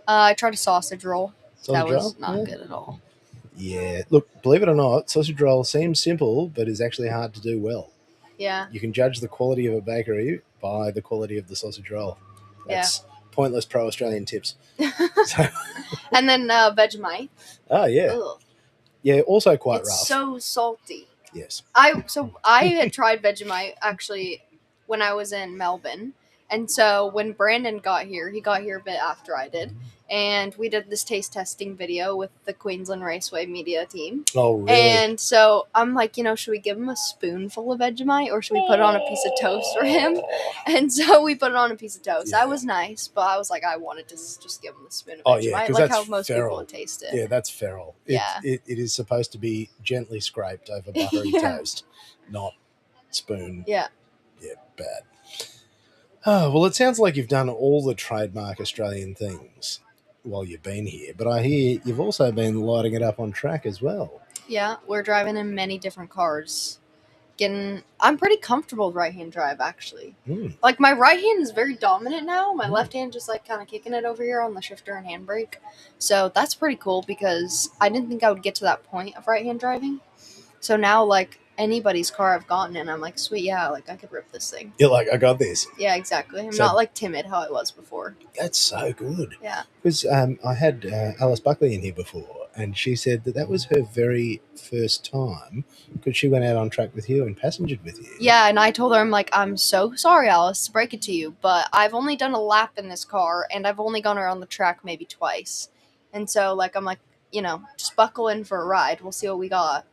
I tried a sausage roll. Sausage that was roll? not Yeah. good at all. Yeah. Look, believe it or not, sausage roll seems simple, but is actually hard to do well. Yeah. You can judge the quality of a bakery by the quality of the sausage roll. That's pointless pro-Australian tips. So, And then Vegemite. oh, yeah. Ugh. Yeah, also quite It's rough. so salty. Yes. I had tried Vegemite actually when I was in Melbourne. And so when Brandon got here, he got here a bit after I did. And we did this taste testing video with the Queensland Raceway media team. Oh, really? And so I'm like, you know, should we give him a spoonful of Vegemite or should we put it on a piece of toast for him? And so we put it on a piece of toast. Yeah. I was nice, but I was like, I wanted to just give him the spoon of Oh, Vegemite. yeah, 'cause like that's how most feral. people would taste it. Yeah, that's feral. Yeah. It is supposed to be gently scraped over buttery Yeah. toast, not spoon. Yeah. Yeah, bad. Oh, well, it sounds like you've done all the trademark Australian things while you've been here, but I hear you've also been lighting it up on track as well. Yeah, we're driving in many different cars. I'm pretty comfortable with right-hand drive, actually. Mm. Like, my right hand is very dominant now. My Mm. left hand just, like, kind of kicking it over here on the shifter and handbrake. So that's pretty cool because I didn't think I would get to that point of right-hand driving. So now, like, anybody's car I've gotten in, I'm like, sweet, yeah, like, I could rip this thing. You're like, I got this. Yeah, exactly. I'm So- not, like, timid how I was before. That's so good. Yeah. Because I had Alice Buckley in here before, and she said that was her very first time because she went out on track with you and passengered with you. Yeah, and I told her, I'm like, I'm so sorry, Alice, to break it to you, but I've only done a lap in this car, and I've only gone around the track maybe twice. And so, like, I'm like, you know, just buckle in for a ride. We'll see what we got.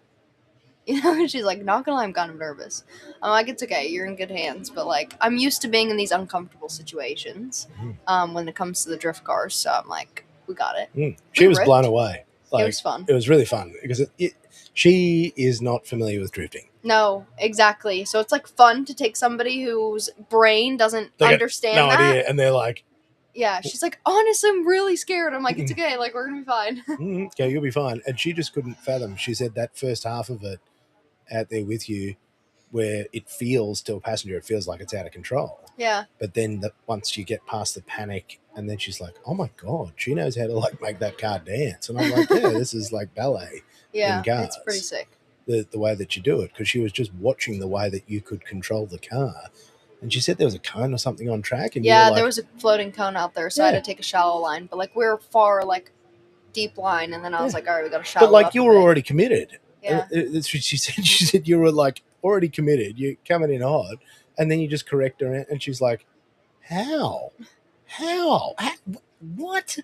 You know, and she's like, not gonna lie, I'm kind of nervous. I'm like, it's okay, you're in good hands. But, like, I'm used to being in these uncomfortable situations when it comes to the drift cars. So I'm like, we got it. She We was ripped. blown away. Like, It was fun. It was really fun because she is not familiar with drifting. No, exactly. So it's, like, fun to take somebody whose brain doesn't They got understand no that. idea, and they're like, Yeah, she's like, honestly, I'm really scared. I'm like, it's okay. Like, we're going to be fine. yeah, you'll be fine. And she just couldn't fathom. She said that first half of it out there with you where it feels to a passenger, it feels like it's out of control. Yeah. But then once you get past the panic, and then she's like, oh my God, she knows how to like make that car dance. And I'm like, yeah, this is like ballet. Yeah. In cars. It's pretty sick. The way that you do it, because she was just watching the way that you could control the car. And she said there was a cone or something on track. And you Yeah, were like, there was a floating cone out there, so I Yeah. had to take a shallow line. But, like, we were far, like, deep line, and then I was like, all right, we got to shallow but like up you a were bit. already committed. Yeah. That's what she said. She said you were like already committed. You're coming in hot, and then you just correct her, and she's like, "How? How? What?"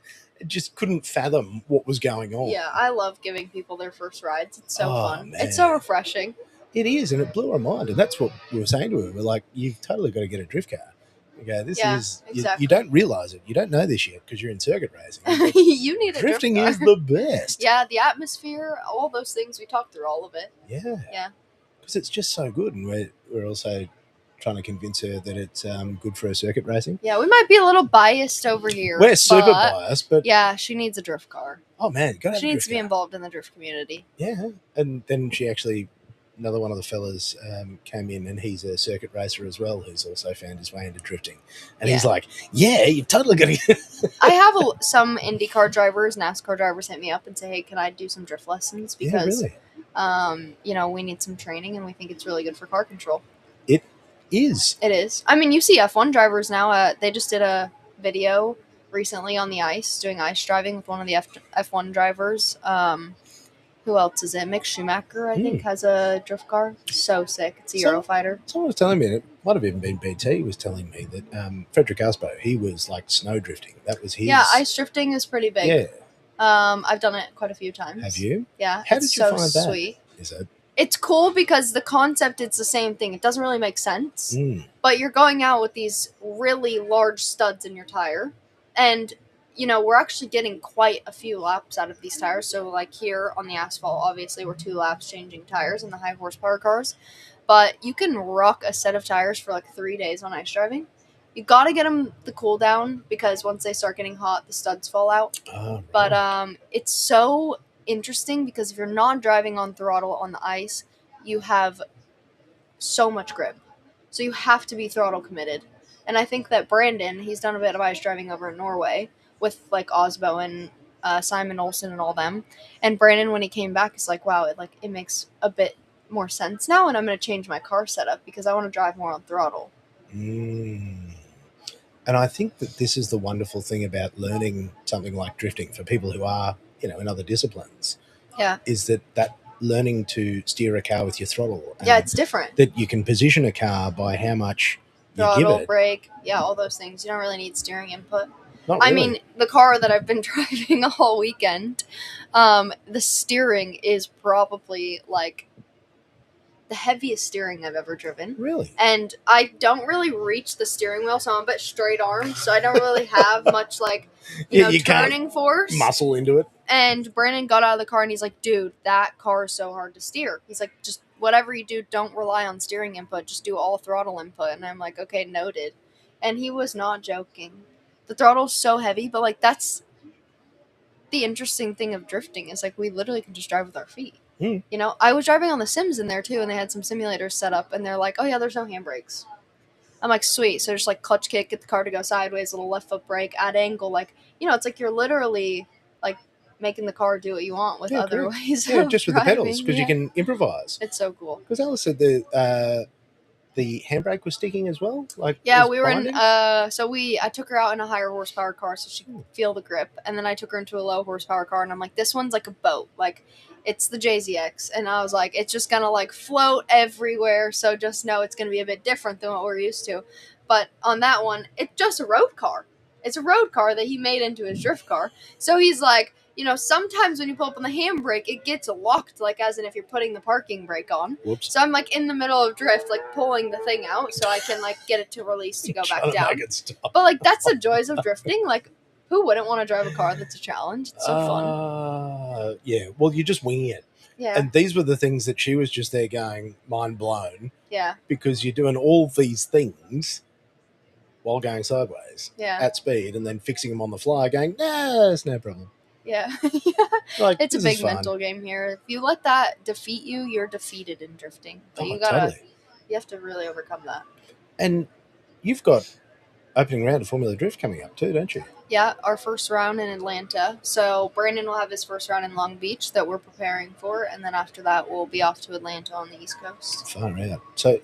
Just couldn't fathom what was going on. Yeah, I love giving people their first rides. It's so Oh, fun. man. It's so refreshing. It is, and it blew her mind. And that's what we were saying to her. We're like, "You've totally got to get a drift car." Okay, this Yeah, is exactly. you don't realize it. You don't know this yet because you're in circuit racing. But You need a drifting drift is car. the best. Yeah, the atmosphere, all those things. We talked through all of it. Yeah. Yeah. Because it's just so good, and we're also trying to convince her that it's good for her circuit racing. Yeah, we might be a little biased over here. We're super but biased, but yeah, she needs a drift car. oh man, gotta have She a needs drift to be car. involved in the drift community. Yeah, and then she actually, another one of the fellas came in, and he's a circuit racer as well, who's also found his way into drifting. And he's Yeah. like, "Yeah, you totally got to." I have some IndyCar drivers, NASCAR drivers hit me up and say, "Hey, can I do some drift lessons?" Yeah, Because really. we need some training and we think it's really good for car control. It is. It is. I mean, you see F1 drivers now. They just did a video recently on the ice, doing ice driving with one of the F1 drivers. Who else is it? Mick Schumacher, I think, has a drift car. So sick. It's a Eurofighter. Someone was telling me, it might have even been BT, was telling me that Frederick Aspo, he was like snow drifting. That was his. Yeah, ice drifting is pretty big. Yeah. I've done it quite a few times. Have you? Yeah. How it's did you so find that? Sweet. Is it? It's cool because the concept, it's the same thing. It doesn't really make sense. Mm. But you're going out with these really large studs in your tire. And, we're actually getting quite a few laps out of these tires. So, like here on the asphalt, obviously, we're 2 laps changing tires in the high horsepower cars. But you can rock a set of tires for like 3 days on ice driving. You got to get them the cool down because once they start getting hot, the studs fall out. Oh, right. But it's so interesting because if you're not driving on throttle on the ice, you have so much grip. So you have to be throttle committed. And I think that Brandon, he's done a bit of ice driving over in Norway with like Osbo and Simon Olsen and all them. And Brandon, when he came back, is like, wow, it makes a bit more sense now, and I'm going to change my car setup because I want to drive more on throttle. Mm. And I think that this is the wonderful thing about learning something like drifting for people who are, in other disciplines. Yeah. Is that learning to steer a car with your throttle. Yeah, it's different. That you can position a car by how much you give Throttle, it. brake, yeah, all those things. You don't really need steering input. Not really. I mean, the car that I've been driving all weekend, the steering is probably like the heaviest steering I've ever driven. Really? And I don't really reach the steering wheel, so I'm a bit straight armed, so I don't really have much you turning force. Muscle into it. And Brandon got out of the car and he's like, dude, that car is so hard to steer. He's like, just whatever you do, don't rely on steering input. Just do all throttle input. And I'm like, okay, noted. And he was not joking. The throttle's so heavy, but that's the interesting thing of drifting is we literally can just drive with our feet. Mm. I was driving on the Sims in there too, and they had some simulators set up, and they're like, oh yeah, there's no handbrakes. I'm like, sweet. So just clutch kick, get the car to go sideways, little left foot brake, add angle. It's you're literally making the car do what you want with other ways. Yeah, of just with the driving. pedals because you can improvise. It's so cool. Because Alice said the handbrake was sticking as well. Yeah, we were in. I took her out in a higher horsepower car so she could feel the grip, and then I took her into a low horsepower car, and I'm like, this one's like a boat, it's the JZX, and I was like, it's just gonna float everywhere, so just know it's gonna be a bit different than what we're used to. But on that one, it's just a road car. It's a road car that he made into his drift car. So he's like, sometimes when you pull up on the handbrake, it gets locked, as in if you're putting the parking brake on. Whoops. So I'm in the middle of drift, pulling the thing out so I can get it to release to go back down. But that's the joys of drifting. Who wouldn't want to drive a car that's a challenge? It's so fun. Yeah. Well, you're just winging it. Yeah. And these were the things that she was just there going, mind blown. Yeah. Because you're doing all these things while going sideways at speed and then fixing them on the fly going, no, it's no problem. Yeah. It's a big mental game here. If you let that defeat you, you're defeated in drifting. But you have to really overcome that. And you've got opening round of Formula Drift coming up too, don't you? Yeah, our first round in Atlanta. So Brandon will have his first round in Long Beach that we're preparing for, and then after that we'll be off to Atlanta on the East Coast. Far out. So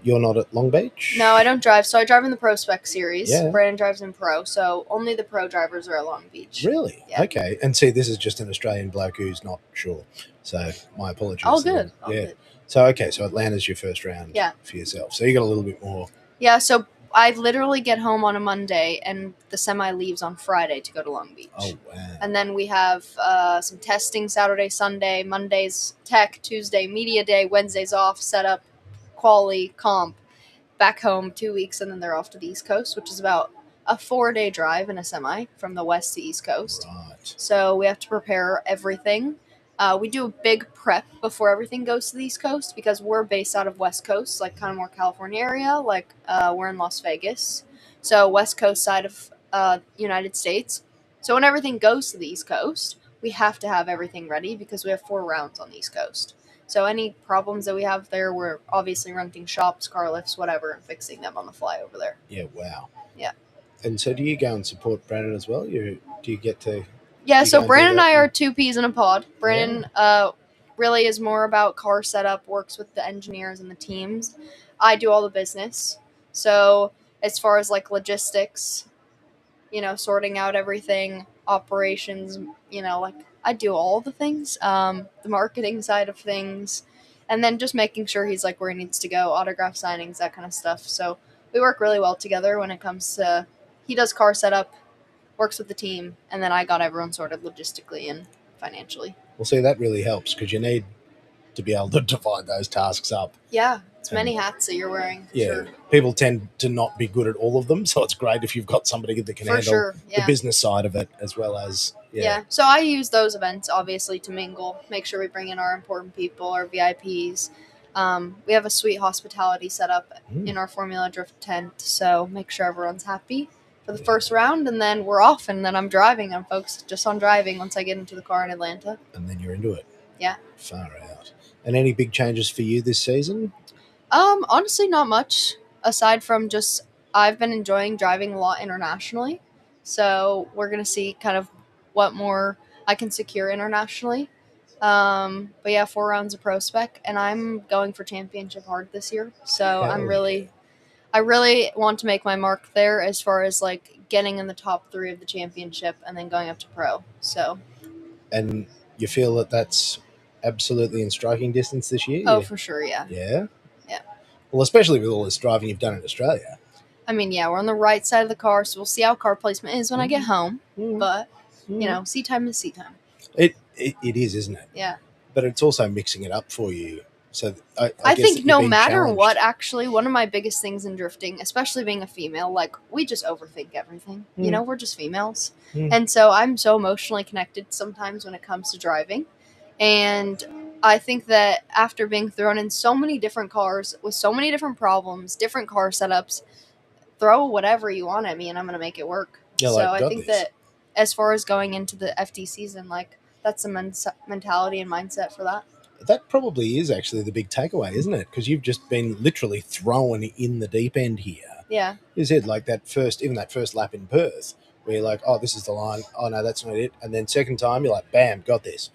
You're not at Long Beach? No, I don't drive. So I drive in the Pro Spec series. Yeah. Brandon drives in Pro, so only the Pro drivers are at Long Beach. Really? Yeah. Okay. And see, this is just an Australian bloke who's not sure. So my apologies. All good. All yeah. good. So, okay. So Atlanta's your first round Yeah. for yourself. So you got a little bit more. Yeah, so I literally get home on a Monday, and the semi leaves on Friday to go to Long Beach. Oh, wow. And then we have some testing Saturday, Sunday, Mondays tech, Tuesday media day, Wednesdays off, setup, quali, comp, back home 2 weeks, and then they're off to the East Coast, which is about a 4-day drive in a semi from the West to East Coast. Right. So we have to prepare everything. We do a big prep before everything goes to the East Coast because we're based out of West Coast, like kind of more California area. Like we're in Las Vegas, so West Coast side of United States. So when everything goes to the East Coast, we have to have everything ready because we have 4 rounds on the East Coast. So any problems that we have there, we're obviously renting shops, car lifts, whatever, and fixing them on the fly over there. Yeah, wow. Yeah. And so do you go and support Brandon as well? Do you get to... Yeah, You so go and do Brandon and that I and- are 2 peas in a pod. Brandon really is more about car setup, works with the engineers and the teams. I do all the business. So as far as like logistics, sorting out everything, operations, like I do all the things, the marketing side of things, and then just making sure he's like where he needs to go, autograph signings, that kind of stuff. So we work really well together when it comes to, he does car setup, works with the team, and then I got everyone sorted logistically and financially. Well, see, that really helps because you need to be able to divide those tasks up. Yeah, it's many hats that you're wearing. For Yeah, sure. people tend to not be good at all of them, so it's great if you've got somebody that can For handle sure, the yeah. business side of it as well as Yeah. So I use those events obviously to mingle, make sure we bring in our important people, our VIPs. We have a sweet hospitality set up in our Formula Drift tent, so make sure everyone's happy for the first round, and then we're off, and then I'm driving. I'm focused just on driving once I get into the car in Atlanta. And then you're into it. Yeah. Far out. And any big changes for you this season? Honestly, not much aside from just I've been enjoying driving a lot internationally, so we're gonna see kind of what more I can secure internationally. But yeah, 4 rounds of pro spec, and I'm going for championship hard this year. So Hell I really want to make my mark there as far as like getting in the top 3 of the championship and then going up to pro. So. And you feel that that's absolutely in striking distance this year? Oh, for sure, yeah. Yeah? Yeah. Well, especially with all this driving you've done in Australia. I mean, yeah, we're on the right side of the car, so we'll see how car placement is when I get home. Mm. But, seat time is seat time. It is, isn't it? Yeah. But it's also mixing it up for you. So I I guess that think you're no being matter challenged. what, actually, one of my biggest things in drifting, especially being a female, like, we just overthink everything. We're just females. Mm. And so I'm so emotionally connected sometimes when it comes to driving. And I think that after being thrown in so many different cars with so many different problems, different car setups, throw whatever you want at me and I'm going to make it work. You're So like, I "Got think this." that as far as going into the FD season, like, that's the mentality and mindset for that. That probably is actually the big takeaway, isn't it? Because you've just been literally thrown in the deep end here. Yeah. You said like that first lap in Perth, where you're like, oh, this is the line. Oh, no, that's not it. And then second time, you're like, bam, got this.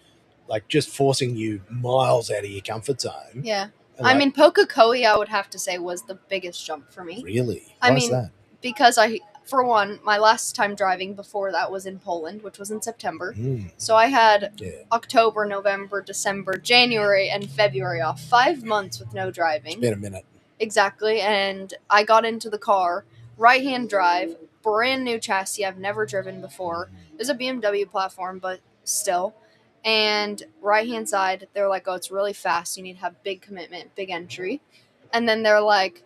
Like just forcing you miles out of your comfort zone. Yeah. And I like, mean, Pococoe, I would have to say, was the biggest jump for me. really? I Why is mean, that? Because for one, my last time driving before that was in Poland, which was in September. Mm, So I had yeah. October, November, December, January, and February off. 5 months with no driving. It's been a minute. Exactly. And I got into the car, right-hand drive, brand new chassis I've never driven before. It was a BMW platform, but still. And right-hand side, they're like, oh, it's really fast. You need to have big commitment, big entry. And then they're like,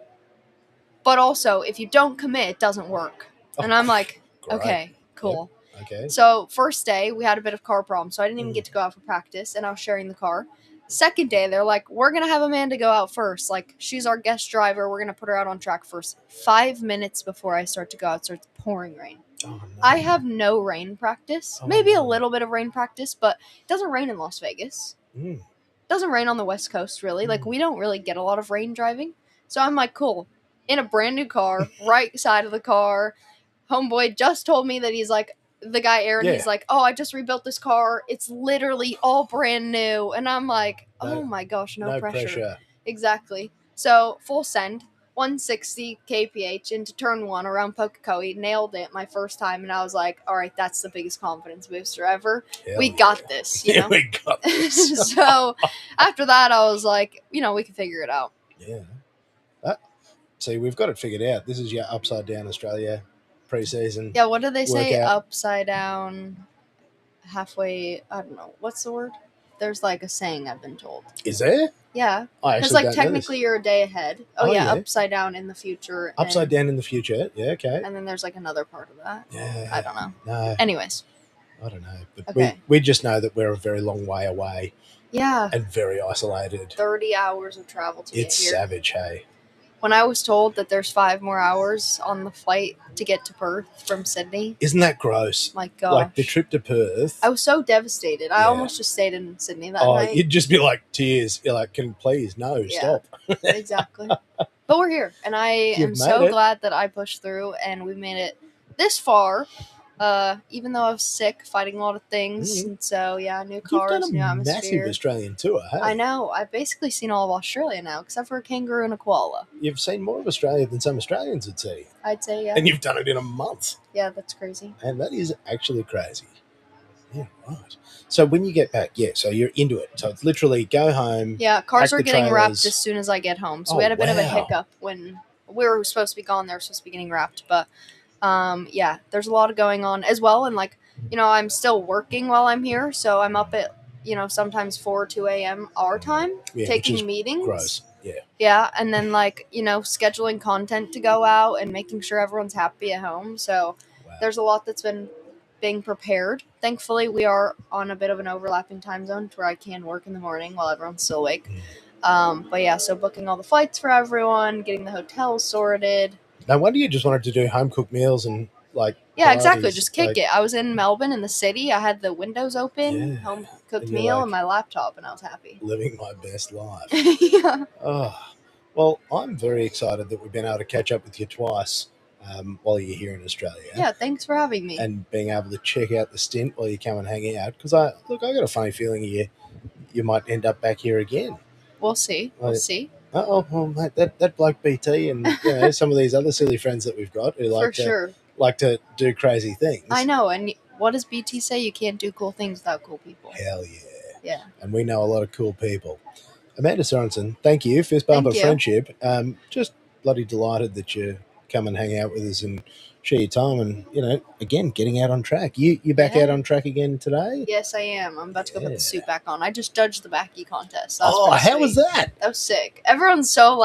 but also, if you don't commit, it doesn't work. And I'm like, Great. okay, cool. Okay. So first day, we had a bit of car problem, so I didn't even get to go out for practice, and I was sharing the car. Second day, they're like, we're going to have Amanda go out first. Like, she's our guest driver. We're going to put her out on track first. 5 minutes before I start to go out, it starts pouring rain. Oh, no. I have no rain practice. Oh, Maybe a no. little bit of rain practice, but it doesn't rain in Las Vegas. Mm. It doesn't rain on the West Coast, really. Like, we don't really get a lot of rain driving. So I'm like, cool. In a brand new car, right side of the car. Homeboy just told me that he's like, the guy Aaron, Yeah. he's like, oh, I just rebuilt this car. It's literally all brand new. And I'm like, oh No- my gosh, no, No pressure. pressure. Exactly. So full send, 160 kph into turn 1 around Pocahontas, nailed it my first time, and I was like, all right, that's the biggest confidence booster ever. Hell We yeah. got this, you know. we got this. So after that, I was like, we can figure it out. Yeah. See, we've got it figured out. This is your Upside Down Australia pre-season. Yeah, what do they say? Workout. Upside down, halfway. I don't know. What's the word? There's like a saying I've been told. Is there? Yeah, I because actually like don't know technically you're a day ahead. Oh, Oh, yeah, yeah. upside down in the future. Upside down in the future. Yeah, okay. And then there's like another part of that. Yeah. I don't know. No, Anyways, I don't know. But Okay. we just know that we're a very long way away yeah, and very isolated. 30 hours of travel to It's get here. savage, hey? When I was told that there's 5 more hours on the flight to get to Perth from Sydney, Isn't that gross? my gosh. Like the trip to Perth. I was so devastated. I Yeah. almost just stayed in Sydney that Oh, night. you'd just be like tears. You're like, can please, no, Yeah. stop. Exactly. But we're here, and I You've am so made it. glad that I pushed through, and we made it this far. Even though I was sick, fighting a lot of things, Mhm. and so yeah, new You've cars, done new a massive atmosphere. Australian tour, hey? I know. I've basically seen all of Australia now, except for a kangaroo and a koala. You've seen more of Australia than some Australians would see. I'd say, yeah. And you've done it in a month. Yeah, that's crazy. And that is actually crazy. Yeah, right. So when you get back, so you're into it. So it's literally go home. Yeah, cars Pack are the getting wrapped trailers. as soon as I get home. So Oh, we had a bit of a wow. hiccup when we were supposed to be gone. They were supposed to be getting wrapped, but yeah, there's a lot of going on as well. And like, I'm still working while I'm here, so I'm up at sometimes 2 a.m. our time, Yeah, which taking is meetings. gross. Yeah. Yeah, and then like scheduling content to go out and making sure everyone's happy at home. So Wow. there's a lot that's been being prepared. Thankfully, we are on a bit of an overlapping time zone to where I can work in the morning while everyone's still awake. But yeah, so booking all the flights for everyone, getting the hotels sorted. No wonder you just wanted to do home cooked meals and like. Yeah, exactly. parties, Just kick like, it. I was in Melbourne in the city. I had the windows open, Yeah. home cooked And you're meal, like- and my laptop, and I was happy. Living my best life. Yeah. Oh, well, I'm very excited that we've been able to catch up with you twice while you're here in Australia. Yeah, thanks for having me. And being able to check out the stint while you come and hang out. Because I got a funny feeling you might end up back here again. We'll see. We'll Right. see. Oh, well, mate, that bloke BT and some of these other silly friends that we've got who For sure. like to do crazy things. I know. And what does BT say? You can't do cool things without cool people. Hell yeah. Yeah. And we know a lot of cool people. Amanda Sorensen, thank you. Fist bump Thank of you. friendship. Just bloody delighted that you come and hang out with us and share your time and, again, getting out on track. You back Yeah. out on track again today? Yes, I am. I'm about to go put Yeah. the suit back on. I just judged the Backy contest. That was Oh, pretty how was sweet. that? That was sick. Everyone's so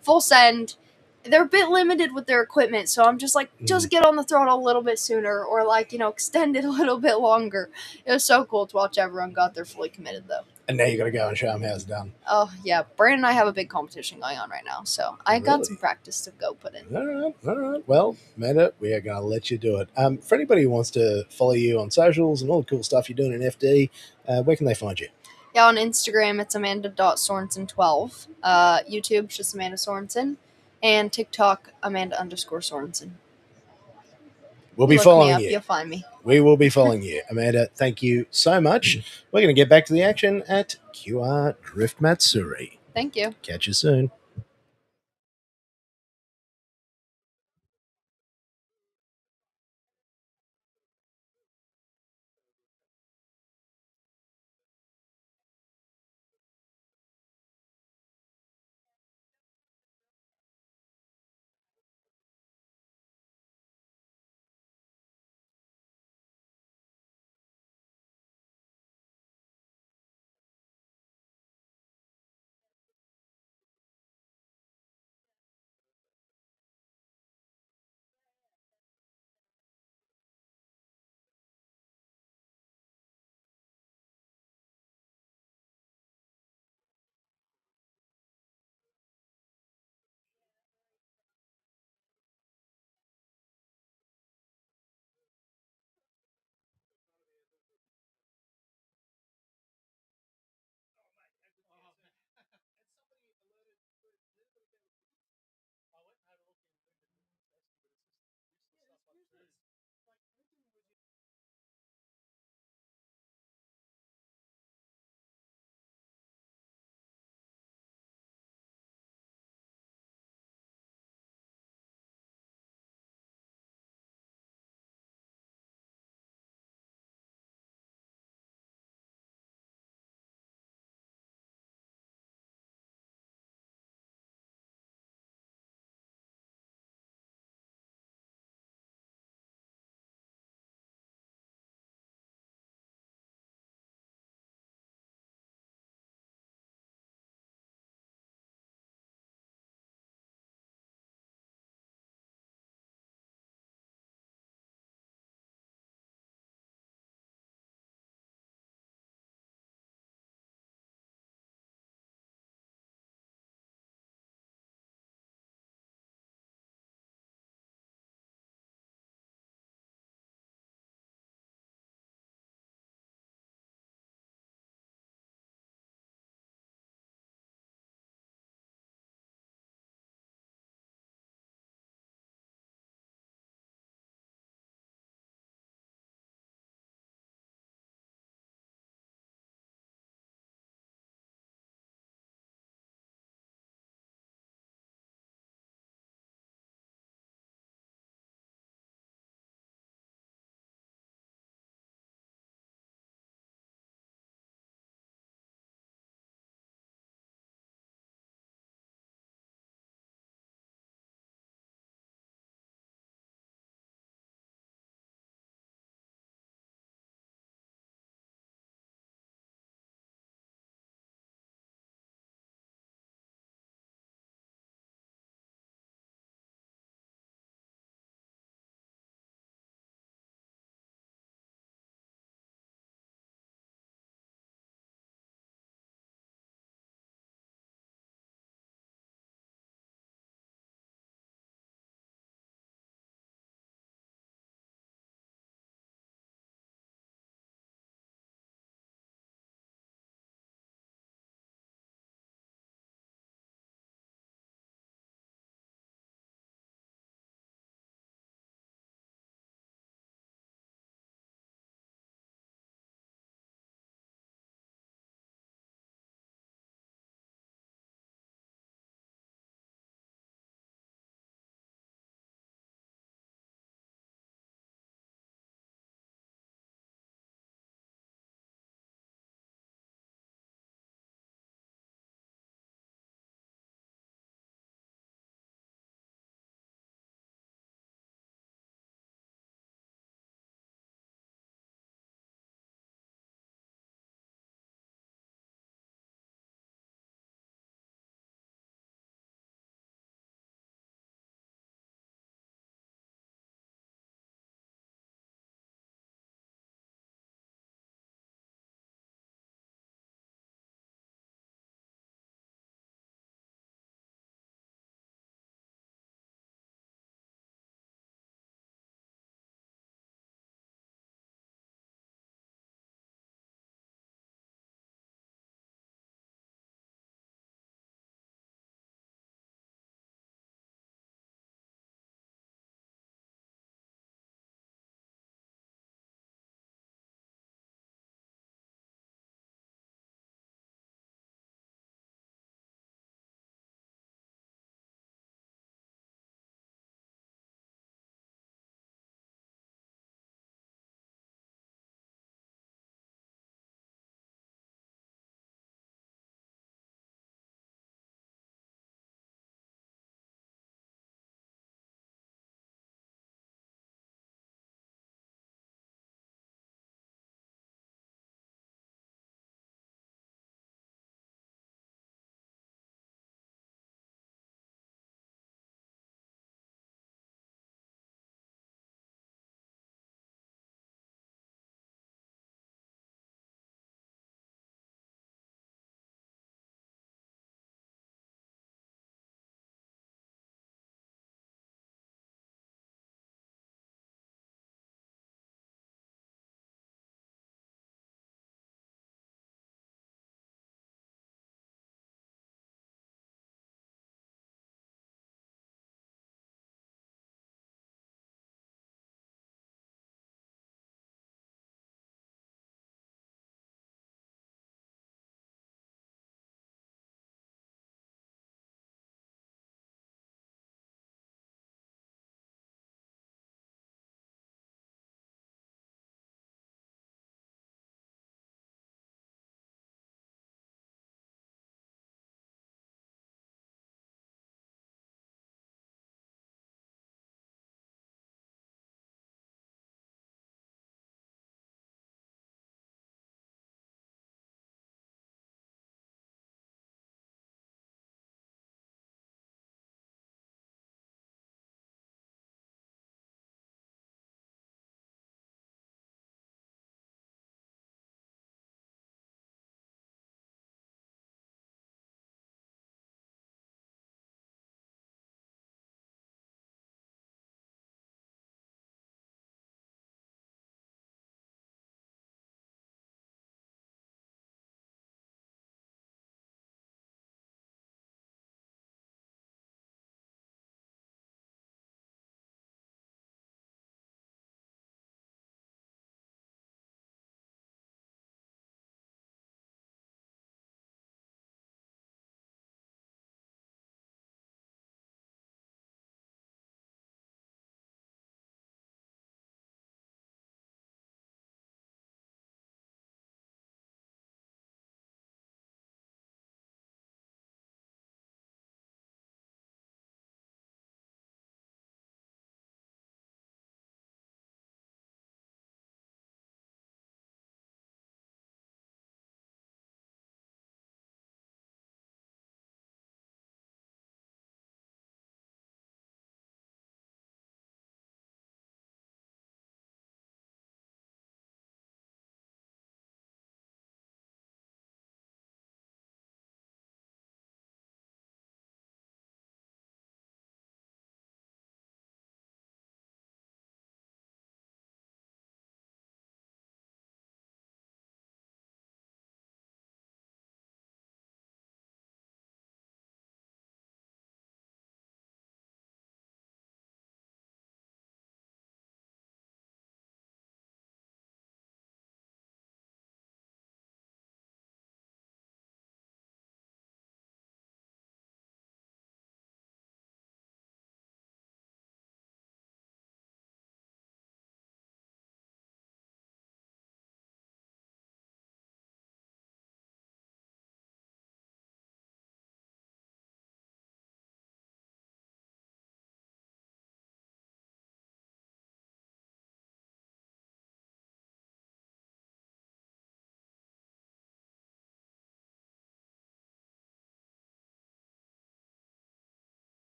full send. They're a bit limited with their equipment, so I'm just just get on the throttle a little bit sooner, or extend it a little bit longer. It was so cool to watch everyone got there fully committed though. And now you got to go and show them how it's done. Oh yeah, Brandon and I have a big competition going on right now, so I got Really? some practice to go put in. All right. Well, Amanda, we are going to let you do it. For anybody who wants to follow you on socials and all the cool stuff you're doing in FD, where can they find you? Yeah, on Instagram it's Amanda.Sorensen12. YouTube just Amanda Sorensen, and TikTok Amanda_Sorensen. We'll be Look me following up, you. You'll find me. We will be following you. Amanda, thank you so much. We're going to get back to the action at QR Drift Matsuri. Thank you. Catch you soon.